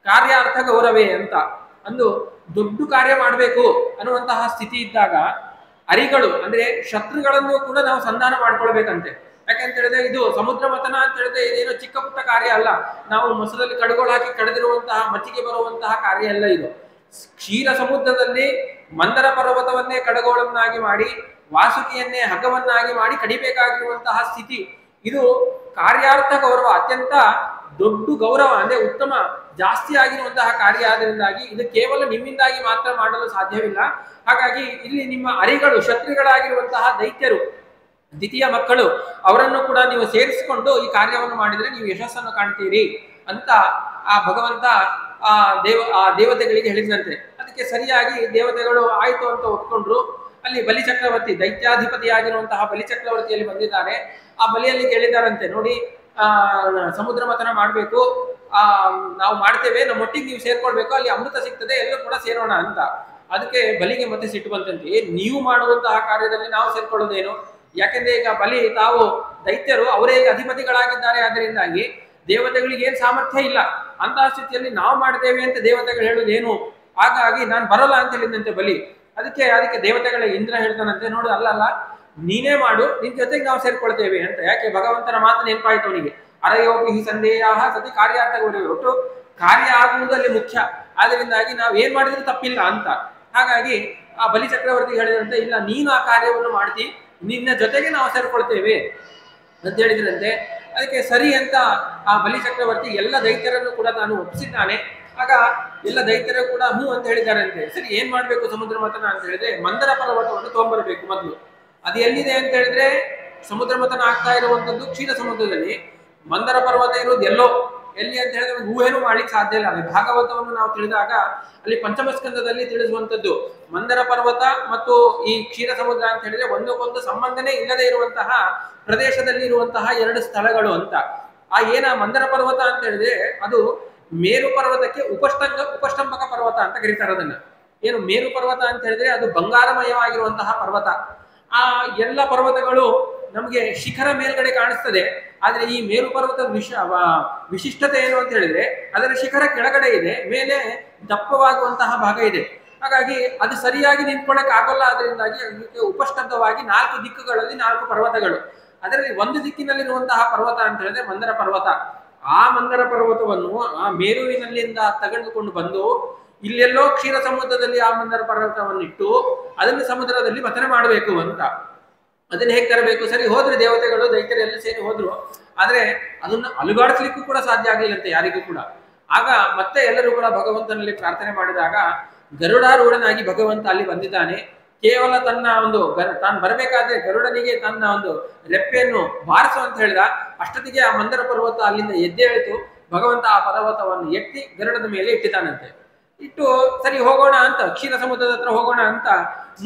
A: ಕಾರ್ಯಾರ್ಥ ಗೌರವೇ ಅಂತ. ಒಂದು ದೊಡ್ಡ ಕಾರ್ಯ ಮಾಡಬೇಕು ಅನ್ನುವಂತಹ ಸ್ಥಿತಿ ಇದ್ದಾಗ ಅರಿಗಳು ಅಂದ್ರೆ ಶತ್ರುಗಳನ್ನು ಕೂಡ ನಾವು ಸಂಧಾನ ಮಾಡ್ಕೊಳ್ಬೇಕಂತೆ. ಯಾಕೆಂತ ಹೇಳಿದ್ರೆ ಇದು ಸಮುದ್ರ ಮಥನ ಅಂತ ಹೇಳಿದ್ರೆ ಇದೇನೋ ಚಿಕ್ಕ ಪುಟ್ಟ ಕಾರ್ಯ ಅಲ್ಲ. ನಾವು ಮೊಸರಲ್ಲಿ ಕಡುಗೋಳು ಹಾಕಿ ಕಳೆದಿರುವಂತಹ ಮಚ್ಚಿಗೆ ಬರುವಂತಹ ಕಾರ್ಯ ಅಲ್ಲ ಇದು. ಕ್ಷೀರ ಸಮುದ್ರದಲ್ಲಿ ಮಂದರ ಪರ್ವತವನ್ನೇ ಕಡಗೋಳನ್ನಾಗಿ ಮಾಡಿ, ವಾಸುಕಿಯನ್ನೇ ಹಗ್ಗವನ್ನಾಗಿ ಮಾಡಿ ಕಡಿಬೇಕಾಗಿರುವಂತಹ ಸ್ಥಿತಿ. ಇದು ಕಾರ್ಯಾರ್ಥ ಗೌರವ, ಅತ್ಯಂತ ದೊಡ್ಡ ಗೌರವ ಅಂದ್ರೆ ಉತ್ತಮ ಜಾಸ್ತಿ ಆಗಿರುವಂತಹ ಕಾರ್ಯ. ಆದ್ದರಿಂದಾಗಿ ಇದು ಕೇವಲ ನಿಮ್ಮಿಂದಾಗಿ ಮಾತ್ರ ಮಾಡಲು ಸಾಧ್ಯವಿಲ್ಲ. ಹಾಗಾಗಿ ಇಲ್ಲಿ ನಿಮ್ಮ ಅರಿಗಳು, ಶತ್ರುಗಳಾಗಿರುವಂತಹ ದೈತ್ಯರು, ದ್ವಿತೀಯ ಮಕ್ಕಳು, ಅವರನ್ನು ಕೂಡ ನೀವು ಸೇರಿಸಿಕೊಂಡು ಈ ಕಾರ್ಯವನ್ನು ಮಾಡಿದ್ರೆ ನೀವು ಯಶಸ್ಸನ್ನು ಕಾಣ್ತೀರಿ ಅಂತ ಆ ಭಗವಂತ ಆ ದೇವತೆಗಳಿಗೆ ಹೇಳಿದಂತೆ. ಅದಕ್ಕೆ ಸರಿಯಾಗಿ ದೇವತೆಗಳು ಆಯ್ತು ಅಂತ ಒಪ್ಕೊಂಡ್ರು. ಅಲ್ಲಿ ಬಲಿಚಕ್ರವರ್ತಿ, ದೈತ್ಯಾಧಿಪತಿಯಾಗಿರುವಂತಹ ಬಲಿಚಕ್ರವರ್ತಿಯಲ್ಲಿ ಬಂದಿದ್ದಾರೆ. ಆ ಬಲಿಯಲ್ಲಿ ಕೇಳಿದಾರಂತೆ, ನೋಡಿ ಸಮುದ್ರ ಮಥನ ಮಾಡಬೇಕು, ನಾವು ಮಾಡ್ತೇವೆ, ನಮ್ಮೊಟ್ಟಿಗೆ ನೀವು ಸೇರ್ಕೊಳ್ಬೇಕು, ಅಲ್ಲಿ ಅಮೃತ ಸಿಗ್ತದೆ, ಎಲ್ಲರೂ ಕೂಡ ಸೇರೋಣ ಅಂತ. ಅದಕ್ಕೆ ಬಲಿಗೆ ಮತ್ತೆ ಸಿಟ್ಟು ಬಂತಂತೆ, ನೀವು ಮಾಡುವಂತಹ ಕಾರ್ಯದಲ್ಲಿ ನಾವು ಸೇರ್ಕೊಳ್ಳೋದೇನು? ಯಾಕೆಂದ್ರೆ ಈಗ ಬಲಿ ತಾವು ದೈತ್ಯರು, ಅವರೇ ಅಧಿಪತಿಗಳಾಗಿದ್ದಾರೆ. ಆದ್ದರಿಂದಾಗಿ ದೇವತೆಗಳಿಗೆ ಏನ್ ಸಾಮರ್ಥ್ಯ ಇಲ್ಲ. ಅಂತಹ ಸ್ಥಿತಿಯಲ್ಲಿ ನಾವು ಮಾಡ್ತೇವೆ ಅಂತ ದೇವತೆಗಳು ಹೇಳುವುದೇನು? ಹಾಗಾಗಿ ನಾನು ಬರೋಲ್ಲ ಅಂತ ಹೇಳಿದಂತೆ ಬಲಿ. ಅದಕ್ಕೆ ದೇವತೆಗಳ ಇಂದ್ರ ಹೇಳ್ತಾನಂತೆ, ನೋಡು ಅಲ್ಲಲ್ಲ, ನೀನೇ ಮಾಡು, ನಿನ್ ಜೊತೆಗೆ ನಾವು ಸೇರ್ಕೊಳ್ತೇವೆ ಅಂತ. ಯಾಕೆ? ಭಗವಂತನ ಮಾತು ನೆನಪಾಯ್ತು ಅವನಿಗೆ. ಅರಯೋಪಿ ಸಂದೇಹ ಸತಿ ಕಾರ್ಯಾರ್ಥ ಗೌರವ. ಒಟ್ಟು ಕಾರ್ಯ ಆಗುವುದಲ್ಲಿ ಮುಖ್ಯ. ಆದ್ರಿಂದಾಗಿ ನಾವು ಏನ್ ಮಾಡಿದ್ರು ತಪ್ಪಿಲ್ಲ ಅಂತ. ಹಾಗಾಗಿ ಆ ಬಲಿ ಚಕ್ರವರ್ತಿ ಹೇಳಿದಂತೆ, ಇಲ್ಲ, ನೀನು ಆ ಕಾರ್ಯವನ್ನು ಮಾಡ್ತಿ, ನಿನ್ನ ಜೊತೆಗೆ ನಾವು ಸೇರ್ಕೊಳ್ತೇವೆ ಅಂತ ಹೇಳಿದ್ರಂತೆ. ಅದಕ್ಕೆ ಸರಿ ಅಂತ ಆ ಬಲಿ ಚಕ್ರವರ್ತಿ ಎಲ್ಲ ದೈತ್ಯರನ್ನು ಕೂಡ ತಾನು ಒಪ್ಪಿಸಿದ್ದಾನೆ. ಆಗ ಎಲ್ಲ ದೈತ್ಯರು ಕೂಡ ಹೂ ಅಂತ ಹೇಳಿದಾರಂತೆ. ಸರಿ, ಏನ್ ಮಾಡ್ಬೇಕು ಸಮುದ್ರ ಮಥನ ಅಂತ ಹೇಳಿದ್ರೆ ಮಂದರ ಪರ್ವತವನ್ನು ತಗೊಂಡ್ಬರ್ಬೇಕು ಮೊದಲು. ಅದು ಎಲ್ಲಿದೆ ಅಂತ ಹೇಳಿದ್ರೆ ಸಮುದ್ರ ಮಥನ ಆಗ್ತಾ ಇರುವಂತದ್ದು ಕ್ಷೀರ ಸಮುದ್ರದಲ್ಲಿ. ಮಂದರ ಪರ್ವತ ಇರೋದು ಎಲ್ಲಿ ಅಂತ ಹೇಳಿದ್ರೆ ಊಹೆನೂ ಮಾಡ್ಲಿಕ್ಕೆ ಸಾಧ್ಯ ಇಲ್ಲ. ಅದೇ ಭಾಗವತವನ್ನು ನಾವು ತಿಳಿದಾಗ ಅಲ್ಲಿ ಪಂಚಮಸ್ಕಂದದಲ್ಲಿ ತಿಳಿಸುವಂತದ್ದು ಮಂದರ ಪರ್ವತ ಮತ್ತು ಈ ಕ್ಷೀರ ಸಮುದ್ರ ಅಂತ ಹೇಳಿದ್ರೆ ಒಂದಕ್ಕೊಂದು ಸಂಬಂಧನೇ ಇಲ್ಲದೆ ಇರುವಂತಹ ಪ್ರದೇಶದಲ್ಲಿ ಇರುವಂತಹ ಎರಡು ಸ್ಥಳಗಳು ಅಂತ. ಏನ ಮಂದರ ಪರ್ವತ ಅಂತ ಹೇಳಿದ್ರೆ ಅದು ಮೇರು ಪರ್ವತಕ್ಕೆ ಉಪಷ್ಟಂಭಕ ಪರ್ವತ ಅಂತ ಕರೀತಾರೆ ಅದನ್ನ. ಏನು ಮೇರು ಪರ್ವತ ಅಂತ ಹೇಳಿದ್ರೆ ಅದು ಬಂಗಾರಮಯವಾಗಿರುವಂತಹ ಪರ್ವತ. ಆ ಎಲ್ಲ ಪರ್ವತಗಳು ನಮಗೆ ಶಿಖರ ಮೇಲ್ಗಡೆ ಕಾಣಿಸ್ತದೆ. ಆದ್ರೆ ಈ ಮೇರು ಪರ್ವತದ ವಿಶಿಷ್ಟತೆ ಏನು ಅಂತ ಹೇಳಿದ್ರೆ ಅದರ ಶಿಖರ ಕೆಳಗಡೆ ಇದೆ, ಮೇಲೆ ದಪ್ಪವಾಗುವಂತಹ ಭಾಗ ಇದೆ. ಹಾಗಾಗಿ ಅದು ಸರಿಯಾಗಿ ನಿಂತ್ಕೊಳ್ಳಕ್ ಆಗೋಲ್ಲ. ಅದರಿಂದಾಗಿ ಅದಕ್ಕೆ ಉಪಷ್ಟಬ್ಧವಾಗಿ 4 ದಿಕ್ಕುಗಳಲ್ಲಿ 4 ಪರ್ವತಗಳು. ಅದರಲ್ಲಿ ಒಂದು ದಿಕ್ಕಿನಲ್ಲಿರುವಂತಹ ಪರ್ವತ ಅಂತ ಹೇಳಿದ್ರೆ ಮಂದರ ಪರ್ವತ. ಆ ಮಂದರ ಪರ್ವತವನ್ನು ಆ ಮೇರುವಿನಲ್ಲಿಂದ ತೆಗೆದುಕೊಂಡು ಬಂದು ಇಲ್ಲೆಲ್ಲೋ ಕ್ಷೀರ ಸಮುದ್ರದಲ್ಲಿ ಆ ಮಂದರ ಪರ್ವತವನ್ನು ಇಟ್ಟು ಅದನ್ನು ಸಮುದ್ರದಲ್ಲಿ ಮಥನ ಮಾಡಬೇಕು ಅಂತ. ಅದನ್ನ ಹೇಗೆ ತರಬೇಕು? ಸರಿ, ಹೋದ್ರೆ ದೇವತೆಗಳು ದೈತ್ಯರು ಎಲ್ಲ ಸೇರಿ ಹೋದ್ರು. ಆದ್ರೆ ಅದನ್ನ ಅಲುಗಾಡಿಸ್ಲಿಕ್ಕೂ ಕೂಡ ಸಾಧ್ಯ ಆಗಲಿಲ್ಲಂತೆ ಯಾರಿಗೂ ಕೂಡ. ಆಗ ಮತ್ತೆ ಎಲ್ಲರೂ ಕೂಡ ಭಗವಂತನಲ್ಲಿ ಪ್ರಾರ್ಥನೆ ಮಾಡಿದಾಗ ಗರುಡಾರೂಢನಾಗಿ ಭಗವಂತ ಅಲ್ಲಿ ಬಂದಿದ್ದಾನೆ. ಕೇವಲ ತನ್ನ ಒಂದು ತಾನು ಬರಬೇಕಾದ್ರೆ ಗರುಡನಿಗೆ ತನ್ನ ಒಂದು ರೆಪ್ಪೆಯನ್ನು ಬಾರಿಸು ಅಂತ ಹೇಳಿದ. ಅಷ್ಟೊತ್ತಿಗೆ ಆ ಮಂದರ ಪರ್ವತ ಅಲ್ಲಿಂದ ಎದ್ದೇಳಿತು. ಭಗವಂತ ಆ ಪರ್ವತವನ್ನು ಎತ್ತಿ ಗರುಡದ ಮೇಲೆ ಇಟ್ಟಿದ್ದಾನಂತೆ. ಇಟ್ಟು ಸರಿ ಹೋಗೋಣ ಅಂತ, ಕ್ಷೀರ ಸಮುದ್ರದ ಹತ್ರ ಹೋಗೋಣ ಅಂತ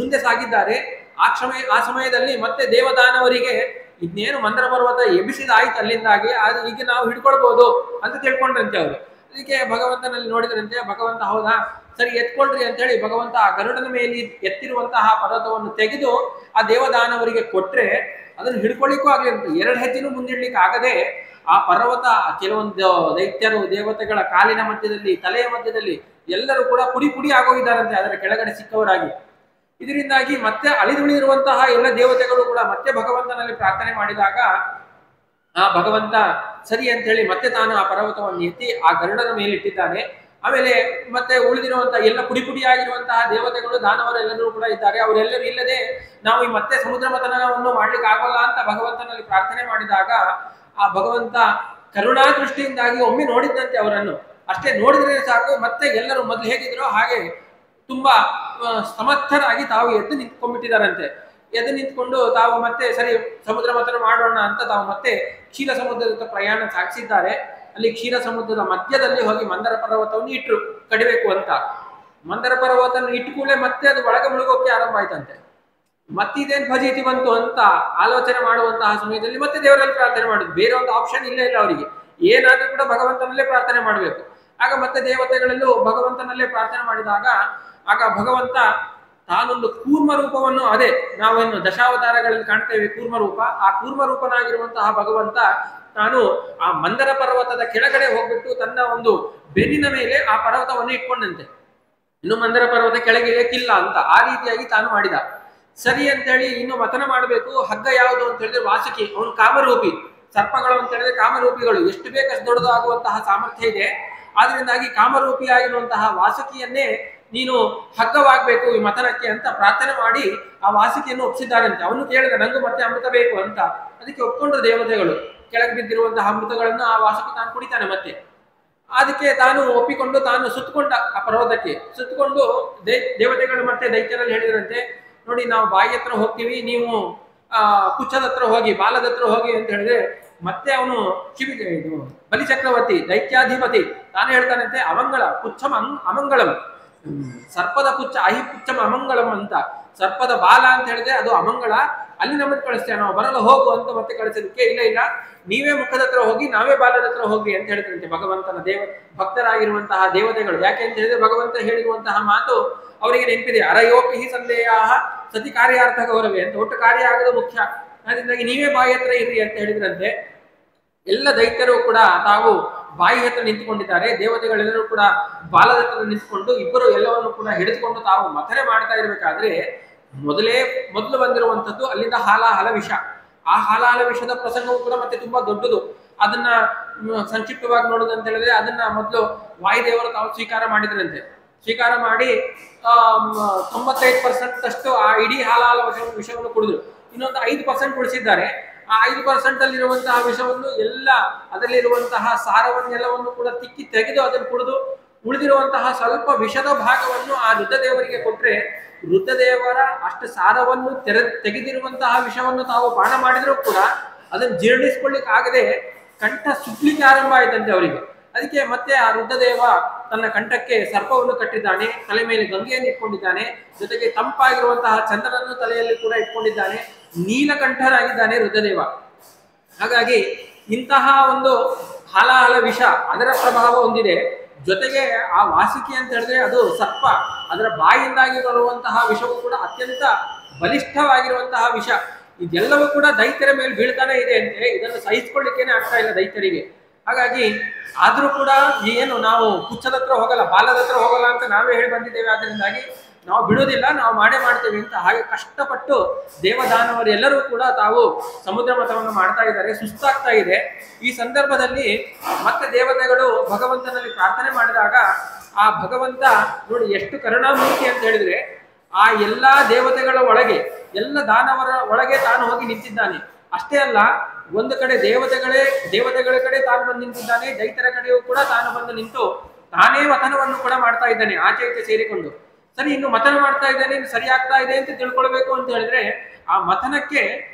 A: ಮುಂದೆ ಸಾಗಿದ್ದಾರೆ. ಆ ಸಮಯದಲ್ಲಿ ಮತ್ತೆ ದೇವದಾನವರಿಗೆ ಇನ್ನೇನು ಮಂದರ ಪರ್ವತ ಎಬ್ಬಿಸಿದಾಯ್ತು ಅಲ್ಲಿಂದಾಗಿ, ಈಗ ನಾವು ಹಿಡ್ಕೊಳ್ಬಹುದು ಅಂತ ತಿಳ್ಕೊಂಡ್ರಂತೆ ಅವರು. ಅದಕ್ಕೆ ಭಗವಂತನಲ್ಲಿ ನೋಡಿದ್ರಂತೆ. ಭಗವಂತ ಹೌದಾ ಸರಿ ಎತ್ಕೊಳ್ರಿ ಅಂತ ಹೇಳಿ ಭಗವಂತ ಆ ಗರುಡನ ಮೇಲೆ ಎತ್ತಿರುವಂತಹ ಪರ್ವತವನ್ನು ತೆಗೆದು ಆ ದೇವದಾನವರಿಗೆ ಕೊಟ್ರೆ ಅದನ್ನು ಹಿಡ್ಕೊಳ್ಳಿಕ್ಕೂ ಆಗ್ಲಿಂತ 2 ಹೆಜ್ಜೆನೂ ಮುಂದಿಡ್ಲಿಕ್ಕೆ ಆಗದೆ ಆ ಪರ್ವತ ಕೆಲವೊಂದು ದೈತ್ಯರು ದೇವತೆಗಳ ಕಾಲಿನ ಮಧ್ಯದಲ್ಲಿ, ತಲೆಯ ಮಧ್ಯದಲ್ಲಿ ಎಲ್ಲರೂ ಕೂಡ ಪುಡಿ ಪುಡಿ ಆಗೋಗಿದ್ದಾರಂತೆ ಅದರ ಕೆಳಗಡೆ ಸಿಕ್ಕವರಾಗಿ. ಇದರಿಂದಾಗಿ ಮತ್ತೆ ಅಳಿದುಳಿದಿರುವಂತಹ ಎಲ್ಲ ದೇವತೆಗಳು ಕೂಡ ಮತ್ತೆ ಭಗವಂತನಲ್ಲಿ ಪ್ರಾರ್ಥನೆ ಮಾಡಿದಾಗ ಆ ಭಗವಂತ ಸರಿ ಅಂತ ಹೇಳಿ ಮತ್ತೆ ತಾನು ಆ ಪರ್ವತವನ್ನು ಎತ್ತಿ ಆ ಗರುಡನ ಮೇಲೆ ಇಟ್ಟಿದ್ದಾನೆ. ಆಮೇಲೆ ಮತ್ತೆ ಉಳಿದಿರುವಂತಹ ಎಲ್ಲ ಪುಡಿ ಪುಡಿಯಾಗಿರುವಂತಹ ದೇವತೆಗಳು ದಾನವರೆಲ್ಲರೂ ಕೂಡ ಇದ್ದಾರೆ. ಅವರೆಲ್ಲರೂ ಇಲ್ಲದೆ ನಾವು ಈ ಮತ್ತೆ ಸಮುದ್ರ ಮಥನವನ್ನು ಮಾಡ್ಲಿಕ್ಕೆ ಆಗೋಲ್ಲ ಅಂತ ಭಗವಂತನಲ್ಲಿ ಪ್ರಾರ್ಥನೆ ಮಾಡಿದಾಗ ಆ ಭಗವಂತ ಕರುಣಾ ದೃಷ್ಟಿಯಿಂದಾಗಿ ಒಮ್ಮೆ ನೋಡಿದ್ದಂತೆ ಅವರನ್ನು. ಅಷ್ಟೇ ನೋಡಿದ್ರೆ ಸಾಕು, ಮತ್ತೆ ಎಲ್ಲರೂ ಮೊದಲು ಹೇಗಿದ್ರೋ ಹಾಗೆ ತುಂಬಾ ಸಮರ್ಥರಾಗಿ ತಾವು ಎದ್ದು ನಿಂತ್ಕೊಂಡ್ಬಿಟ್ಟಿದ್ದಾರಂತೆ. ಎದ್ದು ನಿಂತ್ಕೊಂಡು ತಾವು ಮತ್ತೆ ಸರಿ ಸಮುದ್ರ ಮಥನ ಮಾಡೋಣ ಅಂತ ತಾವು ಮತ್ತೆ ಕ್ಷೀರ ಸಮುದ್ರದ ಪ್ರಯಾಣ ಸಾಗಿಸಿದ್ದಾರೆ. ಅಲ್ಲಿ ಕ್ಷೀರ ಸಮುದ್ರದ ಮಧ್ಯದಲ್ಲಿ ಹೋಗಿ ಮಂದರ ಪರ್ವತವನ್ನು ಇಟ್ರು ಕಡಿಬೇಕು ಅಂತ. ಮಂದರ ಪರ್ವತವನ್ನು ಇಟ್ಟು ಕೂಡಲೇ ಮತ್ತೆ ಅದು ಒಳಗೆ ಮುಳುಗೋಕೆ ಆರಂಭ ಆಯ್ತಂತೆ. ಮತ್ತಿದೇನ್ ಫಜೀತಿ ಬಂತು ಅಂತ ಆಲೋಚನೆ ಮಾಡುವಂತಹ ಸಮಯದಲ್ಲಿ ಮತ್ತೆ ದೇವರಲ್ಲಿ ಪ್ರಾರ್ಥನೆ ಮಾಡುದು. ಬೇರೆ ಒಂದು ಆಪ್ಷನ್ ಇಲ್ಲ ಅವರಿಗೆ. ಏನಾದ್ರೂ ಕೂಡ ಭಗವಂತನಲ್ಲೇ ಪ್ರಾರ್ಥನೆ ಮಾಡಬೇಕು. ಆಗ ಮತ್ತೆ ದೇವತೆಗಳಲ್ಲೂ ಭಗವಂತನಲ್ಲೇ ಪ್ರಾರ್ಥನೆ ಮಾಡಿದಾಗ ಆಗ ಭಗವಂತ ತಾನೊಂದು ಕೂರ್ಮ ರೂಪವನ್ನು, ಅದೇ ನಾವೇನು ದಶಾವತಾರಗಳಲ್ಲಿ ಕಾಣ್ತೇವೆ ಕೂರ್ಮ ರೂಪ, ಆ ಕೂರ್ಮ ರೂಪನಾಗಿರುವಂತಹ ಭಗವಂತ ತಾನು ಆ ಮಂದರ ಪರ್ವತದ ಕೆಳಗಡೆ ಹೋಗ್ಬಿಟ್ಟು ತನ್ನ ಒಂದು ಬೆನ್ನಿನ ಮೇಲೆ ಆ ಪರ್ವತವನ್ನು ಇಟ್ಕೊಂಡಂತೆ. ಇನ್ನು ಮಂದರ ಪರ್ವತ ಕೆಳಗೆ ಇಳಕ್ಕಿಲ್ಲ ಅಂತ ಆ ರೀತಿಯಾಗಿ ತಾನು ಮಾಡಿದ. ಸರಿ ಅಂತೇಳಿ ಇನ್ನು ಮಥನ ಮಾಡಬೇಕು. ಹಗ್ಗ ಯಾವುದು ಅಂತ ಹೇಳಿದ್ರೆ ವಾಸುಕಿ, ಅವನು ಕಾಮರೂಪಿ. ಸರ್ಪಗಳು ಅಂತ ಹೇಳಿದ್ರೆ ಕಾಮರೂಪಿಗಳು, ಎಷ್ಟು ಬೇಕಷ್ಟು ದೊಡ್ಡದು ಆಗುವಂತಹ ಸಾಮರ್ಥ್ಯ ಇದೆ. ಆದ್ರಿಂದಾಗಿ ಕಾಮರೂಪಿಯಾಗಿರುವಂತಹ ವಾಸುಕಿಯನ್ನೇ ನೀನು ಹಗ್ಗವಾಗಬೇಕು ಈ ಮಥನಕ್ಕೆ ಅಂತ ಪ್ರಾರ್ಥನೆ ಮಾಡಿ ಆ ವಾಸುಕಿಯನ್ನು ಒಪ್ಪಿಸಿದ್ದಾರಂತೆ. ಅವನು ಕೇಳಿದ ನಂಗೂ ಮತ್ತೆ ಅಮೃತ ಬೇಕು ಅಂತ. ಅದಕ್ಕೆ ಒಪ್ಕೊಂಡ್ರು ದೇವತೆಗಳು. ಕೆಳಗೆ ಬಿದ್ದಿರುವಂತಹ ಅಮೃತಗಳನ್ನು ಆ ವಾಸುಕಿ ತಾನು ಕುಡಿತಾನೆ ಮತ್ತೆ. ಅದಕ್ಕೆ ತಾನು ಒಪ್ಪಿಕೊಂಡು ತಾನು ಸುತ್ತಕೊಂಡ ಆ ಪರ್ವತಕ್ಕೆ ಸುತ್ತಕೊಂಡು ದೇವತೆಗಳು ಮತ್ತೆ ದೈತ್ಯರಲ್ಲಿ ಹೇಳಿದ್ರಂತೆ, ನೋಡಿ ನಾವು ಬಾಯಿ ಹತ್ರ ಹೋಗ್ತೀವಿ, ನೀವು ಕುಚ್ಚದ ಹತ್ರ ಹೋಗಿ, ಬಾಲದ ಹತ್ರ ಹೋಗಿ ಅಂತ ಹೇಳಿದ್ರೆ ಮತ್ತೆ ಅವನು ಇದು ಬಲಿ ಚಕ್ರವರ್ತಿ ದೈತ್ಯಾಧಿಪತಿ ತಾನು ಹೇಳ್ತಾನಂತೆ ಅಮಂಗಳ ಪುಚ್ಛಂ ಅಮಂಗಳಂ, ಸರ್ಪದ ಪುಚ್ಛ ಅಹಿ ಪುಚ್ಛಂ ಅಮಂಗಳಂ ಅಂತ. ಸರ್ಪದ ಬಾಲ ಅಂತ ಹೇಳಿದ್ರೆ ಅದು ಅಮಂಗಳ, ಅಲ್ಲಿ ನಮ್ಮನ್ನು ಕಳಿಸ್ತೇವೆ, ನಾವು ಬರಲು ಹೋಗು ಅಂತ ಮತ್ತೆ ಕಳಿಸೋದಕ್ಕೆ ಇಲ್ಲ ನೀವೇ ಮುಖದ ಹತ್ರ ಹೋಗಿ ನಾವೇ ಬಾಲದ ಹತ್ರ ಹೋಗಿ ಅಂತ ಹೇಳ್ತಂತೆ ಭಗವಂತನ ಭಕ್ತರಾಗಿರುವಂತಹ ದೇವತೆಗಳು. ಯಾಕೆ ಅಂತ ಹೇಳಿದ್ರೆ ಭಗವಂತ ಹೇಳಿರುವಂತಹ ಮಾತು ಅವರಿಗೆ ನೆನಪಿದೆ, ಅರಯೋಪಿ ಸಂದೇಹ ಸತಿ ಕಾರ್ಯಾರ್ಥ ಗೌರವೇ ಅಂತ. ಒಟ್ಟು ಕಾರ್ಯ ಆಗೋದು ಮುಖ್ಯ, ಅದರಿಂದಾಗಿ ನೀವೇ ಬಾಯಿ ಹತ್ರ ಇರ್ರಿ ಅಂತ ಹೇಳಿದ್ರಂತೆ. ಎಲ್ಲ ದೈತ್ಯರು ಕೂಡ ತಾವು ಬಾಯಿ ಹತ್ರ ನಿಂತುಕೊಂಡಿದ್ದಾರೆ. ದೇವತೆಗಳೆಲ್ಲರೂ ಕೂಡ ಬಾಲದ ಹತ್ರ ನಿಂತುಕೊಂಡು ಇಬ್ಬರು ಎಲ್ಲವನ್ನು ಕೂಡ ಹಿಡಿದುಕೊಂಡು ತಾವು ಮಥನೆ ಮಾಡ್ತಾ ಇರ್ಬೇಕಾದ್ರೆ ಮೊದಲು ಬಂದಿರುವಂತದ್ದು ಅಲ್ಲಿಂದ ಹಾಲಾಹಲ ವಿಷ. ಆ ಹಾಲಾಹಲ ವಿಷದ ಪ್ರಸಂಗವು ಕೂಡ ಮತ್ತೆ ತುಂಬಾ ದೊಡ್ಡದು. ಅದನ್ನ ಸಂಕ್ಷಿಪ್ತವಾಗಿ ನೋಡೋದಂತ ಹೇಳಿದ್ರೆ ಅದನ್ನ ಮೊದಲು ವಾಯುದೇವರು ತಾವು ಸ್ವೀಕಾರ ಮಾಡಿದ್ರಂತೆ. ಸ್ವೀಕಾರ ಮಾಡಿ 95% ಅಷ್ಟು ಆ ಇಡೀ ಹಾಲಾಹಲ ವಿಷವನ್ನು ಕುಡಿದ್ರು. ಇನ್ನೊಂದು 5% ಉಳಿಸಿದ್ದಾರೆ. ಆ 5% ಅಲ್ಲಿರುವಂತಹ ವಿಷವನ್ನು ಎಲ್ಲ ಅದರಲ್ಲಿರುವಂತಹ ಸಾರವನ್ನೆಲ್ಲವನ್ನು ಕೂಡ ತಿಕ್ಕಿ ತೆಗೆದು ಅದನ್ನು ಕುಡಿದು ಉಳಿದಿರುವಂತಹ ಸ್ವಲ್ಪ ವಿಷದ ಭಾಗವನ್ನು ಆ ರುದ್ರದೇವರಿಗೆ ಕೊಟ್ರೆ ರುದ್ರದೇವರ ಅಷ್ಟು ಸಾರವನ್ನು ತೆಗೆದಿರುವಂತಹ ವಿಷವನ್ನು ತಾವು ಪಾನ ಮಾಡಿದರೂ ಕೂಡ ಅದನ್ನು ಜೀರ್ಣಿಸ್ಕೊಳ್ಳಿಕ್ಕೆ ಆಗದೆ ಕಂಠ ಸುಟ್ಲಿಕ್ಕೆ ಆರಂಭ ಆಯ್ತಂತೆ ಅವರಿಗೆ. ಅದಕ್ಕೆ ಮತ್ತೆ ಆ ರುದ್ರದೇವ ತನ್ನ ಕಂಠಕ್ಕೆ ಸರ್ಪವನ್ನು ಕಟ್ಟಿದ್ದಾನೆ, ತಲೆ ಮೇಲೆ ಗಂಗೆಯನ್ನು ಇಟ್ಕೊಂಡಿದ್ದಾನೆ, ಜೊತೆಗೆ ತಂಪಾಗಿರುವಂತಹ ಚಂದ್ರನನ್ನು ತಲೆಯಲ್ಲಿ ಕೂಡ ಇಟ್ಕೊಂಡಿದ್ದಾನೆ, ನೀಲಕಂಠನಾಗಿದ್ದಾನೆ ರುದ್ರದೇವ. ಹಾಗಾಗಿ ಇಂತಹ ಒಂದು ಹಾಲಾಹಲ ವಿಷ ಅದರ ಪ್ರಭಾವ ಹೊಂದಿದೆ. ಜೊತೆಗೆ ಆ ವಾಸುಕಿ ಅಂತ ಹೇಳಿದ್ರೆ ಅದು ಸರ್ಪ, ಅದರ ಬಾಯಿಂದಾಗಿ ಬರುವಂತಹ ವಿಷವು ಕೂಡ ಅತ್ಯಂತ ಬಲಿಷ್ಠವಾಗಿರುವಂತಹ ವಿಷ. ಇದೆಲ್ಲವೂ ಕೂಡ ದೈತ್ಯರ ಮೇಲೆ ಬೀಳ್ತಾನೆ ಇದೆ ಅಂತೆ. ಇದನ್ನು ಸಹಿಸಿಕೊಳ್ಳಿಕ್ಕೇನೆ ಆಗ್ತಾ ಇಲ್ಲ ದೈತ್ಯರಿಗೆ. ಹಾಗಾಗಿ ಆದ್ರೂ ಕೂಡ ಏನು ನಾವು ಪುಚ್ಚದ ಹತ್ರ ಹೋಗಲ್ಲ, ಬಾಲದ ಹತ್ರ ಹೋಗಲ್ಲ ಅಂತ ನಾವೇ ಹೇಳಿ ಬಂದಿದ್ದೇವೆ. ಆದ್ರಿಂದಾಗಿ ನಾವು ಬಿಡುವುದಿಲ್ಲ, ನಾವು ಮಾಡೇ ಮಾಡ್ತೇವೆ ಅಂತ ಹಾಗೆ ಕಷ್ಟಪಟ್ಟು ದೇವದಾನವರು ಎಲ್ಲರೂ ಕೂಡ ತಾವು ಸಮುದ್ರ ಮತವನ್ನು ಮಾಡ್ತಾ ಇದ್ದಾರೆ. ಸುಸ್ತಾಗ್ತಾ ಇದೆ. ಈ ಸಂದರ್ಭದಲ್ಲಿ ಮತ್ತೆ ದೇವತೆಗಳು ಭಗವಂತನಲ್ಲಿ ಪ್ರಾರ್ಥನೆ ಮಾಡಿದಾಗ ಆ ಭಗವಂತ ನೋಡಿ ಎಷ್ಟು ಕರುಣಾಮೂರ್ತಿ ಅಂತ ಹೇಳಿದ್ರೆ ಆ ಎಲ್ಲಾ ದೇವತೆಗಳ ಒಳಗೆ, ಎಲ್ಲ ದಾನವರ ಒಳಗೆ ತಾನು ಹೋಗಿ ನಿಂತಿದ್ದಾನೆ. ಅಷ್ಟೇ ಅಲ್ಲ, ಒಂದು ಕಡೆ ದೇವತೆಗಳ ಕಡೆ ತಾನು ಬಂದು ನಿಂತಿದ್ದಾನೆ, ದೈತ್ಯರ ಕಡೆಯೂ ಕೂಡ ತಾನು ಬಂದು ನಿಂತು ತಾನೇ ಮಥನವನ್ನು ಕೂಡ ಮಾಡ್ತಾ ಇದ್ದಾನೆ ಆಚೆ ಈಚೆ ಸೇರಿಕೊಂಡು. ಸರಿ, ಇನ್ನು ಮಥನ ಮಾಡ್ತಾ ಇದ್ದಾನೆ, ಇನ್ನು ಸರಿ ಆಗ್ತಾ ಇದೆ ಅಂತ ತಿಳ್ಕೊಳ್ಬೇಕು ಅಂತ ಹೇಳಿದ್ರೆ ಆ ಮಥನಕ್ಕೆ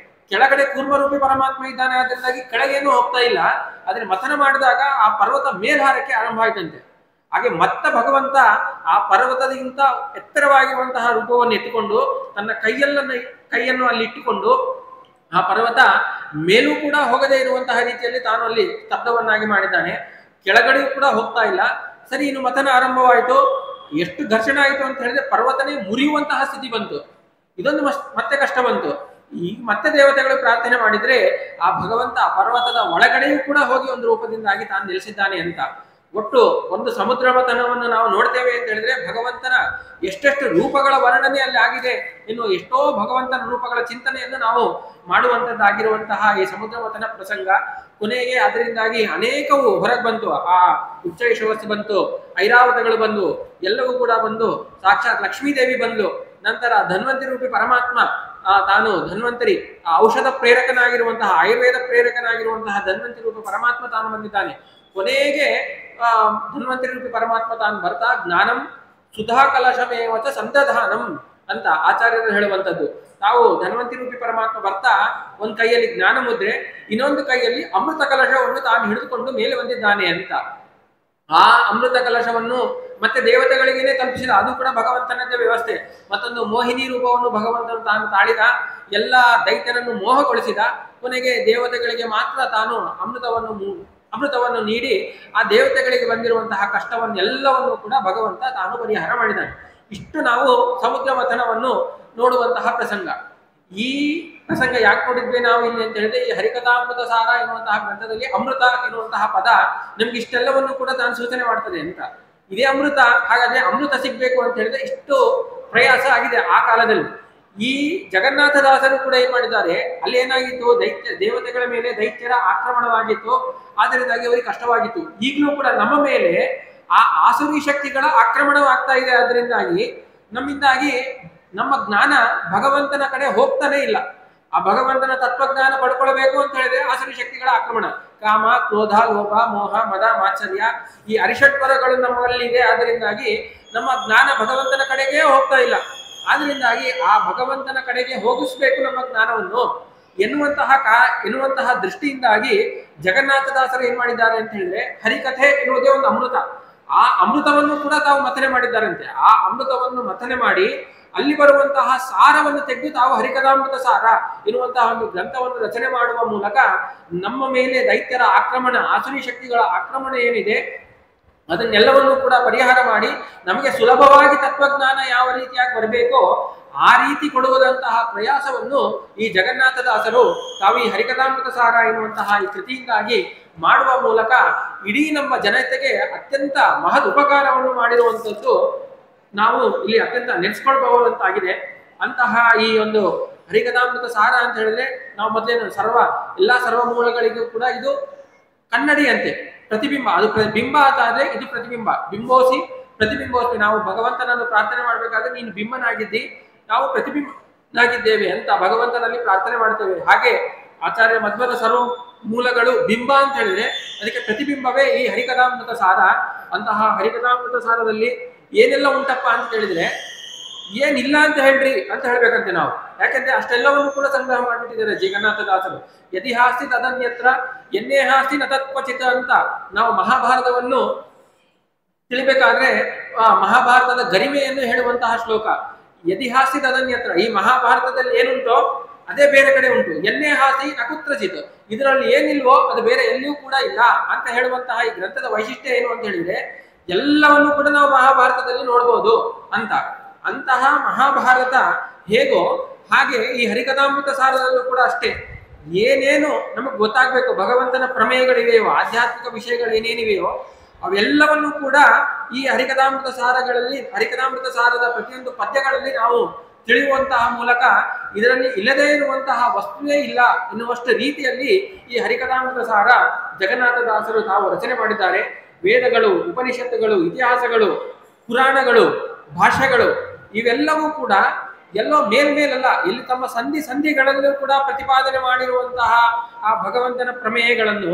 A: ಕೆಳಗಡೆ ಕೂರ್ಮರೂಪಿ ಪರಮಾತ್ಮ ಇದ್ದಾನೆ, ಅದರಿಂದಾಗಿ ಕೆಳಗೇನು ಹೋಗ್ತಾ ಇಲ್ಲ. ಆದ್ರೆ ಮಥನ ಮಾಡಿದಾಗ ಆ ಪರ್ವತ ಮೇಲ್ಹಾರಕ್ಕೆ ಆರಂಭ ಆಯ್ತಂತೆ. ಹಾಗೆ ಮತ್ತೆ ಭಗವಂತ ಆ ಪರ್ವತದಿಂದ ಎತ್ತರವಾಗಿರುವಂತಹ ರೂಪವನ್ನು ಎತ್ತುಕೊಂಡು ತನ್ನ ಕೈಯನ್ನು ಅಲ್ಲಿ ಇಟ್ಟುಕೊಂಡು ಆ ಪರ್ವತ ಮೇಲೂ ಕೂಡ ಹೋಗದೇ ಇರುವಂತಹ ರೀತಿಯಲ್ಲಿ ತಾನು ಅಲ್ಲಿ ಸ್ತಬ್ಧವನ್ನಾಗಿ ಮಾಡಿದ್ದಾನೆ. ಕೆಳಗಡೆಯೂ ಕೂಡ ಹೋಗ್ತಾ ಇಲ್ಲ. ಸರಿ, ಇನ್ನು ಮಥನ ಆರಂಭವಾಯಿತು. ಎಷ್ಟು ಘರ್ಷಣೆ ಆಯಿತು ಅಂತ ಹೇಳಿದ್ರೆ ಪರ್ವತನೇ ಮುರಿಯುವಂತಹ ಸ್ಥಿತಿ ಬಂತು. ಇದೊಂದು ಮತ್ತೆ ಕಷ್ಟ ಬಂತು. ಈಗ ಮತ್ತೆ ದೇವತೆಗಳು ಪ್ರಾರ್ಥನೆ ಮಾಡಿದ್ರೆ ಆ ಭಗವಂತ ಪರ್ವತದ ಒಳಗಡೆಯೂ ಕೂಡ ಹೋಗಿ ಒಂದು ರೂಪದಿಂದಾಗಿ ತಾನು ನೆಲೆಸಿದ್ದಾನೆ ಅಂತ. ಒಟ್ಟು ಒಂದು ಸಮುದ್ರ ಮಥನವನ್ನು ನಾವು ನೋಡ್ತೇವೆ ಅಂತ ಹೇಳಿದ್ರೆ ಭಗವಂತನ ಎಷ್ಟೆಷ್ಟು ರೂಪಗಳ ವರ್ಣನೆ ಅಲ್ಲಿ ಆಗಿದೆ. ಇನ್ನು ಎಷ್ಟೋ ಭಗವಂತನ ರೂಪಗಳ ಚಿಂತನೆಯನ್ನು ನಾವು ಮಾಡುವಂತದ್ದಾಗಿರುವಂತಹ ಈ ಸಮುದ್ರ ಮಥನ ಪ್ರಸಂಗ ಕೊನೆಗೆ ಅದರಿಂದಾಗಿ ಅನೇಕವು ಹೊರಗೆ ಬಂತು. ಆ ಉಚ್ಚೈಷವಸ್ಸು ಬಂತು, ಐರಾವತಗಳು ಬಂದು, ಎಲ್ಲವೂ ಕೂಡ ಬಂದು, ಸಾಕ್ಷಾತ್ ಲಕ್ಷ್ಮೀದೇವಿ ಬಂದು, ನಂತರ ಧನ್ವಂತರಿ ರೂಪಿ ಪರಮಾತ್ಮ ತಾನು ಧನ್ವಂತರಿ ಔಷಧ ಪ್ರೇರಕನಾಗಿರುವಂತಹ ಆಯುರ್ವೇದ ಪ್ರೇರಕನಾಗಿರುವಂತಹ ಧನ್ವಂತರಿ ರೂಪಿ ಪರಮಾತ್ಮ ತಾನು ಬಂದಿದ್ದಾನೆ. ಕೊನೆಗೆ ಧನ್ವಂತರಿ ರೂಪಿ ಪರಮಾತ್ಮ ತಾನು ಬರ್ತಾ ಜ್ಞಾನಂ ಸುಧಾ ಕಲಶಮೇವಚ ಸಂದಧಾನಂ ಅಂತ ಆಚಾರ್ಯರು ಹೇಳುವಂಥದ್ದು. ತಾವು ಧನ್ವಂತರಿ ರೂಪಿ ಪರಮಾತ್ಮ ಬರ್ತಾ ಒಂದ್ ಕೈಯಲ್ಲಿ ಜ್ಞಾನ ಮುದ್ರೆ, ಇನ್ನೊಂದು ಕೈಯಲ್ಲಿ ಅಮೃತ ಕಲಶವನ್ನು ತಾನು ಹಿಡಿದುಕೊಂಡು ಮೇಲೆ ಬಂದಿದ್ದಾನೆ ಅಂತ. ಆ ಅಮೃತ ಕಲಶವನ್ನು ಮತ್ತೆ ದೇವತೆಗಳಿಗೇನೆ ತಲುಪಿಸಿದ. ಅದು ಕೂಡ ಭಗವಂತನದ್ದೇ ವ್ಯವಸ್ಥೆ. ಮತ್ತೊಂದು ಮೋಹಿನಿ ರೂಪವನ್ನು ಭಗವಂತನು ತಾನು ತಾಳಿದ, ಎಲ್ಲ ದೈತ್ಯರನ್ನು ಮೋಹಗೊಳಿಸಿದ. ಕೊನೆಗೆ ದೇವತೆಗಳಿಗೆ ಮಾತ್ರ ತಾನು ಅಮೃತವನ್ನು ನೀಡಿ ಆ ದೇವತೆಗಳಿಗೆ ಬಂದಿರುವಂತಹ ಕಷ್ಟವನ್ನೆಲ್ಲವನ್ನು ಕೂಡ ಭಗವಂತ ತಾನು ಪರಿಹಾರ ಮಾಡಿದ್ದಾನೆ. ಇಷ್ಟು ನಾವು ಸಮುದ್ರ ಮಥನವನ್ನು ನೋಡುವಂತಹ ಪ್ರಸಂಗ. ಈ ಪ್ರಸಂಗ ಯಾಕೆ ನೋಡಿದ್ವಿ ನಾವು ಇಲ್ಲಿ ಅಂತ ಹೇಳಿದ್ರೆ, ಈ ಹರಿಕಥಾಮೃತ ಸಾರ ಎನ್ನುವಂತಹ ಗ್ರಂಥದಲ್ಲಿ ಅಮೃತ ಎನ್ನುವಂತಹ ಪದ ನಮ್ಗೆ ಇಷ್ಟೆಲ್ಲವನ್ನು ಕೂಡ ತಾನು ಸೂಚನೆ ಮಾಡ್ತದೆ ಅಂತ. ಇದೇ ಅಮೃತ. ಹಾಗಾದ್ರೆ ಅಮೃತ ಸಿಗ್ಬೇಕು ಅಂತ ಹೇಳಿದ್ರೆ ಇಷ್ಟು ಪ್ರಯಾಸ ಆಗಿದೆ ಆ ಕಾಲದಲ್ಲಿ. ಈ ಜಗನ್ನಾಥದಾಸರು ಕೂಡ ಏನ್ ಮಾಡಿದ್ದಾರೆ, ಅಲ್ಲಿ ಏನಾಗಿತ್ತು, ದೇವತೆಗಳ ಮೇಲೆ ದೈತ್ಯರ ಆಕ್ರಮಣವಾಗಿತ್ತು. ಆದ್ದರಿಂದಾಗಿ ಅವರಿಗೆ ಕಷ್ಟವಾಗಿತ್ತು. ಈಗಲೂ ಕೂಡ ನಮ್ಮ ಮೇಲೆ ಆ ಆಸುರಿ ಶಕ್ತಿಗಳ ಆಕ್ರಮಣವಾಗ್ತಾ ಇದೆ. ಅದರಿಂದಾಗಿ ನಮ್ಮಿಂದಾಗಿ ನಮ್ಮ ಜ್ಞಾನ ಭಗವಂತನ ಕಡೆ ಹೋಗ್ತಾನೆ ಇಲ್ಲ. ಆ ಭಗವಂತನ ತತ್ವಜ್ಞಾನ ಪಡ್ಕೊಳ್ಬೇಕು ಅಂತ ಹೇಳಿದ್ರೆ ಆಸುರಿ ಶಕ್ತಿಗಳ ಆಕ್ರಮಣ, ಕಾಮ, ಕ್ರೋಧ, ಲೋಭ, ಮೋಹ, ಮದ, ಮಾತ್ಸರ್ಯ, ಈ ಅರಿಷಡ್ವರಗಳು ನಮ್ಮಲ್ಲಿ ಇದೆ. ಆದ್ದರಿಂದಾಗಿ ನಮ್ಮ ಜ್ಞಾನ ಭಗವಂತನ ಕಡೆಗೆ ಹೋಗ್ತಾ ಇಲ್ಲ. ಆದ್ರಿಂದಾಗಿ ಆ ಭಗವಂತನ ಕಡೆಗೆ ಹೋಗಿಸ್ಬೇಕು ನಮ್ಮ ಜ್ಞಾನವನ್ನು ಎನ್ನುವಂತಹ ದೃಷ್ಟಿಯಿಂದಾಗಿ ಜಗನ್ನಾಥದಾಸರು ಏನ್ ಮಾಡಿದ್ದಾರೆ ಅಂತ ಹೇಳಿದ್ರೆ, ಹರಿಕಥೆ ಎನ್ನುವುದೇ ಒಂದು ಅಮೃತ. ಆ ಅಮೃತವನ್ನು ಕೂಡ ತಾವು ಮಥನೆ ಮಾಡಿದ್ದಾರಂತೆ. ಆ ಅಮೃತವನ್ನು ಮಥನೆ ಮಾಡಿ ಅಲ್ಲಿ ಬರುವಂತಹ ಸಾರವನ್ನು ತೆಗೆದು ತಾವು ಹರಿಕಥಾಮೃತ ಸಾರ ಎನ್ನುವಂತಹ ಒಂದು ಗ್ರಂಥವನ್ನು ರಚನೆ ಮಾಡುವ ಮೂಲಕ ನಮ್ಮ ಮೇಲೆ ದೈತ್ಯರ ಆಕ್ರಮಣ, ಆಸುರಿ ಶಕ್ತಿಗಳ ಆಕ್ರಮಣ ಏನಿದೆ ಅದನ್ನೆಲ್ಲವನ್ನು ಕೂಡ ಪರಿಹಾರ ಮಾಡಿ ನಮಗೆ ಸುಲಭವಾಗಿ ತತ್ವಜ್ಞಾನ ಯಾವ ರೀತಿಯಾಗಿ ಬರಬೇಕೋ ಆ ರೀತಿ ಕೊಡುವುದಂತಹ ಪ್ರಯಾಸವನ್ನು ಈ ಜಗನ್ನಾಥದಾಸರು ತಾವು ಈ ಹರಿಕಥಾಮೃತ ಸಾರ ಎನ್ನುವಂತಹ ಈ ಕೃತಿಯಿಂದಾಗಿ ಮಾಡುವ ಮೂಲಕ ಇಡೀ ನಮ್ಮ ಜನತೆಗೆ ಅತ್ಯಂತ ಮಹದ್ ಉಪಕಾರವನ್ನು ಮಾಡಿರುವಂಥದ್ದು ನಾವು ಇಲ್ಲಿ ಅತ್ಯಂತ ನೆನೆಸ್ಕೊಳ್ಬಹುದಂತಾಗಿದೆ. ಅಂತಹ ಈ ಒಂದು ಹರಿಕಥಾಮೃತ ಸಾರ ಅಂತ ಹೇಳಿದ್ರೆ ನಾವು ಮೊದಲೇನು ಎಲ್ಲಾ ಸರ್ವಮೂಲಗಳಿಗೂ ಕೂಡ ಇದು ಕನ್ನಡಿಯಂತೆ ಪ್ರತಿಬಿಂಬ. ಅದು ಬಿಂಬ ಅಂತಾದ್ರೆ ಇದು ಪ್ರತಿಬಿಂಬ. ಬಿಂಬೋಸಿ ಪ್ರತಿಬಿಂಬೋಸಿ. ನಾವು ಭಗವಂತನನ್ನು ಪ್ರಾರ್ಥನೆ ಮಾಡ್ಬೇಕಾದ್ರೆ ನೀನು ಬಿಂಬನಾಗಿದ್ದಿ, ನಾವು ಪ್ರತಿಬಿಂಬನಾಗಿದ್ದೇವೆ ಅಂತ ಭಗವಂತನಲ್ಲಿ ಪ್ರಾರ್ಥನೆ ಮಾಡ್ತೇವೆ. ಹಾಗೆ ಆಚಾರ್ಯ ಮಧ್ವದ ಸರ್ವ ಮೂಲಗಳು ಬಿಂಬ ಅಂತ ಹೇಳಿದ್ರೆ ಅದಕ್ಕೆ ಪ್ರತಿಬಿಂಬವೇ ಈ ಹರಿಕಥಾಮೃತ ಸಾರ. ಅಂತಹ ಹರಿಕಥಾಮೃತ ಸಾರದಲ್ಲಿ ಏನೆಲ್ಲ ಉಂಟಪ್ಪ ಅಂತ ಹೇಳಿದ್ರೆ ಏನಿಲ್ಲ ಅಂತ ಹೇಳ್ರಿ ಅಂತ ಹೇಳ್ಬೇಕಂತೆ ನಾವು. ಯಾಕಂದ್ರೆ ಅಷ್ಟೆಲ್ಲವನ್ನು ಕೂಡ ಸಂಗ್ರಹ ಮಾಡಿಬಿಟ್ಟಿದ್ದಾರೆ ಜಗನ್ನಾಥದಾಸರು. ಯದಿ ಹಾಸ್ತಿ ತದನ್ಯತ್ರ ಎನ್ನೇ ಹಾಸ್ತಿ ನ ತತ್ವಚಿತ ಅಂತ ನಾವು ಮಹಾಭಾರತವನ್ನು ತಿಳಿಬೇಕಾದ್ರೆ ಮಹಾಭಾರತದ ಗರಿಮೆಯನ್ನು ಹೇಳುವಂತಹ ಶ್ಲೋಕ. ಯದಿ ಹಾಸ್ತಿ ತದನ್ಯತ್ರ, ಈ ಮಹಾಭಾರತದಲ್ಲಿ ಏನುಂಟೋ ಅದೇ ಬೇರೆ ಕಡೆ ಉಂಟು. ಎನ್ನೇ ಹಾಸಿ ನಕುತ್ರಚಿತ್, ಇದರಲ್ಲಿ ಏನಿಲ್ವೋ ಅದು ಬೇರೆ ಎಲ್ಲಿಯೂ ಕೂಡ ಇಲ್ಲ ಅಂತ ಹೇಳುವಂತಹ ಈ ಗ್ರಂಥದ ವೈಶಿಷ್ಟ್ಯ ಏನು ಅಂತ ಹೇಳಿದ್ರೆ ಎಲ್ಲವನ್ನು ಕೂಡ ನಾವು ಮಹಾಭಾರತದಲ್ಲಿ ನೋಡ್ಬೋದು ಅಂತ. ಅಂತಹ ಮಹಾಭಾರತ ಹೇಗೋ ಹಾಗೆ ಈ ಹರಿಕಥಾಮೃತ ಸಾರದಲ್ಲೂ ಕೂಡ ಅಷ್ಟೇ. ಏನೇನು ನಮಗೆ ಗೊತ್ತಾಗಬೇಕು, ಭಗವಂತನ ಪ್ರಮೇಯಗಳಿವೆಯೋ, ಆಧ್ಯಾತ್ಮಿಕ ವಿಷಯಗಳು ಏನೇನಿವೆಯೋ ಅವೆಲ್ಲವನ್ನು ಕೂಡ ಈ ಹರಿಕಥಾಮೃತ ಸಾರಗಳಲ್ಲಿ, ಹರಿಕಥಾಮೃತ ಸಾರದ ಪ್ರತಿಯೊಂದು ಪದ್ಯಗಳಲ್ಲಿ ನಾವು ತಿಳಿಯುವಂತಹ ಮೂಲಕ ಇದರಲ್ಲಿ ಇಲ್ಲದೇ ಇರುವಂತಹ ವಸ್ತುವೇ ಇಲ್ಲ ಎನ್ನುವಷ್ಟು ರೀತಿಯಲ್ಲಿ ಈ ಹರಿಕಥಾಮೃತ ಸಾರ ಜಗನ್ನಾಥದಾಸರು ತಾವು ರಚನೆ ಮಾಡಿದ್ದಾರೆ. ವೇದಗಳು, ಉಪನಿಷತ್ತುಗಳು, ಇತಿಹಾಸಗಳು, ಪುರಾಣಗಳು, ಭಾಷೆಗಳು ಇವೆಲ್ಲವೂ ಕೂಡ ಎಲ್ಲೋ ಮೇಲ್ಮೇಲಲ್ಲ, ಇಲ್ಲಿ ತಮ್ಮ ಸಂಧಿಗಳಲ್ಲೂ ಕೂಡ ಪ್ರತಿಪಾದನೆ ಮಾಡಿರುವಂತಹ ಆ ಭಗವಂತನ ಪ್ರಮೇಯಗಳನ್ನು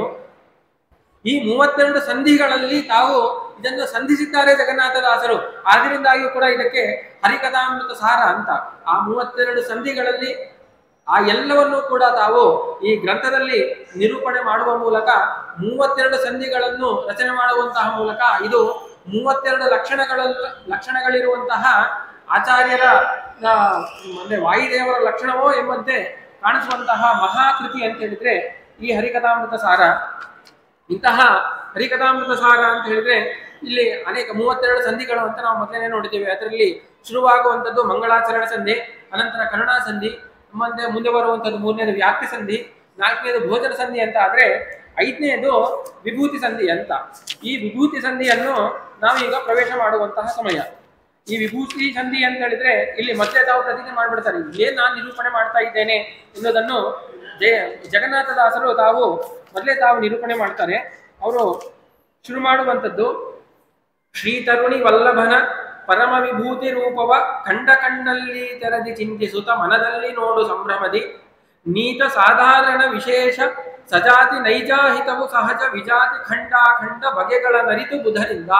A: ಈ 32 ಸಂಧಿಗಳಲ್ಲಿ ತಾವು ಇದನ್ನು ಸಂಧಿಸಿದ್ದಾರೆ ಜಗನ್ನಾಥದಾಸರು. ಆದ್ದರಿಂದಾಗಿಯೂ ಕೂಡ ಇದಕ್ಕೆ ಹರಿಕಥಾಮೃತ ಸಾರ ಅಂತ. ಆ 32 ಸಂಧಿಗಳಲ್ಲಿ ಆ ಎಲ್ಲವನ್ನೂ ಕೂಡ ತಾವು ಈ ಗ್ರಂಥದಲ್ಲಿ ನಿರೂಪಣೆ ಮಾಡುವ ಮೂಲಕ 32 ಸಂಧಿಗಳನ್ನು ರಚನೆ ಮಾಡುವಂತಹ ಮೂಲಕ ಇದು 32 ಲಕ್ಷಣಗಳಿರುವಂತಹ ಆಚಾರ್ಯರ ಅಂದ್ರೆ ವಾಯುದೇವರ ಲಕ್ಷಣವೋ ಎಂಬಂತೆ ಕಾಣಿಸುವಂತಹ ಮಹಾಕೃತಿ ಅಂತ ಹೇಳಿದ್ರೆ ಈ ಹರಿಕಥಾಮೃತ ಸಾರ. ಇಂತಹ ಹರಿಕಥಾಮೃತ ಸಾರ ಅಂತ ಹೇಳಿದ್ರೆ ಇಲ್ಲಿ ಅನೇಕ 32 ಸಂಧಿಗಳು ಅಂತ ನಾವು ಮೊದಲನೇ ನೋಡಿದ್ದೇವೆ. ಅದರಲ್ಲಿ ಶುರುವಾಗುವಂಥದ್ದು ಮಂಗಳಾಚರಣ ಸಂಧಿ, ಅನಂತರ ಕರುಣಾ ಸಂಧಿ, ಮುಂದೆ ಬರುವಂಥದ್ದು 3ನೇದು ವ್ಯಾಪ್ತಿ ಸಂಧಿ, 4ನೇದು ಭೋಜನ ಸಂಧಿ ಅಂತ ಆದ್ರೆ 5ನೇದು ವಿಭೂತಿ ಸಂಧಿ ಅಂತ. ಈ ವಿಭೂತಿ ಸಂಧಿಯನ್ನು ನಾವೀಗ ಪ್ರವೇಶ ಮಾಡುವಂತಹ ಸಮಯ. ಈ ವಿಭೂತಿ ಸಂಧಿ ಅಂತ ಹೇಳಿದ್ರೆ ಇಲ್ಲಿ ಮತ್ತೆ ತಾವು ಪ್ರತಿಜ್ಞೆ ಮಾಡ್ಬಿಡ್ತಾರೆ, ಏನ್ ನಾನು ನಿರೂಪಣೆ ಮಾಡ್ತಾ ಇದ್ದೇನೆ ಎನ್ನುವುದನ್ನು ಜಗನ್ನಾಥದಾಸರು ಮೊದಲೇ ತಾವು ನಿರೂಪಣೆ ಮಾಡ್ತಾರೆ. ಅವರು ಶುರು ಮಾಡುವಂಥದ್ದು ಶ್ರೀತರುಣಿ ವಲ್ಲಭನ ಪರಮ ವಿಭೂತಿ ರೂಪವ ಕಂಡಲ್ಲಿ ತೆರದಿ ಚಿಂತಿಸುತ್ತ ಮನದಲ್ಲಿ ನೋಡು ಸಂಭ್ರಮದಿ ನೀತ ಸಾಧಾರಣ ವಿಶೇಷ ಸಜಾತಿ ನೈಜಾಹಿತವು ಸಹಜ ವಿಜಾತಿ ಖಂಡ ಬಗೆಗಳ ನರಿತು ಬುಧರಿಂದ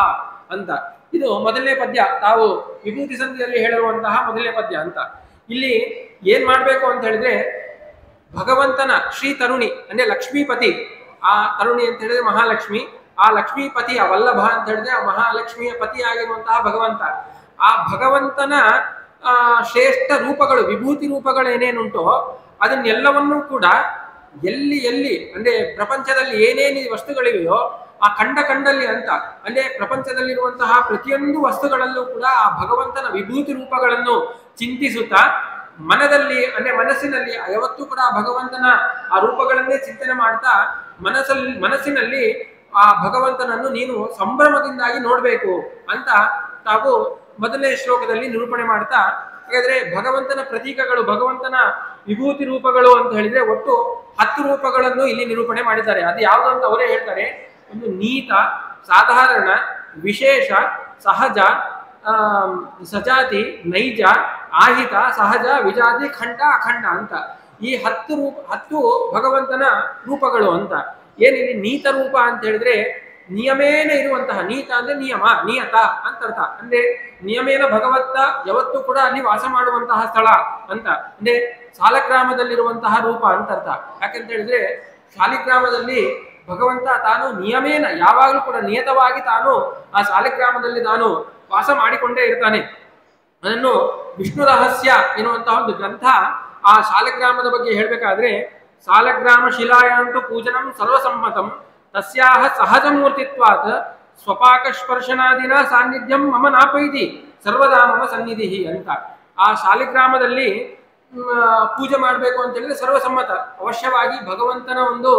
A: ಅಂತ. ಇದು ಮೊದಲನೇ ಪದ್ಯ, ತಾವು ವಿಭೂತಿ ಸಂಧಿಯಲ್ಲಿ ಹೇಳಿರುವಂತಹ ಮೊದಲನೇ ಪದ್ಯ ಅಂತ. ಇಲ್ಲಿ ಏನ್ ಮಾಡ್ಬೇಕು ಅಂತ ಹೇಳಿದ್ರೆ ಭಗವಂತನ ಶ್ರೀ ತರುಣಿ ಅಂದ್ರೆ ಲಕ್ಷ್ಮೀಪತಿ, ಆ ತರುಣಿ ಅಂತ ಹೇಳಿದ್ರೆ ಮಹಾಲಕ್ಷ್ಮಿ, ಆ ಲಕ್ಷ್ಮೀಪತಿಯ ವಲ್ಲಭ ಅಂತ ಹೇಳಿದ್ರೆ ಆ ಮಹಾಲಕ್ಷ್ಮಿಯ ಪತಿ ಆಗಿರುವಂತಹ ಭಗವಂತ, ಆ ಭಗವಂತನ ಶ್ರೇಷ್ಠ ರೂಪಗಳು, ವಿಭೂತಿ ರೂಪಗಳು ಏನೇನುಂಟೋ ಅದನ್ನೆಲ್ಲವನ್ನೂ ಕೂಡ ಎಲ್ಲಿ ಅಂದ್ರೆ ಪ್ರಪಂಚದಲ್ಲಿ ಏನೇನು ವಸ್ತುಗಳಿವೆಯೋ ಆ ಕಂಡಲ್ಲಿ ಅಂತ ಅಂದ್ರೆ ಪ್ರಪಂಚದಲ್ಲಿರುವಂತಹ ಪ್ರತಿಯೊಂದು ವಸ್ತುಗಳಲ್ಲೂ ಕೂಡ ಆ ಭಗವಂತನ ವಿಭೂತಿ ರೂಪಗಳನ್ನು ಚಿಂತಿಸುತ್ತಾ ಅಂದ್ರೆ ಮನಸ್ಸಿನಲ್ಲಿ ಯಾವತ್ತೂ ಕೂಡ ಭಗವಂತನ ಆ ರೂಪಗಳನ್ನೇ ಚಿಂತನೆ ಮಾಡ್ತಾ ಮನಸ್ಸಿನಲ್ಲಿ ಆ ಭಗವಂತನನ್ನು ನೀನು ಸಂಭ್ರಮದಿಂದಾಗಿ ನೋಡ್ಬೇಕು ಅಂತ ತಾವು ಮೊದಲನೇ ಶ್ಲೋಕದಲ್ಲಿ ನಿರೂಪಣೆ ಮಾಡ್ತಾ. ಹಾಗಾದ್ರೆ ಭಗವಂತನ ಪ್ರತೀಕಗಳು, ಭಗವಂತನ ವಿಭೂತಿ ರೂಪಗಳು ಅಂತ ಹೇಳಿದ್ರೆ ಒಟ್ಟು 10 ರೂಪಗಳನ್ನು ಇಲ್ಲಿ ನಿರೂಪಣೆ ಮಾಡಿದ್ದಾರೆ. ಅದು ಯಾವುದು ಅಂತ ಅವರೇ ಹೇಳ್ತಾರೆ. ಒಂದು ನೀತ, ಸಾಧಾರಣ, ವಿಶೇಷ, ಸಹಜ, ಸಜಾತಿ, ನೈಜ, ಆಹಿತ, ಸಹಜ, ವಿಜಾತಿ, ಖಂಡ, ಅಖಂಡ ಅಂತ ಈ 10 ಭಗವಂತನ ರೂಪಗಳು ಅಂತ. ಏನಿದೆ ನೀತ ರೂಪ ಅಂತ ಹೇಳಿದ್ರೆ ನಿಯಮೇನ ಇರುವಂತಹ, ನೀತ ಅಂದ್ರೆ ನಿಯಮ, ನಿಯತ ಅಂತ ಅರ್ಥ. ಅಂದ್ರೆ ನಿಯಮೇನ ಭಗವತ್ತ ಯಾವತ್ತೂ ಕೂಡ ಅಲ್ಲಿ ವಾಸ ಮಾಡುವಂತಹ ಸ್ಥಳ ಅಂತ, ಅಂದ್ರೆ ಸಾಲಗ್ರಾಮದಲ್ಲಿರುವಂತಹ ರೂಪ ಅಂತ ಅರ್ಥ. ಯಾಕಂತ ಹೇಳಿದ್ರೆ ಶಾಲಿಗ್ರಾಮದಲ್ಲಿ ಭಗವಂತ ತಾನು ನಿಯಮೇನ ಯಾವಾಗಲೂ ಕೂಡ ನಿಯತವಾಗಿ ತಾನು ಆ ಸಾಲಿಗ್ರಾಮದಲ್ಲಿ ತಾನು ವಾಸ ಮಾಡಿಕೊಂಡೇ ಇರ್ತಾನೆ. ಅದನ್ನು ವಿಷ್ಣು ರಹಸ್ಯ ಎನ್ನುವಂತಹ ಒಂದು ಗ್ರಂಥ ಆ ಸಾಲಗ್ರಾಮದ ಬಗ್ಗೆ ಹೇಳ್ಬೇಕಾದ್ರೆ, ಸಾಲಗ್ರಾಮ ಶಿಲಾಯಾಂತು ಪೂಜನಂ ಸರ್ವಸಮ್ಮತಂ ತಸ್ಯಾಹ ಸಹಜ ಮೂರ್ತಿತ್ವಾತ್ ಸ್ವಪಾಕ ಸ್ಪರ್ಶನಾದಿನ ಸಾನ್ನಿಧ್ಯಂ ಮಮ ನಾಪೈತಿ ಸರ್ವದಾ ಮಮ ಸನ್ನಿಧಿ ಅಂತ. ಆ ಶಾಲಿಗ್ರಾಮದಲ್ಲಿ ಪೂಜೆ ಮಾಡಬೇಕು ಅಂತ ಹೇಳಿದ್ರೆ ಸರ್ವಸಮ್ಮತ, ಅವಶ್ಯವಾಗಿ ಭಗವಂತನ ಒಂದು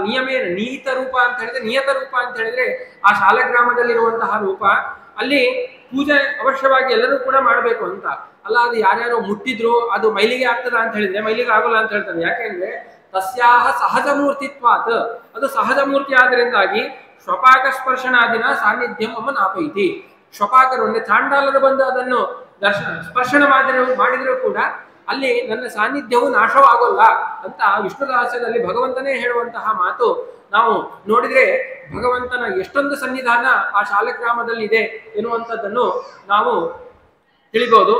A: ನಿಯಮೇನ ನೀತ ರೂಪ ಅಂತ ಹೇಳಿದ್ರೆ, ನಿಯತ ರೂಪ ಅಂತ ಹೇಳಿದ್ರೆ ಆ ಶಾಲಗ್ರಾಮದಲ್ಲಿರುವಂತಹ ರೂಪ, ಅಲ್ಲಿ ಪೂಜೆ ಅವಶ್ಯವಾಗಿ ಎಲ್ಲರೂ ಕೂಡ ಮಾಡಬೇಕು ಅಂತ. ಅಲ್ಲ ಅದು ಯಾರ್ಯಾರೋ ಮುಟ್ಟಿದ್ರು ಅದು ಮೈಲಿಗೆ ಆಗ್ತದ ಅಂತ ಹೇಳಿದ್ರೆ ಮೈಲಿಗೆ ಆಗೋಲ್ಲ ಅಂತ ಹೇಳ್ತಾರೆ. ಯಾಕೆಂದ್ರೆ ತಸ್ಯಾಹ ಸಹಜ ಮೂರ್ತಿತ್ವಾತ್, ಅದು ಸಹಜ ಮೂರ್ತಿ ಆದ್ದರಿಂದಾಗಿ ಶ್ವಪಾಕ ಸ್ಪರ್ಶನಾದಿನ ಸಾನ್ನಿಧ್ಯಂ ಮಮ ನಾಪೈತಿ. ಶ್ವಪಾಕರು ಅಂದ್ರೆ ಚಾಂಡಾಲರು ಬಂದು ಅದನ್ನು ಸ್ಪರ್ಶನ ಮಾಡಿದ್ರು ಕೂಡ ಅಲ್ಲಿ ನನ್ನ ಸಾನ್ನಿಧ್ಯವು ನಾಶವಾಗೋಲ್ಲ ಅಂತ ವಿಷ್ಣು ರಹಸ್ಯದಲ್ಲಿ ಭಗವಂತನೇ ಹೇಳುವಂತಹ ಮಾತು ನಾವು ನೋಡಿದ್ರೆ ಭಗವಂತನ ಎಷ್ಟೊಂದು ಸನ್ನಿಧಾನ ಆ ಶಾಲಗ್ರಾಮದಲ್ಲಿ ಇದೆ ಎನ್ನುವಂಥದ್ದನ್ನು ನಾವು ತಿಳಿಬಹುದು.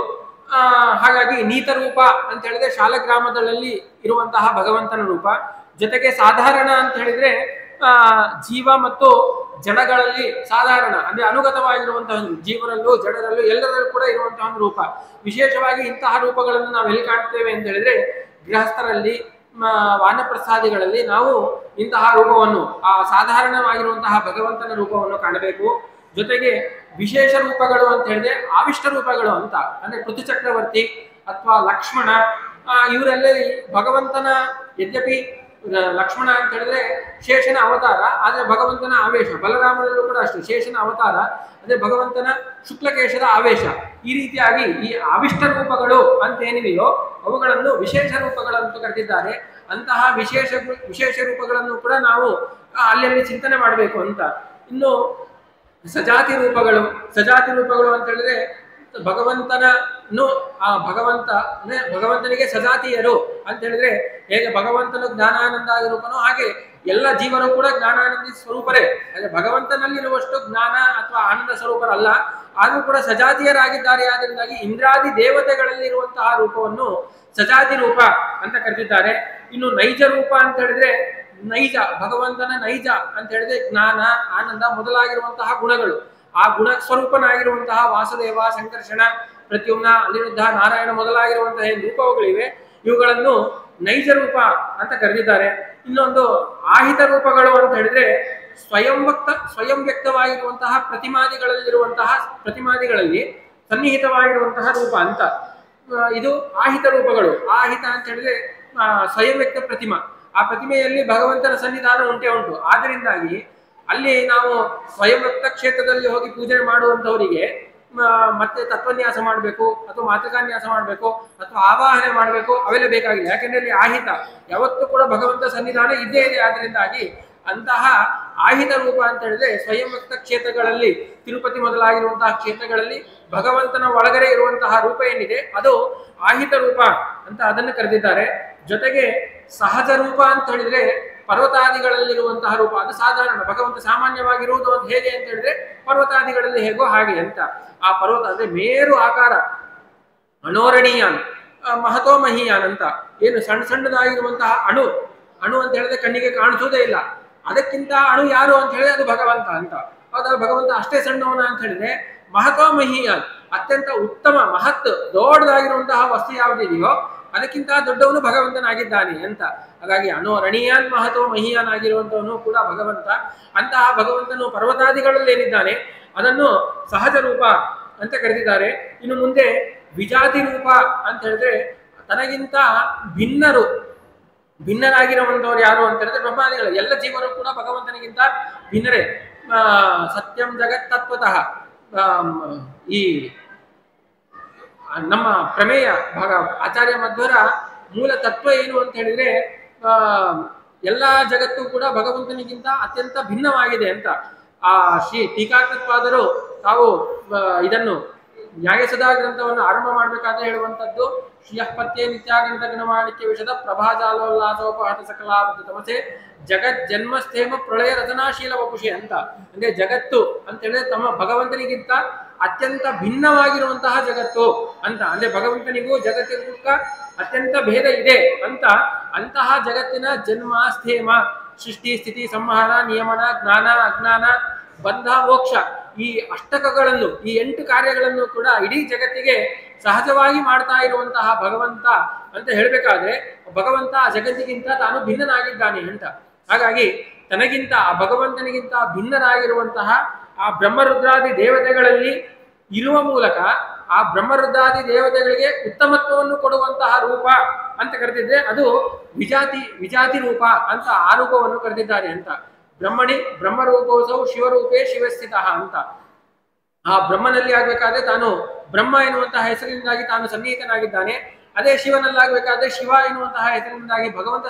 A: ಹಾಗಾಗಿ ನೀತ ರೂಪ ಅಂತ ಹೇಳಿದ್ರೆ ಶಾಲಗ್ರಾಮದಲ್ಲಿ ಇರುವಂತಹ ಭಗವಂತನ ರೂಪ. ಜೊತೆಗೆ ಸಾಧಾರಣ ಅಂತ ಹೇಳಿದ್ರೆ ಜೀವ ಮತ್ತು ಜಡಗಳಲ್ಲಿ ಸಾಧಾರಣ ಅಂದ್ರೆ ಅನುಗತವಾಗಿರುವಂತಹ ಜೀವನಲ್ಲೂ ಜಡರಲ್ಲೂ ಎಲ್ಲರಲ್ಲೂ ಕೂಡ ಇರುವಂತಹ ಒಂದು ರೂಪ. ವಿಶೇಷವಾಗಿ ಇಂತಹ ರೂಪಗಳನ್ನು ನಾವು ಎಲ್ಲಿ ಕಾಣ್ತೇವೆ ಅಂತ ಹೇಳಿದ್ರೆ ಗೃಹಸ್ಥರಲ್ಲಿ ವಾನಪ್ರಸಾದಿಗಳಲ್ಲಿ ನಾವು ಇಂತಹ ರೂಪವನ್ನು ಆ ಸಾಧಾರಣವಾಗಿರುವಂತಹ ಭಗವಂತನ ರೂಪವನ್ನು ಕಾಣಬೇಕು. ಜೊತೆಗೆ ವಿಶೇಷ ರೂಪಗಳು ಅಂತ ಹೇಳಿದ್ರೆ ಆವಿಷ್ಟ ರೂಪಗಳು ಅಂತ ಅಂದ್ರೆ ಪೃಥು ಚಕ್ರವರ್ತಿ ಅಥವಾ ಲಕ್ಷ್ಮಣ ಇವರಲ್ಲಿ ಭಗವಂತನ ಯದ್ಯಪಿ ಲಕ್ಷ್ಮಣ ಅಂತ ಹೇಳಿದ್ರೆ ಶೇಷನ ಅವತಾರ ಆದ್ರೆ ಭಗವಂತನ ಆವೇಶ. ಬಲರಾಮನಲ್ಲೂ ಕೂಡ ಅಷ್ಟೇ ಶೇಷನ ಅವತಾರ ಅಂದ್ರೆ ಭಗವಂತನ ಶುಕ್ಲಕೇಶದ ಆವೇಶ. ಈ ರೀತಿಯಾಗಿ ಈ ಆವಿಷ್ಟ ರೂಪಗಳು ಅಂತ ಏನಿವೆಯೋ ಅವುಗಳನ್ನು ವಿಶೇಷ ರೂಪಗಳಂತ ಕರೆದಿದ್ದಾರೆ. ಅಂತಹ ವಿಶೇಷ ರೂಪಗಳನ್ನು ಕೂಡ ನಾವು ಅಲ್ಲಿ ಚಿಂತನೆ ಮಾಡಬೇಕು ಅಂತ. ಇನ್ನು ಸಜಾತಿ ರೂಪಗಳು ಅಂತ ಹೇಳಿದ್ರೆ ಭಗವಂತನನ್ನು ಆ ಭಗವಂತನಿಗೆ ಸಜಾತಿಯರು ಅಂತ ಹೇಳಿದ್ರೆ ಹೇಗೆ ಭಗವಂತನು ಜ್ಞಾನಾನಂದ ರೂಪನೋ ಹಾಗೆ ಎಲ್ಲ ಜೀವರು ಕೂಡ ಜ್ಞಾನಾನಂದಿ ಸ್ವರೂಪರೇ. ಅಂದ್ರೆ ಭಗವಂತನಲ್ಲಿರುವಷ್ಟು ಜ್ಞಾನ ಅಥವಾ ಆನಂದ ಸ್ವರೂಪರಲ್ಲ, ಆದರೂ ಕೂಡ ಸಜಾತಿಯರಾಗಿದ್ದಾರೆ. ಆದ್ದರಿಂದಾಗಿ ಇಂದ್ರಾದಿ ದೇವತೆಗಳಲ್ಲಿ ಇರುವಂತಹ ರೂಪವನ್ನು ಸಜಾತಿ ರೂಪ ಅಂತ ಕರೆದಿದ್ದಾರೆ. ಇನ್ನು ನೈಜ ರೂಪ ಅಂತ ಹೇಳಿದ್ರೆ ನೈಜ ಭಗವಂತನ ನೈಜ ಅಂತ ಹೇಳಿದ್ರೆ ಜ್ಞಾನ ಆನಂದ ಮೊದಲಾಗಿರುವಂತಹ ಗುಣಗಳು. ಆ ಗುಣ ಸ್ವರೂಪನಾಗಿರುವಂತಹ ವಾಸುದೇವ ಸಂಕರ್ಷಣ ಪ್ರತ್ಯುಮ್ನ ಅನಿರುದ್ಧ ನಾರಾಯಣ ಮೊದಲಾಗಿರುವಂತಹ ಏನು ರೂಪಗಳಿವೆ ಇವುಗಳನ್ನು ನೈಜ ರೂಪ ಅಂತ ಕರೆದಿದ್ದಾರೆ. ಇನ್ನೊಂದು ಆಹಿತ ರೂಪಗಳು ಅಂತ ಹೇಳಿದ್ರೆ ಸ್ವಯಂ ವ್ಯಕ್ತವಾಗಿರುವಂತಹ ಪ್ರತಿಮಾದಿಗಳಲ್ಲಿ ಸನ್ನಿಹಿತವಾಗಿರುವಂತಹ ರೂಪ ಅಂತ. ಇದು ಆಹಿತ ರೂಪಗಳು. ಆಹಿತ ಅಂತ ಹೇಳಿದ್ರೆ ಸ್ವಯಂ ವ್ಯಕ್ತ ಪ್ರತಿಮಾ. ಆ ಪ್ರತಿಮೆಯಲ್ಲಿ ಭಗವಂತನ ಸನ್ನಿಧಾನ ಉಂಟು. ಆದ್ದರಿಂದಾಗಿ ಅಲ್ಲಿ ನಾವು ಸ್ವಯಂ ವ್ಯಕ್ತ ಕ್ಷೇತ್ರದಲ್ಲಿ ಹೋಗಿ ಪೂಜೆ ಮಾಡುವಂತವರಿಗೆ ಮತ್ತೆ ತತ್ವನ್ಯಾಸ ಮಾಡಬೇಕು ಅಥವಾ ಮಾತೃಕಾನ್ಯಾಸ ಮಾಡಬೇಕು ಅಥವಾ ಆವಾಹನೆ ಮಾಡಬೇಕು ಅವೆಲ್ಲ ಬೇಕಾಗಿಲ್ಲ. ಯಾಕೆಂದ್ರೆ ಅಲ್ಲಿ ಆಹಿತ ಯಾವತ್ತೂ ಕೂಡ ಭಗವಂತ ಸನ್ನಿಧಾನ ಇದ್ದೇ ಇದೆ. ಆದ್ದರಿಂದಾಗಿ ಅಂತಹ ಆಹಿತ ರೂಪ ಅಂತ ಹೇಳಿದ್ರೆ ಸ್ವಯಂ ವ್ಯಕ್ತ ಕ್ಷೇತ್ರಗಳಲ್ಲಿ ತಿರುಪತಿ ಮೊದಲಾಗಿರುವಂತಹ ಕ್ಷೇತ್ರಗಳಲ್ಲಿ ಭಗವಂತನ ಒಳಗಡೆ ಇರುವಂತಹ ರೂಪ ಏನಿದೆ ಅದು ಆಹಿತ ರೂಪ ಅಂತ ಅದನ್ನು ಕರೆದಿದ್ದಾರೆ. ಜೊತೆಗೆ ಸಹಜ ರೂಪ ಅಂತ ಹೇಳಿದ್ರೆ ಪರ್ವತಾದಿಗಳಲ್ಲಿರುವಂತಹ ರೂಪ ಅದು ಸಾಧಾರಣ. ಭಗವಂತ ಸಾಮಾನ್ಯವಾಗಿರುವುದು ಅಂತ ಹೇಗೆ ಅಂತ ಹೇಳಿದ್ರೆ ಪರ್ವತಾದಿಗಳಲ್ಲಿ ಹೇಗೋ ಹಾಗೆ ಅಂತ. ಆ ಪರ್ವತ ಅಂದ್ರೆ ಮೇರು ಆಕಾರ ಅಣೋರಣೀಯಾನ್ ಮಹತೋ ಮಹೀಯಾನ್ ಅಂತ ಏನು ಸಣ್ಣದಾಗಿರುವಂತಹ ಅಣು ಅಂತ ಹೇಳಿದ್ರೆ ಕಣ್ಣಿಗೆ ಕಾಣಿಸುವುದೇ ಇಲ್ಲ. ಅದಕ್ಕಿಂತ ಅಣು ಯಾರು ಅಂತ ಹೇಳಿದ್ರೆ ಅದು ಭಗವಂತ ಅಂತ. ಹೌದಾ, ಭಗವಂತ ಅಷ್ಟೇ ಸಣ್ಣವನ ಅಂತ ಹೇಳಿದ್ರೆ ಮಹತೋ ಮಹೀಯಾನ್ ಅತ್ಯಂತ ಉತ್ತಮ ಮಹತ್ ದೊಡ್ಡದಾಗಿರುವಂತಹ ವಸ್ತು ಯಾವುದಿದೆಯೋ ಅದಕ್ಕಿಂತ ದೊಡ್ಡವನು ಭಗವಂತನಾಗಿದ್ದಾನೆ ಅಂತ. ಹಾಗಾಗಿ ಅಣೋರಣೀಯಾನ್ ಮಹತೋ ಮಹೀಯಾನ್ ಆಗಿರುವಂತವನು ಕೂಡ ಭಗವಂತ. ಅಂತಹ ಭಗವಂತನು ಪರ್ವತಾದಿಗಳಲ್ಲಿ ಏನಿದ್ದಾನೆ ಅದನ್ನು ಸಹಜ ರೂಪ ಅಂತ ಕರೆದಿದ್ದಾರೆ. ಇನ್ನು ಮುಂದೆ ವಿಜಾತಿ ರೂಪ ಅಂತ ಹೇಳಿದ್ರೆ ತನಗಿಂತ ಭಿನ್ನರಾಗಿರುವಂತವ್ರು ಯಾರು ಅಂತ ಹೇಳಿದ್ರೆ ಬ್ರಹ್ಮಾದಿಗಳು. ಎಲ್ಲ ಜೀವರು ಕೂಡ ಭಗವಂತನಿಗಿಂತ ಭಿನ್ನರೇ. ಸತ್ಯಂ ಜಗತ್ ತತ್ವತಃ ಈ ನಮ್ಮ ಪ್ರಮೇಯ ಆಚಾರ್ಯ ಮಧ್ವರ ಮೂಲ ತತ್ವ ಏನು ಅಂತ ಹೇಳಿದ್ರೆ ಎಲ್ಲಾ ಜಗತ್ತು ಕೂಡ ಭಗವಂತನಿಗಿಂತ ಅತ್ಯಂತ ಭಿನ್ನವಾಗಿದೆ ಅಂತ. ಆ ಶ್ರೀ ಟೀಕಾಕೃತ್ಪಾದರು ತಾವು ಇದನ್ನು ನ್ಯಾಯಸದಾ ಗ್ರಂಥವನ್ನು ಆರಂಭ ಮಾಡಬೇಕಾದ್ರೆ ಹೇಳುವಂತದ್ದು ಶ್ರೀಯಪತ್ಯೆ ನಿತ್ಯಾಗಣಿತ ಗಣಮಾಣಿಕ್ಯ ವಿಷದ ಪ್ರಭಾಜಾಲೋಲ್ಲಾಸೋಪಹತ ಸಕಲಾಬದ್ಧ ತಮಸೆ ಜಗತ್ ಜನ್ಮಸ್ಥೇಮ ಪ್ರಳಯ ರಚನಾಶೀಲ ವಪುಷಿ ಅಂತ. ಅಂದ್ರೆ ಜಗತ್ತು ಅಂತ ಹೇಳಿದ್ರೆ ತಮ್ಮ ಭಗವಂತನಿಗಿಂತ ಅತ್ಯಂತ ಭಿನ್ನವಾಗಿರುವಂತಹ ಜಗತ್ತು ಅಂತ. ಅಂದ್ರೆ ಭಗವಂತನಿಗೂ ಜಗತ್ತಿಗೂ ಅತ್ಯಂತ ಭೇದ ಇದೆ ಅಂತ. ಅಂತಹ ಜಗತ್ತಿನ ಜನ್ಮ ಸ್ಥೇಮ ಸೃಷ್ಟಿ ಸ್ಥಿತಿ ಸಂಹಾರ ನಿಯಮನ ಜ್ಞಾನ ಅಜ್ಞಾನ ಬಂಧ ಮೋಕ್ಷ ಈ ಅಷ್ಟಕಗಳನ್ನು ಈ 8 ಕಾರ್ಯಗಳನ್ನು ಕೂಡ ಇಡೀ ಜಗತ್ತಿಗೆ ಸಹಜವಾಗಿ ಮಾಡ್ತಾ ಇರುವಂತಹ ಭಗವಂತ ಅಂತ ಹೇಳಬೇಕಾದ್ರೆ ಭಗವಂತ ಆ ಜಗತ್ತಿಗಿಂತ ತಾನು ಭಿನ್ನನಾಗಿದ್ದಾನೆ ಅಂತ. ಹಾಗಾಗಿ ತನಗಿಂತ ಆ ಭಗವಂತನಿಗಿಂತ ಭಿನ್ನರಾಗಿರುವಂತಹ ಆ ಬ್ರಹ್ಮರುದ್ರಾದಿ ದೇವತೆಗಳಲ್ಲಿ ಇರುವ ಮೂಲಕ ಆ ಬ್ರಹ್ಮರುದ್ರಾದಿ ದೇವತೆಗಳಿಗೆ ಉತ್ತಮತ್ವವನ್ನು ಕೊಡುವಂತಹ ರೂಪ ಅಂತ ಕರೆದಿದ್ರೆ ಅದು ವಿಜಾತಿ ರೂಪ ಅಂತ ಆ ರೂಪವನ್ನು ಕರೆದಿದ್ದಾರೆ ಅಂತ. ಬ್ರಹ್ಮರೂಪೋಸೌ ಶಿವರೂಪೇ ಶಿವಸ್ಥಿತ ಅಂತ. ಆ ಬ್ರಹ್ಮನಲ್ಲಿ ಆಗ್ಬೇಕಾದ್ರೆ ತಾನು ಬ್ರಹ್ಮ ಎನ್ನುವಂತಹ ಹೆಸರಿನಿಂದಾಗಿ ತಾನು ಸನ್ನಿಹಿತನಾಗಿದ್ದಾನೆ. ಅದೇ ಶಿವನಲ್ಲಾಗಬೇಕಾದ್ರೆ ಶಿವ ಎನ್ನುವಂತಹ ಹೆಸರಿನಿಂದಾಗಿ ಭಗವಂತ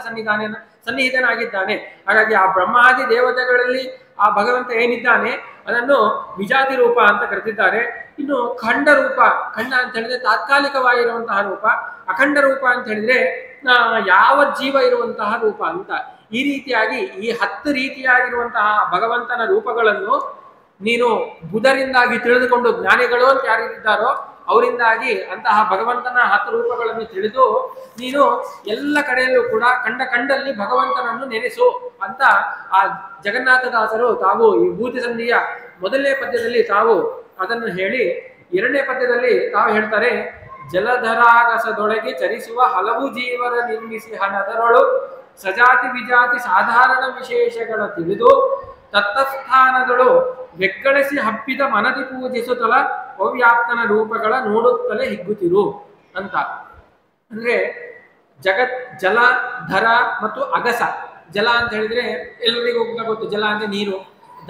A: ಸನ್ನಿಹಿತನಾಗಿದ್ದಾನೆ. ಹಾಗಾಗಿ ಆ ಬ್ರಹ್ಮಾದಿ ದೇವತೆಗಳಲ್ಲಿ ಆ ಭಗವಂತ ಏನಿದ್ದಾನೆ ಅದನ್ನು ವಿಜಾತಿ ರೂಪ ಅಂತ ಕರೆದಿದ್ದಾರೆ. ಇನ್ನು ಖಂಡ ರೂಪ, ಖಂಡ ಅಂತ ಹೇಳಿದ್ರೆ ತಾತ್ಕಾಲಿಕವಾಗಿರುವಂತಹ ರೂಪ, ಅಖಂಡ ರೂಪ ಅಂತ ಹೇಳಿದ್ರೆ ಯಾವ ಜೀವ ಇರುವಂತಹ ರೂಪ ಅಂತ. ಈ ರೀತಿಯಾಗಿ ಈ 10 ರೀತಿಯಾಗಿರುವಂತಹ ಭಗವಂತನ ರೂಪಗಳನ್ನು ನೀನು ಬುಧರಿಂದಾಗಿ ತಿಳಿದುಕೊಂಡು, ಜ್ಞಾನಿಗಳು ಅಂತ ಯಾರಿದ್ದಾರೋ ಅವರಿಂದಾಗಿ ಅಂತಹ ಭಗವಂತನ 10 ರೂಪಗಳನ್ನು ತಿಳಿದು ನೀನು ಎಲ್ಲ ಕಡೆಯಲ್ಲೂ ಕೂಡ ಕಂಡಲ್ಲಿ ಭಗವಂತನನ್ನು ನೆನೆಸು ಅಂತ ಆ ಜಗನ್ನಾಥದಾಸರು ತಾವು ಈ ಭೂತಿ ಸಂಧಿಯ ಮೊದಲನೇ ಪದ್ಯದಲ್ಲಿ ತಾವು ಅದನ್ನು ಹೇಳಿ, ಎರಡನೇ ಪದ್ಯದಲ್ಲಿ ತಾವು ಹೇಳ್ತಾರೆ, ಜಲಧರಾಗಸದೊಳಗೆ ಚರಿಸುವ ಹಲವು ಜೀವರ ನಿರ್ಮಿಸಿ ಹನದರೊಳು ಸಜಾತಿ ವಿಜಾತಿ ಸಾಧಾರಣ ವಿಶೇಷಗಳ ತಿಳಿದು ತತ್ತಸ್ಥಾನದಳು ಬೆಕ್ಕಳಿಸಿ ಹಬ್ಬಿದ ಮನದಿ ಪೂಜಿಸುತ್ತಲ ಅವ್ಯಾಪ್ತನ ರೂಪಗಳ ನೋಡುತ್ತಲೇ ಹಿಗ್ಗುತ್ತಿರು ಅಂತ. ಅಂದ್ರೆ ಜಗತ್, ಜಲ, ಧರ ಮತ್ತು ಅಗಸ. ಜಲ ಅಂತ ಹೇಳಿದ್ರೆ ಎಲ್ಲರಿಗೂ ಗೊತ್ತು, ಜಲ ಅಂದ್ರೆ ನೀರು,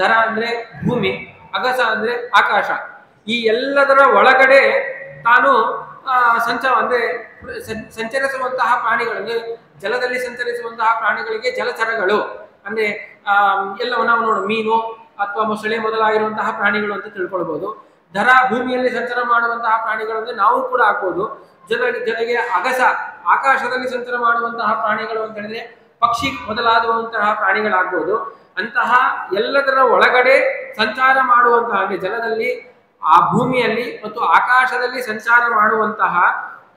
A: ಧರ ಅಂದ್ರೆ ಭೂಮಿ, ಅಗಸ ಅಂದ್ರೆ ಆಕಾಶ. ಈ ಎಲ್ಲದರ ಒಳಗಡೆ ತಾನು ಸಂಚರಿಸುವಂತಹ ಪ್ರಾಣಿಗಳು, ಅಂದ್ರೆ ಜಲದಲ್ಲಿ ಸಂಚರಿಸುವಂತಹ ಪ್ರಾಣಿಗಳಿಗೆ ಜಲಚರಗಳು ಅಂದ್ರೆ ಎಲ್ಲವೂ ನಾವು ನೋಡು, ಮೀನು ಅಥವಾ ಮೊಸಳೆ ಮೊದಲಾಗಿರುವಂತಹ ಪ್ರಾಣಿಗಳು ಅಂತ ತಿಳ್ಕೊಳ್ಬಹುದು. ಧರ, ಭೂಮಿಯಲ್ಲಿ ಸಂಚಾರ ಮಾಡುವಂತಹ ಪ್ರಾಣಿಗಳು ಅಂದ್ರೆ ನಾವು ಕೂಡ ಆಗ್ಬೋದು. ಜೊತೆಗೆ ಅಗಸ, ಆಕಾಶದಲ್ಲಿ ಸಂಚಾರ ಮಾಡುವಂತಹ ಪ್ರಾಣಿಗಳು ಅಂತ ಹೇಳಿದ್ರೆ ಪಕ್ಷಿ ಮೊದಲಾದಂತಹ ಪ್ರಾಣಿಗಳಾಗ್ಬೋದು. ಅಂತಹ ಎಲ್ಲದರ ಒಳಗಡೆ ಸಂಚಾರ ಮಾಡುವಂತಹ, ಅಂದ್ರೆ ಜಲದಲ್ಲಿ, ಆ ಭೂಮಿಯಲ್ಲಿ ಮತ್ತು ಆಕಾಶದಲ್ಲಿ ಸಂಚಾರ ಮಾಡುವಂತಹ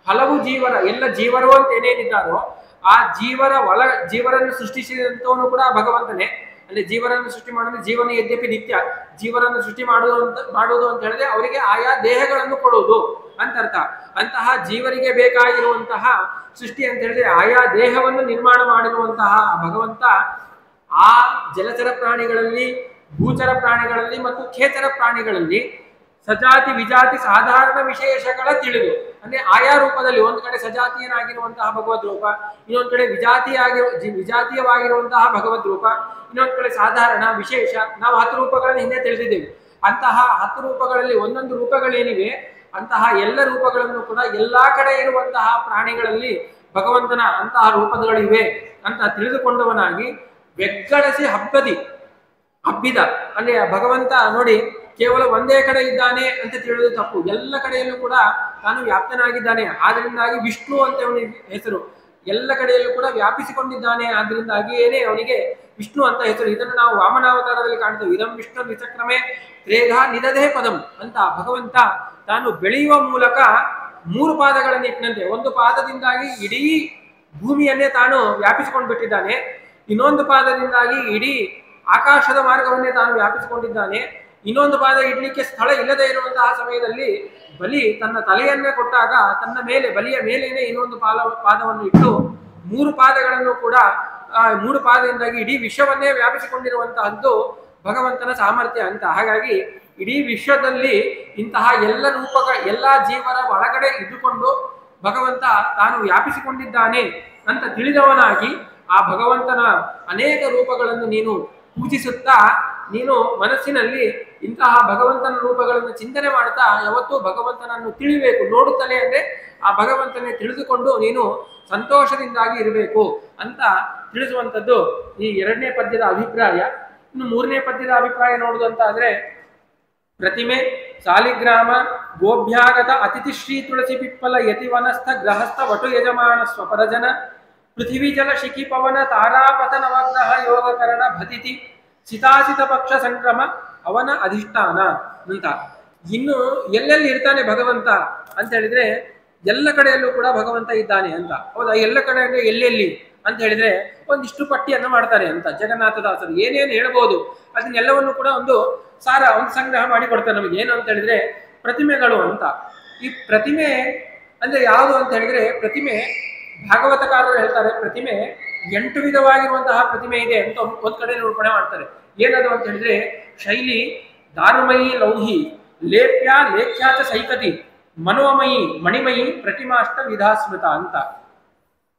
A: ಹಲವು ಜೀವರ, ಎಲ್ಲ ಜೀವರು ಅಂತ ಏನೇನಿದ್ದಾರೋ ಆ ಜೀವರನ್ನು ಸೃಷ್ಟಿಸಿದಂತವನು ಕೂಡ ಭಗವಂತನೇ. ಅಂದ್ರೆ ಜೀವರನ್ನು ಸೃಷ್ಟಿ ಮಾಡಿದ್ರೆ ಜೀವನ ಯದ್ಯಪಿ ನಿತ್ಯ, ಜೀವರನ್ನು ಸೃಷ್ಟಿ ಮಾಡುವುದು ಅಂತ ಹೇಳಿದ್ರೆ ಅವರಿಗೆ ಆಯಾ ದೇಹಗಳನ್ನು ಕೊಡುವುದು ಅಂತ ಅರ್ಥ. ಅಂತಹ ಜೀವರಿಗೆ ಬೇಕಾಗಿರುವಂತಹ ಸೃಷ್ಟಿ ಅಂತ ಹೇಳಿದ್ರೆ ಆಯಾ ದೇಹವನ್ನು ನಿರ್ಮಾಣ ಮಾಡಿರುವಂತಹ ಭಗವಂತ ಆ ಜಲಚರ ಪ್ರಾಣಿಗಳಲ್ಲಿ, ಭೂಚರ ಪ್ರಾಣಿಗಳಲ್ಲಿ ಮತ್ತು ಖೇಚರ ಪ್ರಾಣಿಗಳಲ್ಲಿ ಸಜಾತಿ ವಿಜಾತಿ ಸಾಧಾರಣ ವಿಶೇಷಗಳ ತಿಳಿದು, ಅಂದ್ರೆ ಆಯಾ ರೂಪದಲ್ಲಿ ಒಂದು ಕಡೆ ಸಜಾತಿಯನಾಗಿರುವಂತಹ ಭಗವದ್ ರೂಪ, ಇನ್ನೊಂದು ಕಡೆ ವಿಜಾತೀಯವಾಗಿರುವಂತಹ ಭಗವದ್ ರೂಪ, ಇನ್ನೊಂದು ಕಡೆ ಸಾಧಾರಣ ವಿಶೇಷ. ನಾವು 10 ರೂಪಗಳನ್ನು ಹಿಂದೆ ತಿಳಿದಿದ್ದೇವೆ. ಅಂತಹ 10 ರೂಪಗಳಲ್ಲಿ ಒಂದೊಂದು ರೂಪಗಳೇನಿವೆ ಅಂತಹ ಎಲ್ಲ ರೂಪಗಳನ್ನು ಕೂಡ ಎಲ್ಲಾ ಕಡೆ ಇರುವಂತಹ ಪ್ರಾಣಿಗಳಲ್ಲಿ ಭಗವಂತನ ಅಂತಹ ರೂಪಗಳಿವೆ ಅಂತ ತಿಳಿದುಕೊಂಡವನಾಗಿ ಬೆಗ್ಗಳಸಿ ಹಬ್ಬಿದ, ಅಂದ್ರೆ ಭಗವಂತ ನೋಡಿ ಕೇವಲ ಒಂದೇ ಕಡೆ ಇದ್ದಾನೆ ಅಂತ ತಿಳಿದು ತಪ್ಪು. ಎಲ್ಲ ಕಡೆಯಲ್ಲೂ ಕೂಡ ತಾನು ವ್ಯಾಪ್ತನಾಗಿದ್ದಾನೆ, ಆದ್ರಿಂದಾಗಿ ವಿಷ್ಣು ಅಂತ ಅವನಿಗೆ ಹೆಸರು. ಎಲ್ಲ ಕಡೆಯಲ್ಲೂ ಕೂಡ ವ್ಯಾಪಿಸಿಕೊಂಡಿದ್ದಾನೆ, ಆದ್ರಿಂದಾಗಿಯೇನೆ ಅವನಿಗೆ ವಿಷ್ಣು ಅಂತ ಹೆಸರು. ಇದನ್ನು ನಾವು ವಾಮನಾವತಾರದಲ್ಲಿ ಕಾಣ್ತೇವೆ. ಇದಂ ವಿಷ್ಣು ವಿಚಕ್ರಮೇ ತ್ರೇಧ ನಿಧದೇ ಪದಂ ಅಂತ ಭಗವಂತ ತಾನು ಬೆಳೆಯುವ ಮೂಲಕ 3 ಪಾದಗಳನ್ನು ಇಟ್ಟಂತೆ, ಒಂದು ಪಾದದಿಂದಾಗಿ ಇಡೀ ಭೂಮಿಯನ್ನೇ ತಾನು ವ್ಯಾಪಿಸಿಕೊಂಡು ಬಿಟ್ಟಿದ್ದಾನೆ, ಇನ್ನೊಂದು ಪಾದದಿಂದಾಗಿ ಇಡೀ ಆಕಾಶದ ಮಾರ್ಗವನ್ನೇ ತಾನು ವ್ಯಾಪಿಸಿಕೊಂಡಿದ್ದಾನೆ, ಇನ್ನೊಂದು ಪಾದ ಇಡ್ಲಿಕ್ಕೆ ಸ್ಥಳ ಇಲ್ಲದೆ ಇರುವಂತಹ ಸಮಯದಲ್ಲಿ ಬಲಿ ತನ್ನ ತಲೆಯನ್ನೇ ಕೊಟ್ಟಾಗ ತನ್ನ ಮೇಲೆ, ಬಲಿಯ ಮೇಲೇನೆ ಇನ್ನೊಂದು ಪಾದವನ್ನು ಇಟ್ಟು 3 ಪಾದಗಳನ್ನು ಕೂಡ 3 ಪಾದದಿಂದಾಗಿ ಇಡೀ ವಿಶ್ವವನ್ನೇ ವ್ಯಾಪಿಸಿಕೊಂಡಿರುವಂತಹದ್ದು ಭಗವಂತನ ಸಾಮರ್ಥ್ಯ ಅಂತ. ಹಾಗಾಗಿ ಇಡೀ ವಿಶ್ವದಲ್ಲಿ ಇಂತಹ ಎಲ್ಲ ಜೀವರ ಒಳಗಡೆ ಇದ್ದುಕೊಂಡು ಭಗವಂತ ತಾನು ವ್ಯಾಪಿಸಿಕೊಂಡಿದ್ದಾನೆ ಅಂತ ತಿಳಿದವನಾಗಿ ಆ ಭಗವಂತನ ಅನೇಕ ರೂಪಗಳನ್ನು ನೀನು ಪೂಜಿಸುತ್ತಾ ನೀನು ಮನಸ್ಸಿನಲ್ಲಿ ಇಂತಹ ಭಗವಂತನ ರೂಪಗಳನ್ನು ಚಿಂತನೆ ಮಾಡ್ತಾ ಯಾವತ್ತೂ ಭಗವಂತನನ್ನು ತಿಳಿಬೇಕು. ನೋಡುತ್ತಲೇ ಅಂದ್ರೆ ಆ ಭಗವಂತನೇ ತಿಳಿದುಕೊಂಡು ನೀನು ಸಂತೋಷದಿಂದಾಗಿ ಇರಬೇಕು ಅಂತ ತಿಳಿಸುವಂಥದ್ದು ಈ 2ನೇ ಪದ್ಯದ ಅಭಿಪ್ರಾಯ. ಇನ್ನು 3ನೇ ಪದ್ಯದ ಅಭಿಪ್ರಾಯ ನೋಡುವುದು ಅಂತ ಆದ್ರೆ, ಪ್ರತಿಮೆ, ಸಾಲಿಗ್ರಾಮ, ಗೋಭ್ಯಾಗತ ಅತಿಥಿ ಶ್ರೀ ತುಳಸಿ ಪಿಪ್ಪಲ ಯತಿವನಸ್ಥ ಗ್ರಹಸ್ಥ ವಟು ಯಜಮಾನ ಸ್ವಪರಜನ ಪೃಥಿವಿ ಜಲ ಶಿಖಿ ಪವನ ತಾರಾಪಥ ನವಗ್ರಹ ಯೋಗಕರಣ ಭತಿತಿ ಸಿತಾಸಿತ ಪಕ್ಷ ಸಂಕ್ರಮ ಅವನ ಅಧಿಷ್ಠಾನ ಅಂತ. ಇನ್ನು ಎಲ್ಲೆಲ್ಲಿ ಇರ್ತಾನೆ ಭಗವಂತ ಅಂತ ಹೇಳಿದ್ರೆ ಎಲ್ಲ ಕಡೆಯಲ್ಲೂ ಕೂಡ ಭಗವಂತ ಇದ್ದಾನೆ ಅಂತ. ಹೌದಾ? ಎಲ್ಲ ಕಡೆ ಅಂದ್ರೆ ಎಲ್ಲೆಲ್ಲಿ ಅಂತ ಹೇಳಿದ್ರೆ ಒಂದಿಷ್ಟು ಪಟ್ಟಿಯನ್ನು ಮಾಡ್ತಾರೆ ಅಂತ ಜಗನ್ನಾಥದಾಸರು. ಏನೇನು ಹೇಳ್ಬೋದು ಅದನ್ನೆಲ್ಲವನ್ನು ಕೂಡ ಒಂದು ಸಂಗ್ರಹ ಮಾಡಿ ಕೊಡ್ತಾರೆ ನಮಗೆ. ಏನು ಅಂತ ಹೇಳಿದ್ರೆ ಪ್ರತಿಮೆಗಳು ಅಂತ. ಈ ಪ್ರತಿಮೆ ಅಂದ್ರೆ ಯಾವುದು ಅಂತ ಹೇಳಿದ್ರೆ, ಪ್ರತಿಮೆ ಭಾಗವತಕಾರರು ಹೇಳ್ತಾರೆ ಪ್ರತಿಮೆ 8 ವಿಧವಾಗಿರುವಂತಹ ಪ್ರತಿಮೆ ಇದೆ ಅಂತ ಒಂದ್ ಕಡೆ ನಿರೂಪಣೆ ಮಾಡ್ತಾರೆ. ಏನದು ಅಂತ ಹೇಳಿದ್ರೆ, ಶೈಲಿ, ದಾರುಮಯಿ, ಲೌಹಿ, ಲೇಪ್ಯ, ಲೇಖ್ಯಾಚ ಸೈಕತಿ, ಮನೋಮಯಿ, ಮಣಿಮಯಿ, ಪ್ರತಿಮಾಷ್ಟ ವಿಧಾಸ್ಮೃತ ಅಂತ.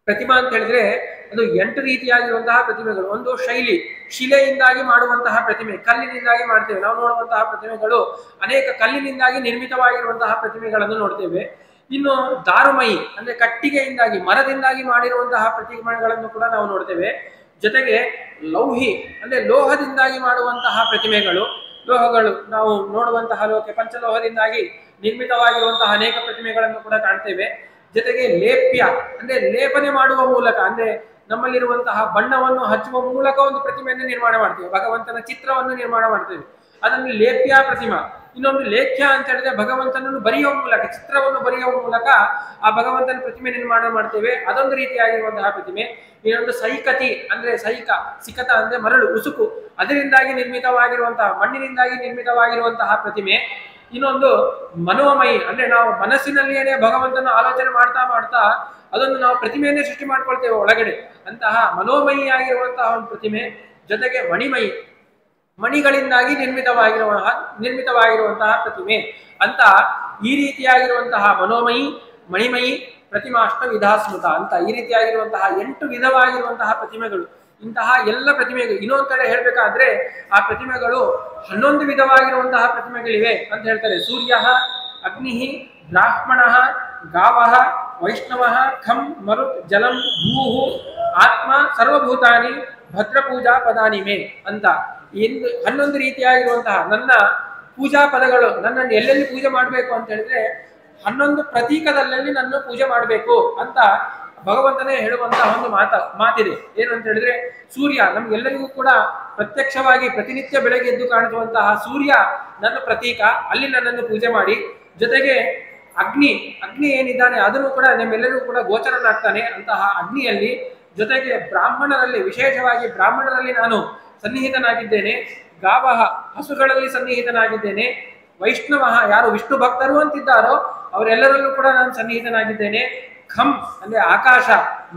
A: ಪ್ರತಿಮಾ ಅಂತ ಹೇಳಿದ್ರೆ ಅದು 8 ರೀತಿಯಾಗಿರುವಂತಹ ಪ್ರತಿಮೆಗಳು. ಒಂದು ಶೈಲಿ, ಶಿಲೆಯಿಂದಾಗಿ ಮಾಡುವಂತಹ ಪ್ರತಿಮೆ, ಕಲ್ಲಿನಿಂದಾಗಿ ಮಾಡ್ತೇವೆ. ನಾವು ನೋಡುವಂತಹ ಪ್ರತಿಮೆಗಳು ಅನೇಕ ಕಲ್ಲಿನಿಂದಾಗಿ ನಿರ್ಮಿತವಾಗಿರುವಂತಹ ಪ್ರತಿಮೆಗಳನ್ನು ನೋಡ್ತೇವೆ. ಇನ್ನು ದಾರುಮಯಿ ಅಂದ್ರೆ ಕಟ್ಟಿಗೆಯಿಂದಾಗಿ, ಮರದಿಂದಾಗಿ ಮಾಡಿರುವಂತಹ ಪ್ರತಿಮೆಗಳನ್ನು ಕೂಡ ನಾವು ನೋಡ್ತೇವೆ. ಜೊತೆಗೆ ಲೌಹಿ ಅಂದ್ರೆ ಲೋಹದಿಂದಾಗಿ ಮಾಡುವಂತಹ ಪ್ರತಿಮೆಗಳು. ಲೋಹಗಳು ನಾವು ನೋಡುವಂತಹ ಲೋಕೆ ಪಂಚಲೋಹದಿಂದಾಗಿ ನಿರ್ಮಿತವಾಗಿರುವಂತಹ ಅನೇಕ ಪ್ರತಿಮೆಗಳನ್ನು ಕೂಡ ಕಾಣ್ತೇವೆ. ಜೊತೆಗೆ ಲೇಪ್ಯ ಅಂದ್ರೆ ಲೇಪನೆ ಮಾಡುವ ಮೂಲಕ, ಅಂದ್ರೆ ನಮ್ಮಲ್ಲಿರುವಂತಹ ಬಣ್ಣವನ್ನು ಹಚ್ಚುವ ಮೂಲಕ ಒಂದು ಪ್ರತಿಮೆಯನ್ನು ನಿರ್ಮಾಣ ಮಾಡ್ತೇವೆ, ಭಗವಂತನ ಚಿತ್ರವನ್ನು ನಿರ್ಮಾಣ ಮಾಡ್ತೇವೆ, ಅದನ್ನು ಲೇಪ್ಯ ಪ್ರತಿಮಾ. ಇನ್ನೊಂದು ಲೇಖ್ಯ ಅಂತ ಹೇಳಿದ್ರೆ ಭಗವಂತನನ್ನು ಬರೆಯುವ ಮೂಲಕ, ಚಿತ್ರವನ್ನು ಬರೆಯುವ ಮೂಲಕ ಆ ಭಗವಂತನ ಪ್ರತಿಮೆ ನಿರ್ಮಾಣ ಮಾಡ್ತೇವೆ, ಅದೊಂದು ರೀತಿಯಾಗಿರುವಂತಹ ಪ್ರತಿಮೆ. ಇನ್ನೊಂದು ಸೈಕತಿ ಅಂದ್ರೆ ಸಿಕತ ಅಂದ್ರೆ ಮರಳು, ಉಸುಕು, ಅದರಿಂದಾಗಿ ನಿರ್ಮಿತವಾಗಿರುವಂತಹ, ಮಣ್ಣಿನಿಂದಾಗಿ ನಿರ್ಮಿತವಾಗಿರುವಂತಹ ಪ್ರತಿಮೆ. ಇನ್ನೊಂದು ಮನೋಮಯಿ ಅಂದ್ರೆ ನಾವು ಮನಸ್ಸಿನಲ್ಲಿಯೇ ಭಗವಂತನ ಆಲೋಚನೆ ಮಾಡ್ತಾ ಮಾಡ್ತಾ ಅದನ್ನು ನಾವು ಪ್ರತಿಮೆಯನ್ನೇ ಸೃಷ್ಟಿ ಮಾಡ್ಕೊಳ್ತೇವೆ ಒಳಗಡೆ, ಅಂತಹ ಮನೋಮಯಿಯಾಗಿರುವಂತಹ ಒಂದು ಪ್ರತಿಮೆ. ಜೊತೆಗೆ ಮಣಿಮಯಿ, ಮಣಿಗಳಿಂದಾಗಿ ನಿರ್ಮಿತವಾಗಿರುವಂತಹ ಪ್ರತಿಮೆ ಅಂತ ಈ ರೀತಿಯಾಗಿರುವಂತಹ ಮನೋಮಯಿ, ಮಣಿಮಯಿ, ಪ್ರತಿಮಾಷ್ಟ ವಿಧಾಸ್ಮೃತ ಅಂತ ಈ ರೀತಿಯಾಗಿರುವಂತಹ 8 ವಿಧವಾಗಿರುವಂತಹ ಪ್ರತಿಮೆಗಳು. ಇಂತಹ ಎಲ್ಲ ಪ್ರತಿಮೆಗಳು ಇನ್ನೊಂದು ಕಡೆ ಹೇಳ್ಬೇಕಾದ್ರೆ ಆ ಪ್ರತಿಮೆಗಳು 11 ವಿಧವಾಗಿರುವಂತಹ ಪ್ರತಿಮೆಗಳಿವೆ ಅಂತ ಹೇಳ್ತಾರೆ. ಸೂರ್ಯ, ಅಗ್ನಿ, ಬ್ರಾಹ್ಮಣ, ಗಾವ, ವೈಷ್ಣವ, ಖಂ, ಮರುತ್, ಜಲಂ, ಭೂಹು, ಆತ್ಮ, ಸರ್ವಭೂತಾನಿ, ಭದ್ರಪೂಜಾ ಪದಾನಿಮೆ ಅಂತ 11 ರೀತಿಯಾಗಿರುವಂತಹ ನನ್ನ ಪೂಜಾ ಪದಗಳು, ನನ್ನನ್ನು ಎಲ್ಲೆಲ್ಲಿ ಪೂಜೆ ಮಾಡಬೇಕು ಅಂತ ಹೇಳಿದ್ರೆ 11 ಪ್ರತೀಕದಲ್ಲಿ ನನ್ನ ಪೂಜೆ ಮಾಡಬೇಕು ಅಂತ ಭಗವಂತನೇ ಹೇಳುವಂತಹ ಒಂದು ಮಾತಿದೆ. ಏನು ಅಂತ ಹೇಳಿದ್ರೆ, ಸೂರ್ಯ ನಮ್ಗೆಲ್ಲರಿಗೂ ಕೂಡ ಪ್ರತ್ಯಕ್ಷವಾಗಿ ಪ್ರತಿನಿತ್ಯ ಬೆಳಗ್ಗೆ ಎದ್ದು ಕಾಣಿಸುವಂತಹ ಸೂರ್ಯ ನನ್ನ ಪ್ರತೀಕ, ಅಲ್ಲಿ ನನ್ನನ್ನು ಪೂಜೆ ಮಾಡಿ. ಜೊತೆಗೆ ಅಗ್ನಿ ಏನಿದ್ದಾನೆ ಅದನ್ನು ಕೂಡ ನಮ್ಮೆಲ್ಲರಿಗೂ ಕೂಡ ಗೋಚರನಾಗ್ತಾನೆ ಅಂತಹ ಅಗ್ನಿಯಲ್ಲಿ. ಜೊತೆಗೆ ಬ್ರಾಹ್ಮಣರಲ್ಲಿ, ವಿಶೇಷವಾಗಿ ಬ್ರಾಹ್ಮಣರಲ್ಲಿ ನಾನು ಸನ್ನಿಹಿತನಾಗಿದ್ದೇನೆ. ಗಾವಹ, ಹಸುಗಳಲ್ಲಿ ಸನ್ನಿಹಿತನಾಗಿದ್ದೇನೆ. ವೈಷ್ಣವ, ಯಾರು ವಿಷ್ಣು ಭಕ್ತರು ಅಂತಿದ್ದಾರೋ ಅವರೆಲ್ಲರಲ್ಲೂ ಕೂಡ ನಾನು ಸನ್ನಿಹಿತನಾಗಿದ್ದೇನೆ. ಖಂ ಅಂದ್ರೆ ಆಕಾಶ,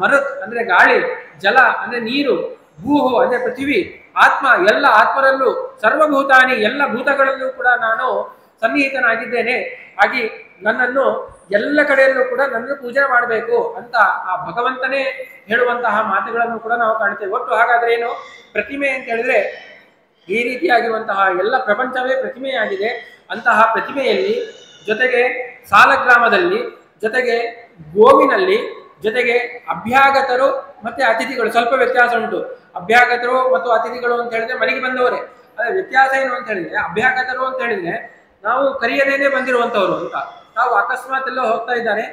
A: ಮರುತ್ ಅಂದ್ರೆ ಗಾಳಿ, ಜಲ ಅಂದ್ರೆ ನೀರು, ಭೂಹು ಅಂದ್ರೆ ಪೃಥ್ವಿ, ಆತ್ಮ ಎಲ್ಲ ಆತ್ಮರಲ್ಲೂ, ಸರ್ವಭೂತಾನಿ ಎಲ್ಲ ಭೂತಗಳಲ್ಲೂ ಕೂಡ ನಾನು ಸನ್ನಿಹಿತನಾಗಿದ್ದೇನೆ. ಹಾಗೆ ನನ್ನನ್ನು ಎಲ್ಲ ಕಡೆಯಲ್ಲೂ ಕೂಡ ನನ್ನನ್ನು ಪೂಜೆ ಮಾಡಬೇಕು ಅಂತ ಆ ಭಗವಂತನೇ ಹೇಳುವಂತಹ ಮಾತುಗಳನ್ನು ಕೂಡ ನಾವು ಕಾಣ್ತೇವೆ. ಒಟ್ಟು ಹಾಗಾದ್ರೆ ಏನು, ಪ್ರತಿಮೆ ಅಂತ ಹೇಳಿದ್ರೆ ಈ ರೀತಿಯಾಗಿರುವಂತಹ ಎಲ್ಲ ಪ್ರಪಂಚವೇ ಪ್ರತಿಮೆಯಾಗಿದೆ. ಅಂತಹ ಪ್ರತಿಮೆಯಲ್ಲಿ ಜೊತೆಗೆ ಸಾಲಗ್ರಾಮದಲ್ಲಿ, ಜೊತೆಗೆ ಗೋವಿನಲ್ಲಿ, ಜೊತೆಗೆ ಅಭ್ಯಾಗತರು ಮತ್ತೆ ಅತಿಥಿಗಳು, ಸ್ವಲ್ಪ ವ್ಯತ್ಯಾಸ ಉಂಟು. ಅಭ್ಯಾಗತರು ಮತ್ತು ಅತಿಥಿಗಳು ಅಂತ ಹೇಳಿದ್ರೆ ಮನೆಗೆ ಬಂದವರೇ. ಅದೇ ವ್ಯತ್ಯಾಸ ಏನು ಅಂತ ಹೇಳಿದ್ರೆ, ಅಭ್ಯಾಗತರು ಅಂತ ಹೇಳಿದ್ರೆ ನಾವು ಕರೆಯದೇನೆ ಬಂದಿರುವಂತವ್ರು ಅಂತ. ನಾವು ಅಕಸ್ಮಾತ್ ಎಲ್ಲೋ ಹೋಗ್ತಾ ಇದ್ದಾರೆ,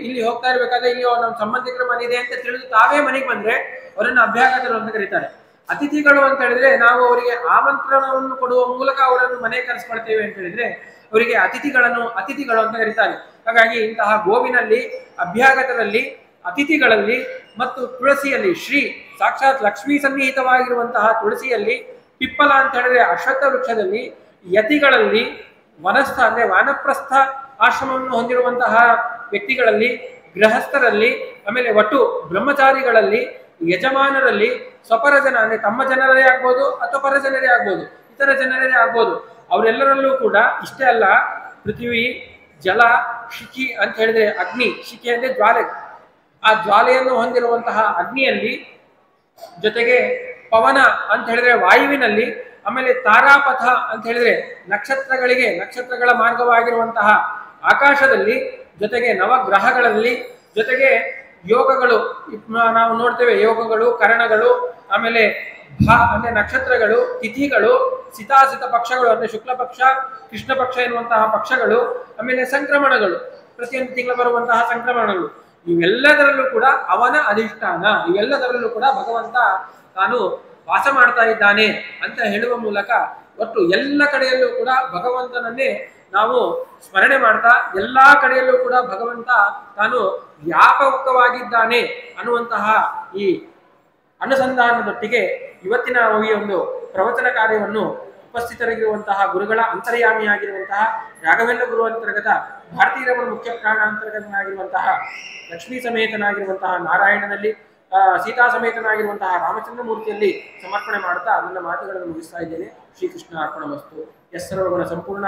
A: ಇಲ್ಲಿ ಹೋಗ್ತಾ ಇರ್ಬೇಕಾದ್ರೆ ಇಲ್ಲಿ ನಮ್ಮ ಸಂಬಂಧಿಕರ ಮನೆ ಇದೆ ಅಂತ ತಿಳಿದು ತಾವೇ ಮನೆಗೆ ಬಂದ್ರೆ ಅವರನ್ನು ಅಭ್ಯಾಗತರು ಅಂತ ಕರೀತಾರೆ. ಅತಿಥಿಗಳು ಅಂತ ಹೇಳಿದ್ರೆ ನಾವು ಅವರಿಗೆ ಆಮಂತ್ರಣವನ್ನು ಕೊಡುವ ಮೂಲಕ ಅವರನ್ನು ಮನೆಗೆ ಕರೆಸ್ಕೊಳ್ತೇವೆ ಅಂತ ಹೇಳಿದ್ರೆ ಅವರಿಗೆ ಅತಿಥಿಗಳು ಅಂತ ಕರೀತಾರೆ. ಹಾಗಾಗಿ ಇಂತಹ ಗೋವಿನಲ್ಲಿ, ಅಭ್ಯಾಗತರಲ್ಲಿ, ಅತಿಥಿಗಳಲ್ಲಿ ಮತ್ತು ತುಳಸಿಯಲ್ಲಿ, ಸಾಕ್ಷಾತ್ ಲಕ್ಷ್ಮೀ ಸನ್ನಿಹಿತವಾಗಿರುವಂತಹ ತುಳಸಿಯಲ್ಲಿ, ಪಿಪ್ಪಲ ಅಂತ ಹೇಳಿದ್ರೆ ಅಶ್ವತ್ಥ ವೃಕ್ಷದಲ್ಲಿ, ಯತಿಗಳಲ್ಲಿ, ವನಸ್ಥ ಅಂದ್ರೆ ವಾನಪ್ರಸ್ಥ ಆಶ್ರಮವನ್ನು ಹೊಂದಿರುವಂತಹ ವ್ಯಕ್ತಿಗಳಲ್ಲಿ, ಗೃಹಸ್ಥರಲ್ಲಿ, ಆಮೇಲೆ ವಟು ಬ್ರಹ್ಮಚಾರಿಗಳಲ್ಲಿ, ಯಜಮಾನರಲ್ಲಿ, ಸ್ವಪರ ಜನ ಅಂದ್ರೆ ತಮ್ಮ ಜನರೇ ಆಗ್ಬೋದು ಅಥವಾ ಪರ ಜನರೇ ಆಗ್ಬೋದು, ಇತರ ಜನರೇ ಆಗ್ಬೋದು, ಅವರೆಲ್ಲರಲ್ಲೂ ಕೂಡ ಇಷ್ಟೇ ಅಲ್ಲ, ಪೃಥ್ವಿ, ಜಲ, ಶಿಖಿ ಅಂತ ಹೇಳಿದ್ರೆ ಅಗ್ನಿ, ಶಿಖಿ ಅಂದ್ರೆ ಜ್ವಾಲೆ, ಆ ಜ್ವಾಲೆಯನ್ನು ಹೊಂದಿರುವಂತಹ ಅಗ್ನಿಯಲ್ಲಿ, ಜೊತೆಗೆ ಪವನ ಅಂತ ಹೇಳಿದ್ರೆ ವಾಯುವಿನಲ್ಲಿ, ಆಮೇಲೆ ತಾರಾಪಥ ಅಂತ ಹೇಳಿದ್ರೆ ನಕ್ಷತ್ರಗಳ ಮಾರ್ಗವಾಗಿರುವಂತಹ ಆಕಾಶದಲ್ಲಿ, ಜೊತೆಗೆ ನವಗ್ರಹಗಳಲ್ಲಿ, ಜೊತೆಗೆ ಯೋಗಗಳು ನಾವು ನೋಡ್ತೇವೆ, ಯೋಗಗಳು, ಕರಣಗಳು, ಆಮೇಲೆ ಅಂದ್ರೆ ನಕ್ಷತ್ರಗಳು, ತಿಥಿಗಳು, ಸಿತಾಸಿತ ಪಕ್ಷಗಳು ಅಂದ್ರೆ ಶುಕ್ಲ ಪಕ್ಷ, ಕೃಷ್ಣ ಪಕ್ಷ ಎನ್ನುವಂತಹ ಪಕ್ಷಗಳು, ಆಮೇಲೆ ಸಂಕ್ರಮಣಗಳು, ಪ್ರತಿಯೊಂದು ತಿಂಗಳು ಬರುವಂತಹ ಸಂಕ್ರಮಣಗಳು, ಇವೆಲ್ಲದರಲ್ಲೂ ಕೂಡ ಅವನ ಅಧಿಷ್ಠಾನ, ಇವೆಲ್ಲದರಲ್ಲೂ ಕೂಡ ಭಗವಂತ ತಾನು ವಾಸ ಮಾಡ್ತಾ ಇದ್ದಾನೆ ಅಂತ ಹೇಳುವ ಮೂಲಕ ಒಟ್ಟು ಎಲ್ಲ ಕಡೆಯಲ್ಲೂ ಕೂಡ ಭಗವಂತನನ್ನೇ ನಾವು ಸ್ಮರಣೆ ಮಾಡ್ತಾ ಎಲ್ಲಾ ಕಡೆಯಲ್ಲೂ ಕೂಡ ಭಗವಂತ ತಾನು ವ್ಯಾಪಕವಾಗಿದ್ದಾನೆ ಅನ್ನುವಂತಹ ಈ ಅನುಸಂಧಾನದೊಟ್ಟಿಗೆ ಇವತ್ತಿನ ಈ ಒಂದು ಪ್ರವಚನ ಕಾರ್ಯವನ್ನು ಉಪಸ್ಥಿತರಾಗಿರುವಂತಹ ಗುರುಗಳ ಅಂತರ್ಯಾಮಿಯಾಗಿರುವಂತಹ ರಾಘವೇಂದ್ರ ಗುರು ಅಂತರ್ಗತ ಭಾರತೀಯರಮಣ ಮುಖ್ಯ ಪ್ರಾಣಾಂತರ್ಗತನಾಗಿರುವಂತಹ ಲಕ್ಷ್ಮೀ ಸಮೇತನಾಗಿರುವಂತಹ ನಾರಾಯಣನಲ್ಲಿ, ಸೀತಾ ಸಮೇತನಾಗಿರುವಂತಹ ರಾಮಚಂದ್ರ ಮೂರ್ತಿಯಲ್ಲಿ ಸಮರ್ಪಣೆ ಮಾಡುತ್ತಾ ನನ್ನ ಮಾತುಗಳನ್ನು ಮುಗಿಸ್ತಾ ಇದ್ದೇನೆ. ಶ್ರೀಕೃಷ್ಣ ಅರ್ಪಣಮಸ್ತು. ಯಸ್ಸರ್ವಗುಣ ಸಂಪೂರ್ಣ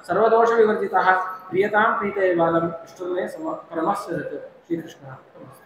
A: ಸರ್ವದೋಷ ವಿವರ್ಜಿತ ಪ್ರಿಯತಾಂ ಪ್ರೀತೇ ಬಾಲಂ ಇಷ್ಟೇ ಪರಮಸ್ಸರತ್. ಶ್ರೀಕೃಷ್ಣ ಅರ್ಪಣಮಸ್ತು.